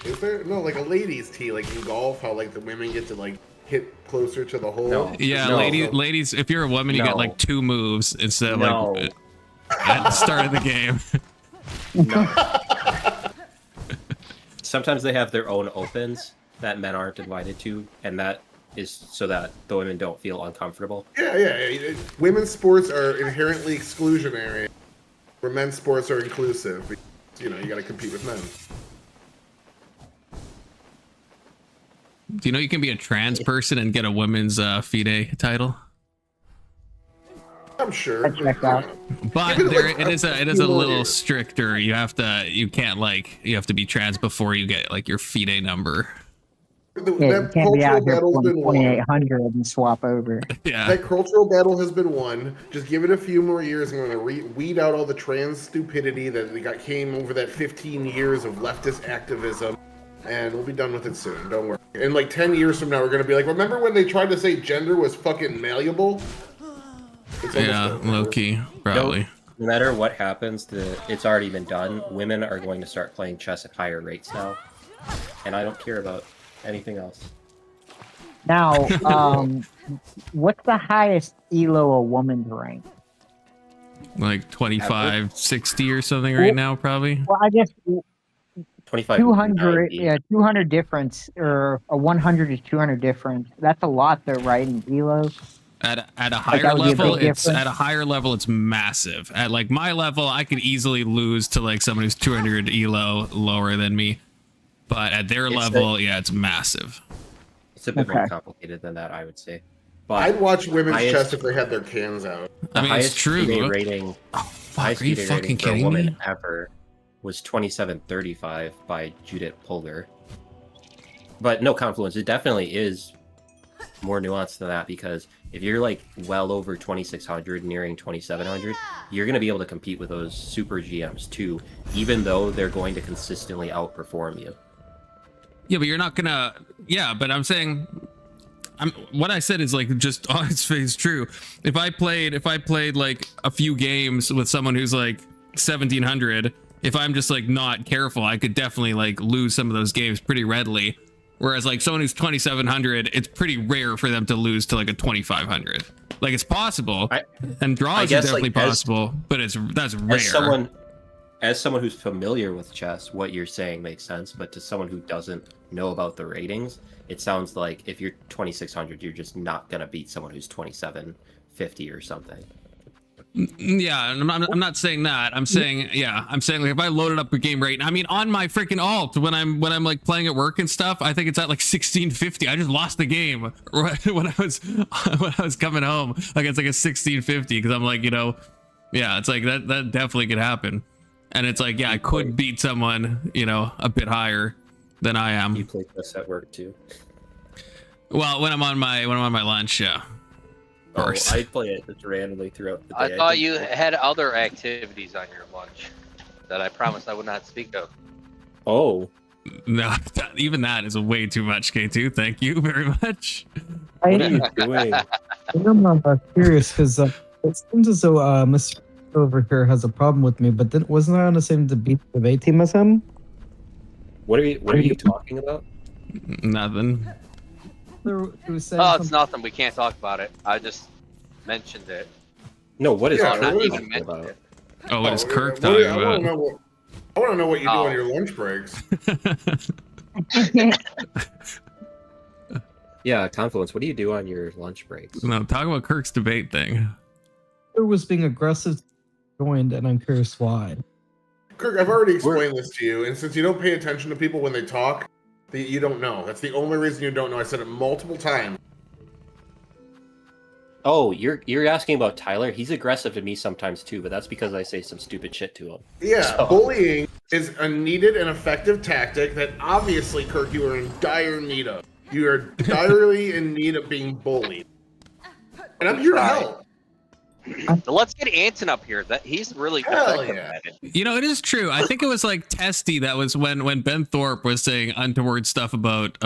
Speaker 6: Is there? No, like a ladies' tee, like in golf, how like the women get to like hit closer to the hole.
Speaker 5: No.
Speaker 1: Yeah,
Speaker 5: No.
Speaker 1: ladies, if you're a woman, you get like 2 moves instead of
Speaker 5: No.
Speaker 1: like at the start of the game.
Speaker 5: Sometimes they have their own opens that men aren't invited to, and that is so that the women don't feel uncomfortable.
Speaker 6: Yeah. Women's sports are inherently exclusionary, where men's sports are inclusive. You know, you got to compete with men.
Speaker 1: Do you know you can be a trans person and get a women's FIDE title?
Speaker 6: I'm sure.
Speaker 3: I checked out.
Speaker 1: But
Speaker 6: Give it,
Speaker 1: there
Speaker 6: like,
Speaker 1: it is
Speaker 6: a
Speaker 1: a
Speaker 6: few more
Speaker 1: little
Speaker 6: years.
Speaker 1: stricter. You have to be trans before you get like your FIDE number.
Speaker 3: Yeah, you can't be out here
Speaker 6: battle's
Speaker 3: playing
Speaker 6: been won.
Speaker 3: 2800 and swap over.
Speaker 1: Yeah.
Speaker 6: That cultural battle has been won. Just give it a few more years, and we're going to weed out all the trans stupidity that came over that 15 years of leftist activism, and we'll be done with it soon. Don't worry. And like 10 years from now, we're going to be like, remember when they tried to say gender was fucking malleable? It's almost
Speaker 1: Yeah,
Speaker 6: over.
Speaker 1: low key, probably.
Speaker 5: No matter what happens, it's already been done. Women are going to start playing chess at higher rates now, and I don't care about anything else.
Speaker 3: Now, what's the highest elo a woman's rank?
Speaker 1: Like 25, 60 or something right now, probably.
Speaker 3: Well, I guess
Speaker 5: 25.
Speaker 3: 200, 200 difference, or a 100 to 200 difference. That's a lot, though, right? In elo.
Speaker 1: At a
Speaker 3: that
Speaker 1: higher
Speaker 3: would be a
Speaker 1: level,
Speaker 3: big
Speaker 1: it's
Speaker 3: difference.
Speaker 1: at a higher level, it's massive. At like my level, I could easily lose to like someone who's 200 elo lower than me. But at their level, it's massive.
Speaker 5: It's a bit
Speaker 3: Okay.
Speaker 5: more complicated than that, I would say. But
Speaker 6: I'd watch women's
Speaker 5: highest-
Speaker 6: chess if they had their cans out.
Speaker 1: I mean, it's true.
Speaker 5: FIDE rating,
Speaker 1: Fuck,
Speaker 5: highest
Speaker 1: are you
Speaker 5: FIDE
Speaker 1: fucking
Speaker 5: rating for a
Speaker 1: kidding
Speaker 5: woman
Speaker 1: me?
Speaker 5: ever was 2735 by Judith Polgar. But no, Confluence, it definitely is more nuanced than that, because if you're like well over 2600, nearing 2700, you're going to be able to compete with those super GMs too, even though they're going to consistently outperform you.
Speaker 1: Yeah, but you're not gonna. Yeah, but I'm saying, what I said is like just on its face true. If I played like a few games with someone who's like 1700, if I'm just like not careful, I could definitely like lose some of those games pretty readily. Whereas like someone who's 2700, it's pretty rare for them to lose to like a 2500. Like it's possible, and draws are
Speaker 5: guess,
Speaker 1: definitely
Speaker 5: like, as-
Speaker 1: possible, but that's rare.
Speaker 5: as someone who's familiar with chess, what you're saying makes sense. But to someone who doesn't know about the ratings, it sounds like if you're 2600, you're just not gonna beat someone who's 2750 or something.
Speaker 1: Yeah, and I'm not saying that. I'm saying like if I loaded up a game right now, I mean on my freaking alt when I'm like playing at work and stuff, I think it's at like 1650. I just lost the game right when I was coming home. Like it's like a 1650 because I'm like, yeah, it's like that definitely could happen. And it's like, yeah, I could beat someone, a bit higher than I am.
Speaker 5: You play chess at work too?
Speaker 1: Well, when I'm on my lunch, yeah. Of course.
Speaker 5: I play it just randomly throughout the day.
Speaker 4: I thought you had other activities on your lunch that I promised I would not speak of.
Speaker 5: Oh.
Speaker 1: No, even that is way too much, K2. Thank you very much.
Speaker 5: What are you doing?
Speaker 7: I'm curious because it seems as though Mr. over here has a problem with me, but then wasn't I on the same debate team as him?
Speaker 5: What are you talking about?
Speaker 1: Nothing.
Speaker 4: It's nothing. We can't talk about it. I just mentioned it.
Speaker 5: No, what is
Speaker 6: Yeah,
Speaker 4: not
Speaker 6: what
Speaker 4: even
Speaker 6: is-
Speaker 4: mentioned
Speaker 5: about?
Speaker 4: it.
Speaker 1: Oh, what is Kirk
Speaker 6: What do
Speaker 1: talking
Speaker 6: you- I
Speaker 1: about?
Speaker 6: want to know what you do
Speaker 4: Oh.
Speaker 6: on your lunch breaks.
Speaker 5: Yeah, Confluence. What do you do on your lunch breaks?
Speaker 1: No, talk about Kirk's debate thing.
Speaker 7: There was being aggressive, joined, and I'm curious why.
Speaker 6: Kirk, I've already explained this to you, and since you don't pay attention to people when they talk, you don't know. That's the only reason you don't know. I said it multiple times.
Speaker 5: Oh, you're asking about Tyler? He's aggressive to me sometimes too, but that's because I say some stupid shit to him.
Speaker 6: Yeah,
Speaker 5: So-
Speaker 6: bullying is a needed and effective tactic that obviously, Kirk, you are in dire need of. You are direly in need of being bullied. And I'm here to help.
Speaker 4: Let's get Anton up here. That he's really
Speaker 6: Hell
Speaker 4: effective
Speaker 6: yeah.
Speaker 4: at it.
Speaker 1: It is true. I think it was like Testy that was when Ben Thorpe was saying untoward stuff about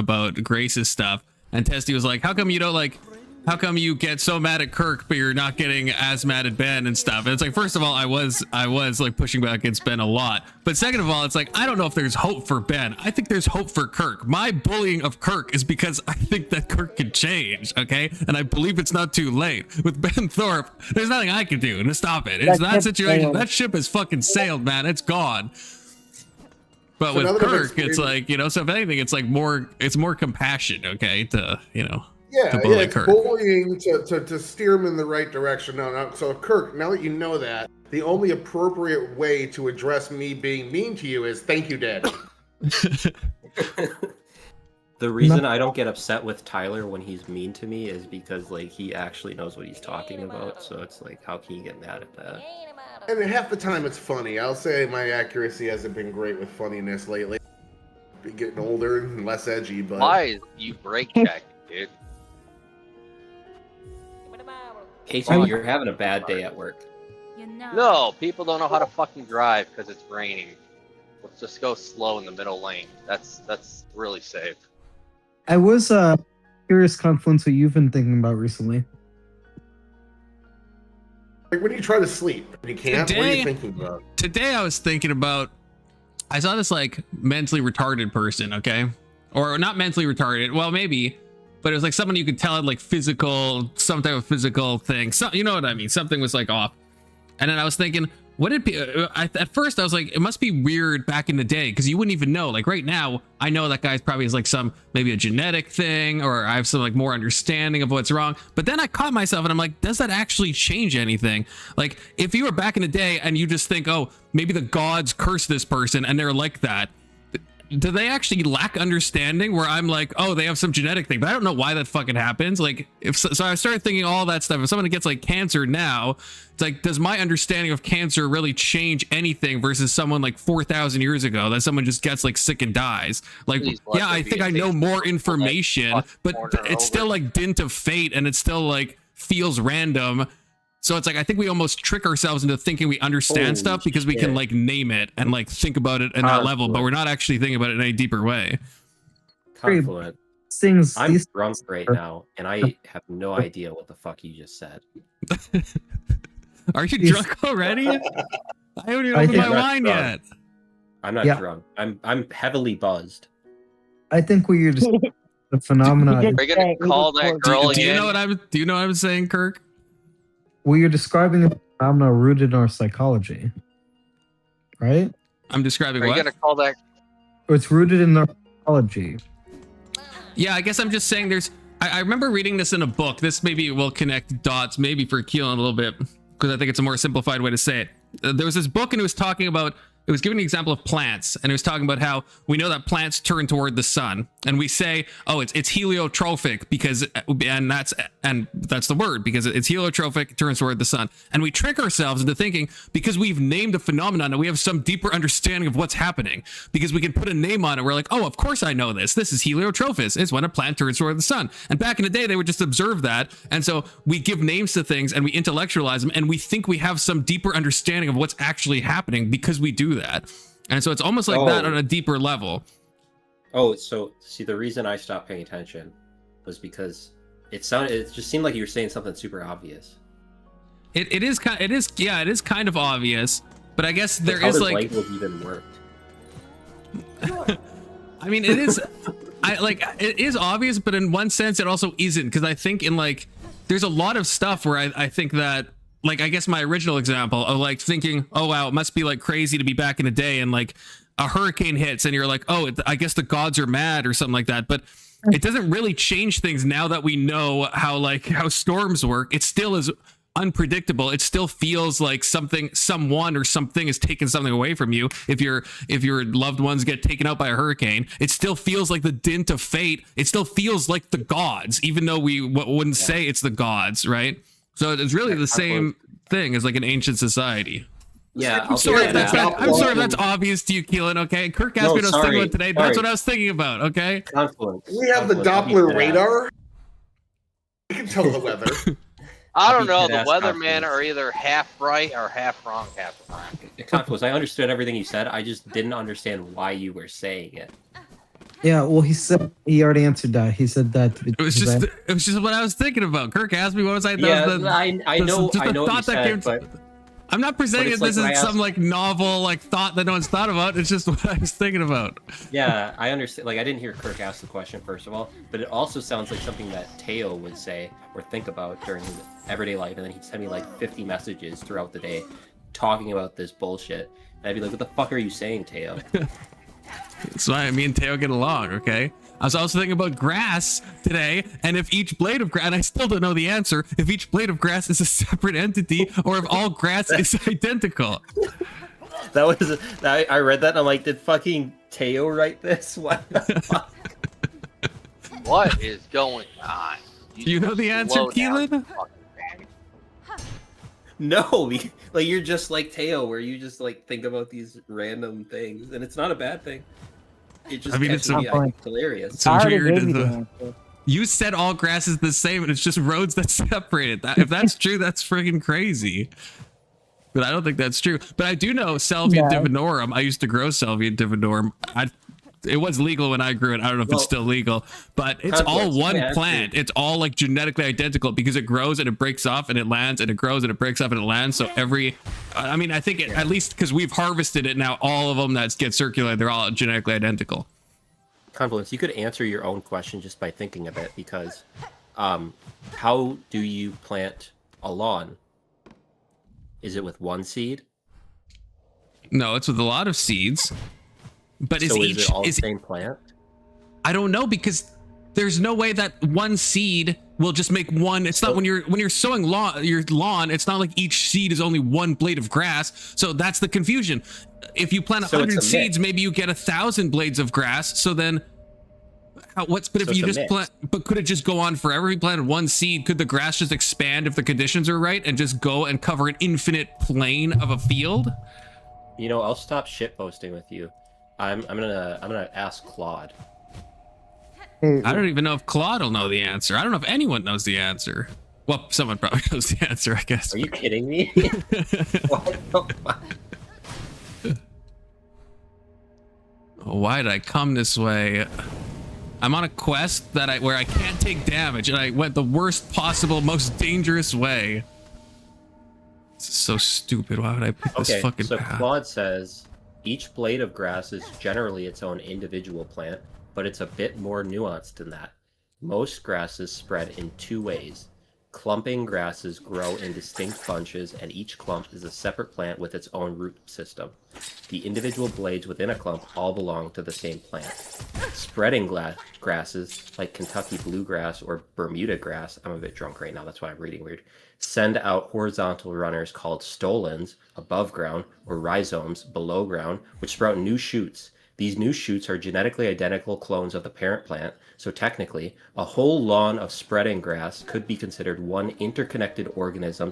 Speaker 1: Grace's stuff, and Testy was like, how come you get so mad at Kirk but you're not getting as mad at Ben and stuff? And it's like, first of all, I was like pushing back against Ben a lot, but second of all, it's like I don't know if there's hope for Ben. I think there's hope for Kirk. My bullying of Kirk is because I think that Kirk can change, okay? And I believe it's not too late. With Ben Thorpe, there's nothing I can do to stop it. It's that situation. That ship has fucking sailed, man. It's gone. But
Speaker 6: So now
Speaker 1: with
Speaker 6: that I've
Speaker 1: Kirk, it's like, so if anything, it's like more compassion, okay, to
Speaker 6: Yeah,
Speaker 1: to bully
Speaker 6: it's
Speaker 1: Kirk.
Speaker 6: bullying to steer him in the right direction. No, so Kirk, now that you know that, the only appropriate way to address me being mean to you is thank you, Daddy.
Speaker 5: The reason I don't get upset with Tyler when he's mean to me is because like he actually knows what he's talking about. So it's like, how can you get mad at that?
Speaker 6: And half the time it's funny. I'll say my accuracy hasn't been great with funniness lately. Been getting older and less edgy, but
Speaker 4: Why is you break check, dude?
Speaker 5: Casey, you're having a bad day at work.
Speaker 4: No, people don't know how to fucking drive because it's raining. Let's just go slow in the middle lane. That's really safe.
Speaker 7: I was curious, Confluence, what you've been thinking about recently.
Speaker 6: like when you try to sleep and you can't, what are you thinking about?
Speaker 1: Today I was thinking about, I saw this like mentally retarded person, okay? Or not mentally retarded, well maybe, but it was like someone you could tell had like some type of physical thing. So, you know what I mean? Something was like off. And then I was thinking, would it be, at first I was like, it must be weird back in the day because you wouldn't even know. Like right now, I know that guy's probably has like maybe a genetic thing, or I have some like more understanding of what's wrong. But then I caught myself and I'm like, does that actually change anything? Like if you were back in the day and you just think, oh, maybe the gods curse this person and they're like that, do they actually lack understanding where I'm like, oh, they have some genetic thing, but I don't know why that fucking happens. Like so I started thinking all that stuff. If someone gets like cancer now, it's like, does my understanding of cancer really change anything versus someone like 4,000 years ago that someone just gets like sick and dies? Like,
Speaker 4: Please let
Speaker 1: yeah,
Speaker 4: there
Speaker 1: I
Speaker 4: be
Speaker 1: think
Speaker 4: at
Speaker 1: I know
Speaker 4: least
Speaker 1: more
Speaker 4: one
Speaker 1: information, but
Speaker 4: corner
Speaker 1: it's still
Speaker 4: over.
Speaker 1: like dint of fate and it still like feels random. So it's like, I think we almost trick ourselves into thinking we understand
Speaker 5: Holy
Speaker 1: stuff because we
Speaker 5: shit.
Speaker 1: can like name it and like think about it in that level, but we're not actually thinking about it in any deeper way.
Speaker 5: Confluent.
Speaker 7: Things
Speaker 5: I'm
Speaker 7: these
Speaker 5: drunk right now, and I have no idea what the fuck you just said.
Speaker 1: Are you
Speaker 7: Yes.
Speaker 1: drunk already? I haven't even
Speaker 7: I
Speaker 1: opened
Speaker 7: think-
Speaker 1: my wine
Speaker 5: Drunk.
Speaker 1: yet.
Speaker 5: I'm not
Speaker 7: Yeah.
Speaker 5: drunk. I'm heavily buzzed.
Speaker 7: I think what you're just the phenomena.
Speaker 4: Are you gonna call that girl
Speaker 1: Do you
Speaker 4: again?
Speaker 1: know what I'm saying, Kirk?
Speaker 7: What you're describing is a phenomena rooted in our psychology. right?
Speaker 1: I'm describing
Speaker 4: Are you
Speaker 1: what?
Speaker 4: gonna call that?
Speaker 7: Or it's rooted in archaeology.
Speaker 1: Yeah, I guess I'm just saying there's. I remember reading this in a book. This maybe will connect dots, maybe for Keelan a little bit, because I think it's a more simplified way to say it. There was this book, and it was talking about. It was giving an example of plants, and it was talking about how we know that plants turn toward the sun, and we say, "Oh, it's heliotrophic because," and that's the word, because it's heliotrophic, it turns toward the sun, and we trick ourselves into thinking because we've named a phenomenon that we have some deeper understanding of what's happening, because we can put a name on it. We're like, "Oh, of course I know this. This is heliotrophis. It's when a plant turns toward the sun." And back in the day, they would just observe that, and so we give names to things and we intellectualize them, and we think we have some deeper understanding of what's actually happening because we do that. And so it's almost like that on a deeper level.
Speaker 5: Oh, so see, the reason I stopped paying attention was because it just seemed like you were saying something super obvious.
Speaker 1: It is kind of obvious, but I guess there
Speaker 5: How
Speaker 1: is
Speaker 5: does
Speaker 1: like
Speaker 5: language even work?
Speaker 1: I mean, it is it is obvious, but in one sense it also isn't, because I think in like there's a lot of stuff where I think that, like, I guess my original example of like thinking, oh wow, it must be like crazy to be back in the day and like a hurricane hits and you're like, oh, I guess the gods are mad or something like that. But it doesn't really change things now that we know how storms work. It still is unpredictable. It still feels like someone or something is taking something away from you. If your loved ones get taken out by a hurricane, it still feels like the dint of fate. It still feels like the gods, even though we wouldn't say it's the gods, right? So it's really the same thing as like an ancient society.
Speaker 5: Yeah,
Speaker 1: I'm sorry if that's obvious to you, Keelan. Okay, Kirk asked me what I was thinking about today. That's what I was thinking about. Okay.
Speaker 5: Confluence.
Speaker 6: We have the Doppler radar. We can tell the weather.
Speaker 4: I don't know. The weathermen are either half right or half wrong.
Speaker 5: Confluence. I understood everything you said. I just didn't understand why you were saying it.
Speaker 7: Yeah, well, he said he already answered that. He said that
Speaker 1: it was just what I was thinking about. Kirk asked me what was I.
Speaker 5: I know what you said, but
Speaker 1: I'm not presenting it this is some like novel like thought that no one's thought about. It's just what I was thinking about.
Speaker 5: Yeah, I understand. Like, I didn't hear Kirk ask the question first of all, but it also sounds like something that Teo would say or think about during his everyday life, and then he'd send me like 50 messages throughout the day talking about this bullshit, and I'd be like, "What the fuck are you saying, Teo?"
Speaker 1: That's why me and Teo get along, okay? I was also thinking about grass today, and if each blade of grass, and I still don't know the answer, if each blade of grass is a separate entity, or if all grass is identical.
Speaker 5: I read that and I'm like, did fucking Teo write this? What the fuck?
Speaker 4: What is going on?
Speaker 1: Do you know the answer, Keelan?
Speaker 5: No, like you're just like Teo, where you just like think about these random things, and it's not a bad thing. It just it's hilarious.
Speaker 1: It's so weird. You said all grass is the same, and it's just roads that separate it. If that's true, that's freaking crazy. But I don't think that's true. But I do know Salvia divinorum. I used to grow Salvia divinorum. It was legal when I grew it. I don't know if it's still legal, but it's all one plant. It's all like genetically identical because it grows and it breaks off and it lands and it grows and it breaks off and it lands. So I think at least because we've harvested it now, all of them that get circulated, they're all genetically identical.
Speaker 5: Confluence, you could answer your own question just by thinking of it, because how do you plant a lawn? Is it with one seed?
Speaker 1: No, it's with a lot of seeds. But
Speaker 5: so is it all the same plant?
Speaker 1: I don't know, because there's no way that one seed will just make one. It's not when you're sowing your lawn. It's not like each seed is only one blade of grass. So that's the confusion. If you plant 100 seeds, maybe you get 1,000 blades of grass. So then, if you just plant? But could it just go on forever? If you planted one seed, could the grass just expand if the conditions are right and just go and cover an infinite plane of a field?
Speaker 5: You know, I'll stop shitposting with you. I'm gonna ask Claude.
Speaker 1: I don't even know if Claude will know the answer. I don't know if anyone knows the answer. Well, someone probably knows the answer, I guess.
Speaker 5: Are you kidding me? What the fuck?
Speaker 1: Why did I come this way? I'm on a quest where I can't take damage, and I went the worst possible, most dangerous way. This is so stupid. Why would I pick this fucking path?
Speaker 5: Claude says each blade of grass is generally its own individual plant, but it's a bit more nuanced than that. Most grasses spread in two ways. Clumping grasses grow in distinct bunches, and each clump is a separate plant with its own root system. The individual blades within a clump all belong to the same plant. Spreading grasses like Kentucky bluegrass or Bermuda grass, I'm a bit drunk right now, that's why I'm reading weird, send out horizontal runners called stolons above ground or rhizomes below ground, which sprout new shoots. These new shoots are genetically identical clones of the parent plant, so technically, a whole lawn of spreading grass could be considered one interconnected organism,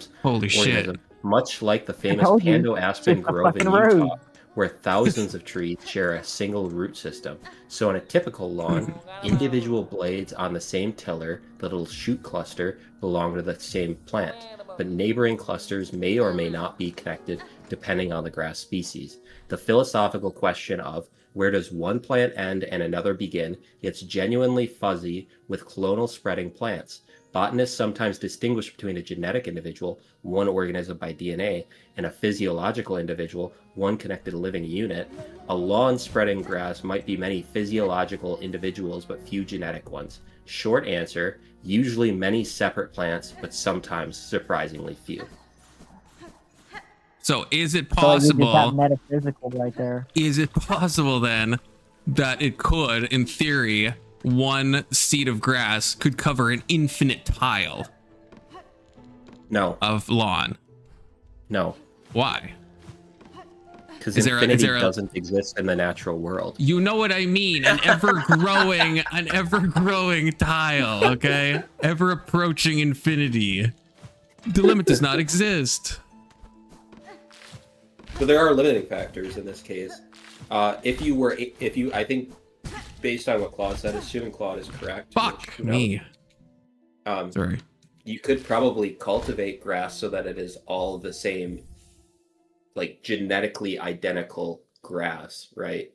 Speaker 5: much like the famous Pando Aspen Grove in Utah, where thousands of trees share a single root system. So in a typical lawn, individual blades on the same tiller, the little shoot cluster, belong to the same plant, but neighboring clusters may or may not be connected depending on the grass species. The philosophical question of where does one plant end and another begin gets genuinely fuzzy with clonal spreading plants. Botanists sometimes distinguish between a genetic individual, one organism by DNA, and a physiological individual, one connected living unit. A lawn spreading grass might be many physiological individuals but few genetic ones. Short answer, usually many separate plants, but sometimes surprisingly few.
Speaker 1: So is it possible?
Speaker 3: So metaphysical right there.
Speaker 1: Is it possible then that it could, in theory, one seed of grass could cover an infinite tile?
Speaker 5: No.
Speaker 1: Of lawn?
Speaker 5: No.
Speaker 1: Why?
Speaker 5: Because infinity doesn't exist in the natural world.
Speaker 1: You know what I mean? An ever-growing tile, okay? Ever approaching infinity. The limit does not exist.
Speaker 5: So there are limiting factors in this case. I think, based on what Claude said, assuming Claude is correct.
Speaker 1: Fuck me. Sorry.
Speaker 5: You could probably cultivate grass so that it is all the same, like genetically identical grass, right?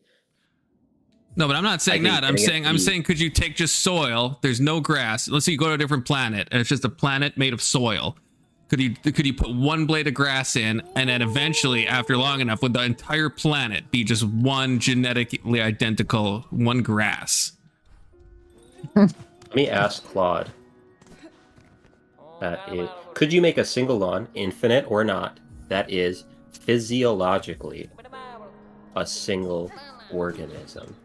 Speaker 1: No, but I'm not saying that. I'm saying, could you take just soil? There's no grass. Let's say you go to a different planet, and it's just a planet made of soil. Could you put one blade of grass in, and then eventually, after long enough, would the entire planet be just one genetically identical one grass?
Speaker 5: Let me ask Claude. Could you make a single lawn, infinite or not, that is physiologically a single organism?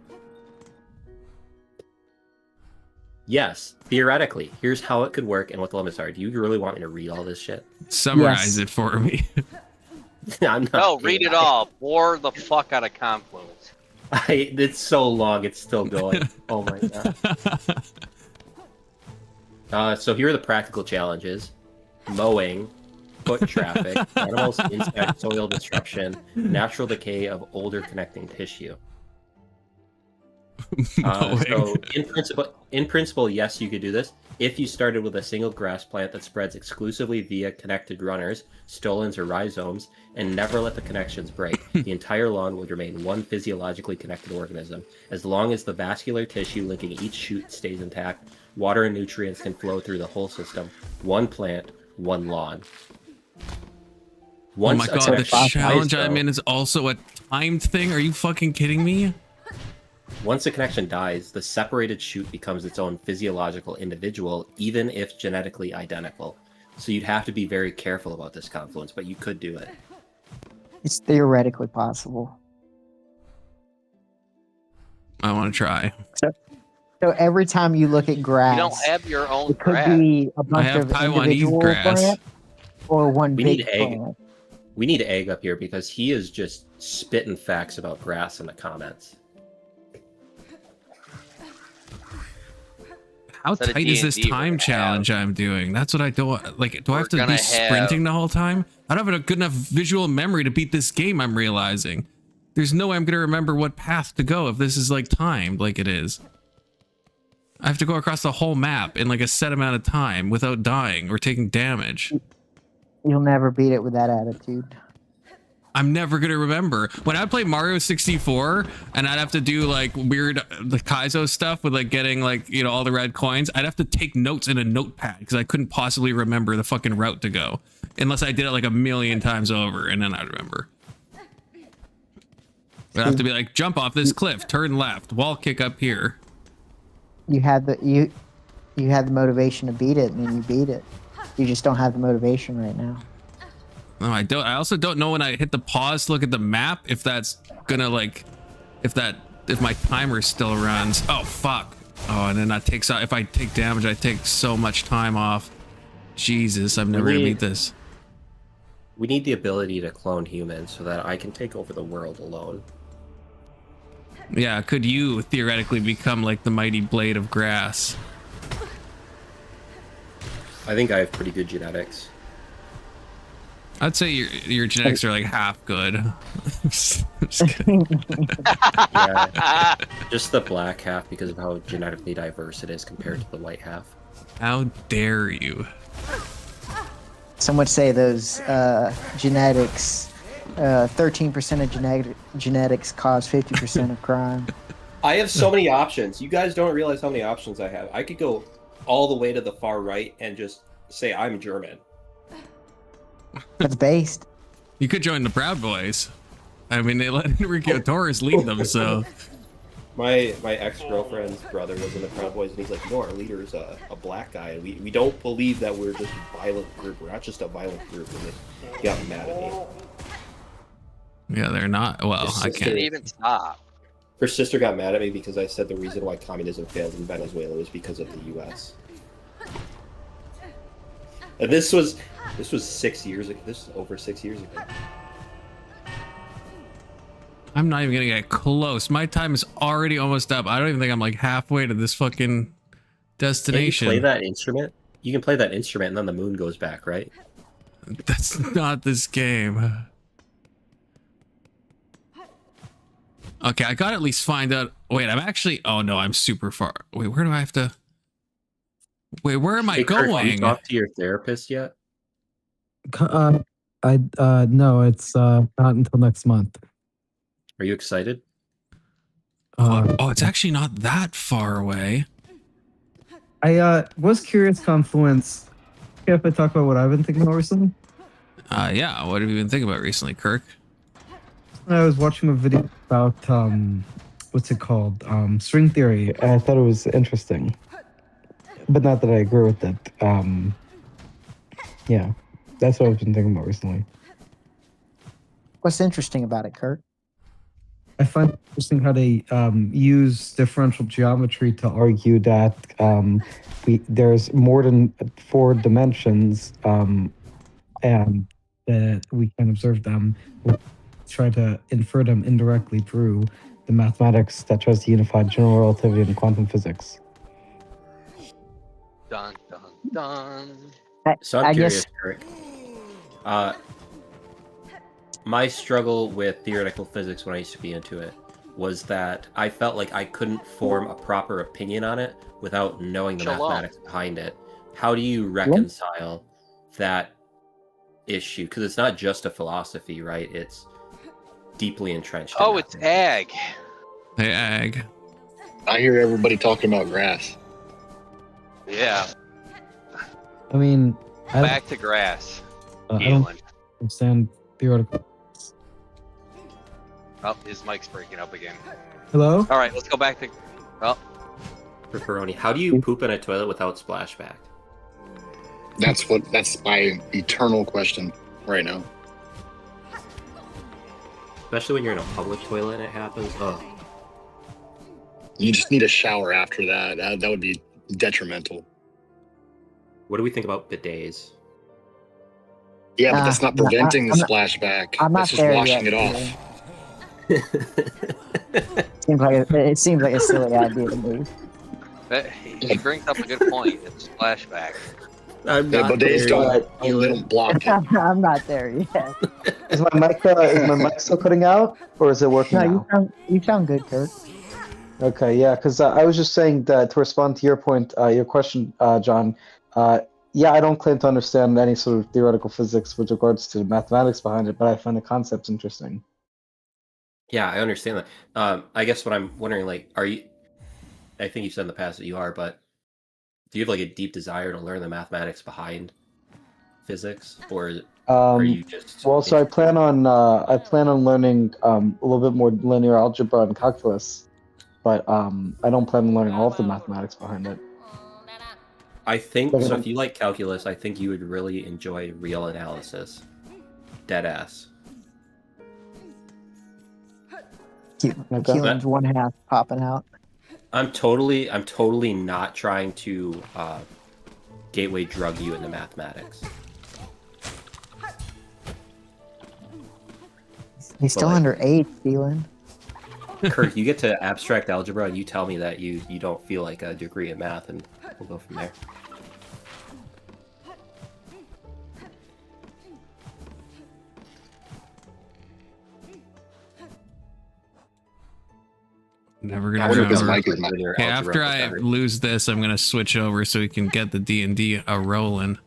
Speaker 5: Yes, theoretically. Here's how it could work and what the limits are. Do you really want me to read all this shit?
Speaker 1: Summarize it for me.
Speaker 5: I'm not.
Speaker 4: No, read it all. Bore the fuck out of Confluence.
Speaker 5: It's so long, it's still going. Oh my god. So here are the practical challenges. Mowing, foot traffic, animals, insect, soil destruction, natural decay of older connecting tissue. So in principle, yes, you could do this if you started with a single grass plant that spreads exclusively via connected runners, stolons, or rhizomes, and never let the connections break. The entire lawn would remain one physiologically connected organism. As long as the vascular tissue linking each shoot stays intact, water and nutrients can flow through the whole system. One plant, one lawn.
Speaker 1: Oh my god, the challenge I'm in is also a timed thing? Are you fucking kidding me?
Speaker 5: Once a connection dies, the separated shoot becomes its own physiological individual, even if genetically identical. So you'd have to be very careful about this confluence, but you could do it.
Speaker 3: It's theoretically possible.
Speaker 1: I want to try.
Speaker 3: So every time you look at grass,
Speaker 4: You don't have your own
Speaker 3: it could
Speaker 4: grass.
Speaker 3: be a bunch of individual plants or one
Speaker 5: We
Speaker 3: big
Speaker 5: need egg.
Speaker 3: plant.
Speaker 5: We need Egg up here because he is just spitting facts about grass in the comments.
Speaker 1: How tight is this time challenge I'm doing? That's what I don't like. Do I have to be sprinting the whole time? I don't have a good enough visual memory to beat this game. I'm realizing there's no way I'm gonna remember what path to go if this is like timed like it is. I have to go across the whole map in like a set amount of time without dying or taking damage.
Speaker 3: You'll never beat it with that attitude.
Speaker 1: I'm never gonna remember. When I play Mario 64 and I'd have to do like weird the Kaizo stuff with like getting like, you know, all the red coins, I'd have to take notes in a notepad because I couldn't possibly remember the fucking route to go. Unless I did it like a million times over and then I'd remember. I'd have to be like, jump off this cliff, turn left, wall kick up here.
Speaker 3: You had the motivation to beat it, and then you beat it. You just don't have the motivation right now.
Speaker 1: No, I don't. I also don't know when I hit the pause to look at the map if that's gonna like, if my timer still runs. Oh fuck. Oh, and then that takes out. If I take damage, I take so much time off. Jesus, I'm never gonna beat this.
Speaker 5: We need the ability to clone humans so that I can take over the world alone.
Speaker 1: Yeah, could you theoretically become like the mighty blade of grass?
Speaker 5: I think I have pretty good genetics.
Speaker 1: I'd say your genetics are like half good. Just kidding.
Speaker 5: Yeah, just the black half because of how genetically diverse it is compared to the white half.
Speaker 1: How dare you?
Speaker 3: Some would say those genetics, 13% of genetics cause 50% of crime.
Speaker 5: I have so many options. You guys don't realize how many options I have. I could go all the way to the far right and just say I'm German.
Speaker 3: That's based.
Speaker 1: You could join the Proud Boys. I mean, they let Enrique Torres lead them, so.
Speaker 5: My ex-girlfriend's brother was in the Proud Boys, and he's like, no, our leader is a black guy. And we don't believe that we're just a violent group. We're not just a violent group. And they got mad at me.
Speaker 1: Yeah, they're not. Well, I
Speaker 4: Can't
Speaker 1: can't.
Speaker 4: even stop.
Speaker 5: Her sister got mad at me because I said the reason why communism failed in Venezuela was because of the U.S. And this was 6 years ago. This is over 6 years ago.
Speaker 1: I'm not even gonna get close. My time is already almost up. I don't even think I'm like halfway to this fucking destination.
Speaker 5: Can you play that instrument? You can play that instrument and then the moon goes back, right?
Speaker 1: That's not this game. Okay, I gotta at least find out. Wait, I'm actually. Oh no, I'm super far. Wait, where do I have to? Wait, where am I
Speaker 5: Hey, Kurt,
Speaker 1: going?
Speaker 5: have you talked to your therapist yet?
Speaker 7: No, it's not until next month.
Speaker 5: Are you excited?
Speaker 1: Oh, it's actually not that far away.
Speaker 7: I was curious, Confluence. If I talk about what I've been thinking about recently,
Speaker 1: Yeah. What have you been thinking about recently, Kirk?
Speaker 7: I was watching a video about what's it called, string theory, and I thought it was interesting, but not that I agree with it. Yeah, that's what I've been thinking about recently.
Speaker 3: What's interesting about it, Kurt?
Speaker 7: I find it interesting how they use differential geometry to argue that there's more than 4 dimensions, and that we can observe them. We try to infer them indirectly through the mathematics that tries to unify general relativity and quantum physics.
Speaker 4: Dun dun dun.
Speaker 5: So I'm
Speaker 3: I
Speaker 5: curious,
Speaker 3: guess
Speaker 5: Eric. My struggle with theoretical physics when I used to be into it was that I felt like I couldn't form a proper opinion on it without knowing the mathematics behind it. How do you reconcile that issue? Because it's not just a philosophy, right? It's deeply entrenched.
Speaker 4: Oh, it's ag.
Speaker 1: Hey, Ag.
Speaker 8: I hear everybody talking about grass.
Speaker 4: Yeah,
Speaker 7: I mean, I don't,
Speaker 4: back to grass.
Speaker 7: I don't
Speaker 4: Healing.
Speaker 7: understand theoretical.
Speaker 4: Oh, his mic's breaking up again.
Speaker 7: Hello?
Speaker 4: All right, let's go back to. Oh,
Speaker 5: Pepperoni. How do you poop in a toilet without splashback?
Speaker 8: That's my eternal question right now.
Speaker 5: Especially when you're in a public toilet and it happens. Oh,
Speaker 8: You just need a shower after that. That would be detrimental.
Speaker 5: what do we think about bidets?
Speaker 8: Yeah, but that's not
Speaker 3: No,
Speaker 8: preventing the
Speaker 3: I'm not-
Speaker 8: splashback.
Speaker 3: I'm not
Speaker 8: That's just
Speaker 3: there
Speaker 8: washing
Speaker 3: yet,
Speaker 8: it off.
Speaker 3: Julian. It seems like a silly idea to me.
Speaker 4: he brings up a good point. It's flashback.
Speaker 5: I'm
Speaker 8: Yeah,
Speaker 5: not
Speaker 8: but they
Speaker 5: there
Speaker 8: don't,
Speaker 5: yet.
Speaker 8: they don't block it.
Speaker 3: I'm not there yet.
Speaker 7: Is my mic still cutting out, or is it working
Speaker 3: No,
Speaker 7: now?
Speaker 3: you sound good, Kurt.
Speaker 7: Okay, yeah, because I was just saying that to respond to your point, your question, John. Yeah, I don't claim to understand any sort of theoretical physics with regards to the mathematics behind it, but I find the concepts interesting.
Speaker 5: Yeah, I understand that. I guess what I'm wondering, like, are you? I think you said in the past that you are, but do you have like a deep desire to learn the mathematics behind physics, or are you just?
Speaker 7: Well, so I plan on learning a little bit more linear algebra and calculus, but I don't plan on learning all of the mathematics behind it.
Speaker 5: I think so. If you like calculus, I think you would really enjoy real analysis. Dead ass.
Speaker 3: Keelan's one half popping out.
Speaker 5: I'm totally not trying to gateway drug you into mathematics.
Speaker 3: He's still
Speaker 5: But, like,
Speaker 3: underage, Keelan.
Speaker 5: Kurt, you get to abstract algebra and you tell me that you don't feel like a degree in math, and we'll go from there.
Speaker 1: Never
Speaker 8: I
Speaker 1: gonna
Speaker 8: wonder if his
Speaker 1: remember.
Speaker 8: mic is not.
Speaker 1: Okay, after I lose this, I'm gonna switch over so we can get the D&D rolling,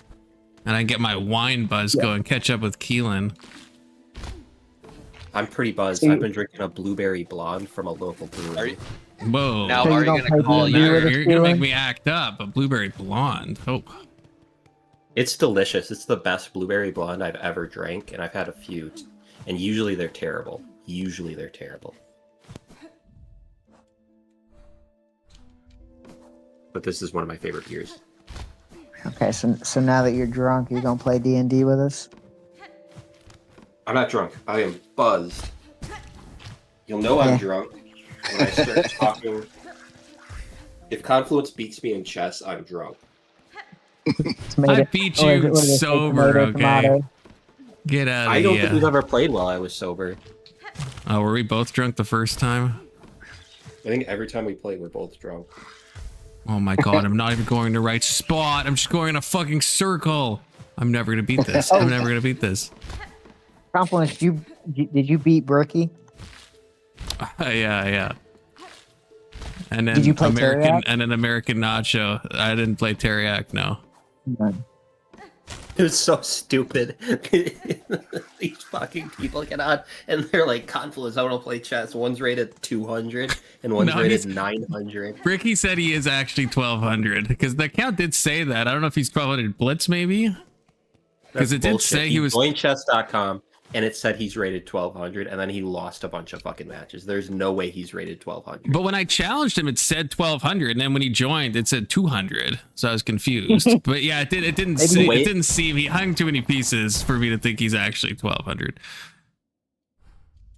Speaker 1: and I get my wine buzz going, catch up with Keelan.
Speaker 5: I'm pretty buzzed.
Speaker 3: See-
Speaker 5: I've been drinking a blueberry blonde from a local brewery.
Speaker 1: Whoa!
Speaker 4: Now,
Speaker 3: So
Speaker 4: are
Speaker 3: you
Speaker 4: you
Speaker 3: don't
Speaker 4: gonna
Speaker 3: play
Speaker 4: call
Speaker 3: D&D
Speaker 4: you?
Speaker 3: with us,
Speaker 1: You're gonna make
Speaker 3: Keelan?
Speaker 1: me act up. A blueberry blonde. Oh,
Speaker 5: It's delicious. It's the best blueberry blonde I've ever drank, and I've had a few, and usually they're terrible. Usually they're terrible. But this is one of my favorite beers.
Speaker 3: Okay, so now that you're drunk, you're gonna play D&D with us?
Speaker 5: I'm not drunk. I am buzzed. You'll know I'm
Speaker 3: Yeah.
Speaker 5: drunk when I start talking. If Confluence beats me in chess, I'm drunk.
Speaker 1: I beat
Speaker 3: what is
Speaker 1: you
Speaker 3: it- what is it,
Speaker 1: sober.
Speaker 3: tomato,
Speaker 1: Okay,
Speaker 3: tomato?
Speaker 1: get out of
Speaker 5: I don't
Speaker 1: here.
Speaker 5: think we've ever played while I was sober.
Speaker 1: Oh, were we both drunk the first time?
Speaker 5: I think every time we play, we're both drunk.
Speaker 1: Oh my god, I'm not even going to the right spot. I'm just going in a fucking circle. I'm never gonna beat this. I'm never gonna beat this.
Speaker 3: Confluence, did you beat Brookie?
Speaker 1: Yeah. And then
Speaker 3: Did you play
Speaker 1: American
Speaker 3: Teriyaki?
Speaker 1: and an American Nacho. I didn't play Teriyaki, no.
Speaker 5: It was so stupid. These fucking people get on and they're like, Confluence, I want to play chess. One's rated 200 and one's
Speaker 1: No,
Speaker 5: rated
Speaker 1: he's-
Speaker 5: 900.
Speaker 1: Ricky said he is actually 1200 because the account did say that. I don't know if he's 1200 blitz maybe. Because
Speaker 5: That's
Speaker 1: it did
Speaker 5: bullshit.
Speaker 1: say he was.
Speaker 5: joined chess.com and it said he's rated 1200 and then he lost a bunch of fucking matches. There's no way he's rated 1200.
Speaker 1: But when I challenged him, it said 1200, and then when he joined, it said 200. So I was confused. But yeah, it didn't
Speaker 5: Maybe
Speaker 1: say,
Speaker 5: wait.
Speaker 1: it didn't seem he hung too many pieces for me to think he's actually 1200.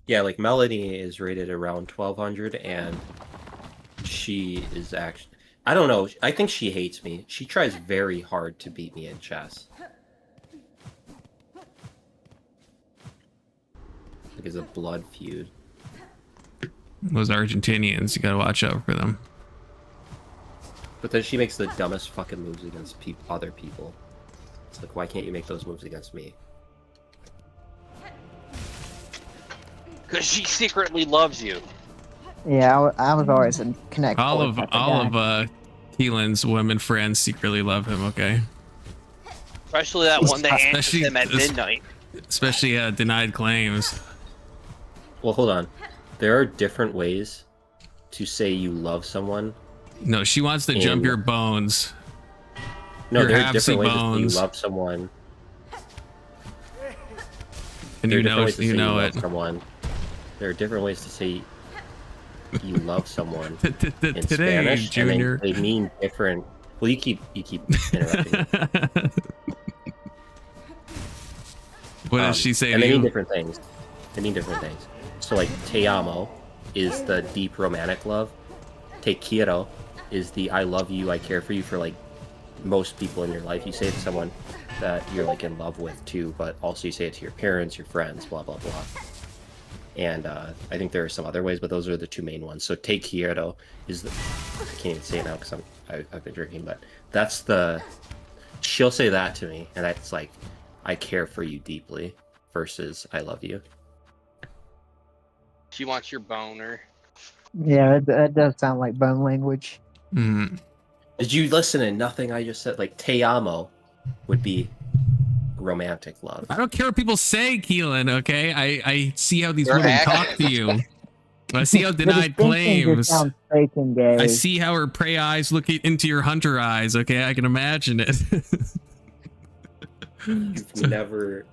Speaker 5: Yeah, like Melanie is rated around 1200 and she is actually, I don't know, I think she hates me. She tries very hard to beat me in chess. Like it's a blood feud.
Speaker 1: Those Argentinians, you gotta watch out for them.
Speaker 5: But then she makes the dumbest fucking moves against other people. It's like, why can't you make those moves against me?
Speaker 4: Because she secretly loves you.
Speaker 3: Yeah, I was always in Connect.
Speaker 1: All
Speaker 3: Four
Speaker 1: of
Speaker 3: type guy.
Speaker 1: Keelan's women friends secretly love him. Okay,
Speaker 4: Especially that one that answers
Speaker 1: Especially
Speaker 4: him at
Speaker 1: this-
Speaker 4: midnight.
Speaker 1: especially denied claims.
Speaker 5: Well, hold on. There are different ways to say you love someone.
Speaker 1: No, she wants to jump your bones.
Speaker 5: No,
Speaker 1: Your
Speaker 5: there are
Speaker 1: halvesy
Speaker 5: different ways to say
Speaker 1: bones.
Speaker 5: you love someone.
Speaker 1: And
Speaker 5: There
Speaker 1: you
Speaker 5: are different
Speaker 1: know
Speaker 5: ways to
Speaker 1: you
Speaker 5: say
Speaker 1: know
Speaker 5: love
Speaker 1: it.
Speaker 5: Someone. There are different ways to say you love someone in
Speaker 1: Today,
Speaker 5: Spanish,
Speaker 1: Junior.
Speaker 5: and they mean different. Well, you keep interrupting me.
Speaker 1: What does she say
Speaker 5: And
Speaker 1: to
Speaker 5: they mean
Speaker 1: you?
Speaker 5: different things. They mean different things. So, like, te amo is the deep romantic love. Te quiero is the I love you, I care for you for, like, most people in your life. You say it to someone that you're, like, in love with, too, but also you say it to your parents, your friends, blah, blah, blah. And I think there are some other ways, but those are the two main ones. So, te quiero is the... I can't even say it now because I've been drinking, but that's the... She'll say that to me, and that's like, I care for you deeply versus I love you.
Speaker 4: She wants your boner.
Speaker 3: Yeah, that does sound like bone language.
Speaker 1: Mm.
Speaker 5: Did you listen to nothing I just said? Like, te amo would be romantic love.
Speaker 1: I don't care what people say, Keelan. Okay, I see how these
Speaker 4: Your
Speaker 1: women
Speaker 4: accent.
Speaker 1: talk to you. I see how
Speaker 3: The
Speaker 1: denied
Speaker 3: distinction just
Speaker 1: claims.
Speaker 3: sounds fake and gay.
Speaker 1: I see how her prey eyes look into your hunter eyes. Okay, I can imagine it.
Speaker 5: You've never.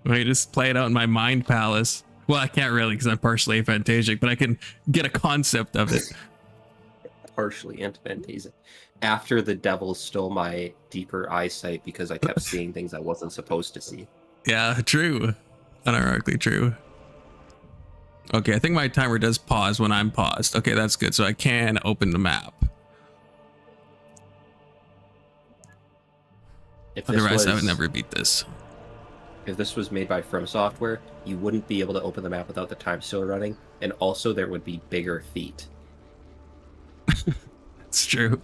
Speaker 1: I just play it out in my mind palace. Well, I can't really because I'm partially aphantagic, but I can get a concept of it.
Speaker 5: partially into Fantasia after the devil stole my deeper eyesight because I kept seeing things I wasn't supposed to see.
Speaker 1: Yeah, true. Unironically true. Okay, I think my timer does pause when I'm paused. Okay, that's good. So I can open the map.
Speaker 5: If this
Speaker 1: Otherwise, I would
Speaker 5: was-
Speaker 1: never beat this.
Speaker 5: If this was made by From Software, you wouldn't be able to open the map without the time still running, and also there would be bigger feet.
Speaker 1: It's true.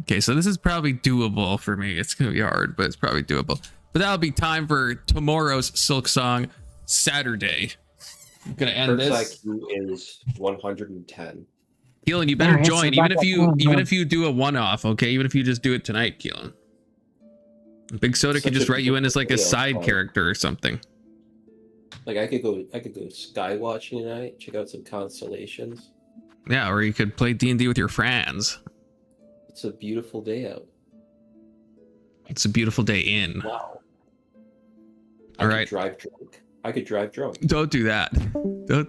Speaker 1: Okay, so this is probably doable for me. It's gonna be hard, but it's probably doable. But that'll be time for tomorrow's Silksong Saturday. I'm gonna end
Speaker 5: Perk's
Speaker 1: this.
Speaker 5: IQ is 110.
Speaker 1: Keelan, you better
Speaker 3: Alright, so
Speaker 1: join,
Speaker 3: back
Speaker 1: even
Speaker 3: up.
Speaker 1: if you do a one-off, okay? Even if you just do it tonight, Keelan. Big Soda could
Speaker 5: Such
Speaker 1: just
Speaker 5: a
Speaker 1: write you in as like a
Speaker 5: video,
Speaker 1: side
Speaker 5: fun.
Speaker 1: character or something.
Speaker 5: Like I could go sky watching tonight, check out some constellations.
Speaker 1: Yeah, or you could play D&D with your friends.
Speaker 5: It's a beautiful day out.
Speaker 1: It's a beautiful day in.
Speaker 5: Wow.
Speaker 1: All right.
Speaker 5: I could drive drunk.
Speaker 1: Don't do that. Don't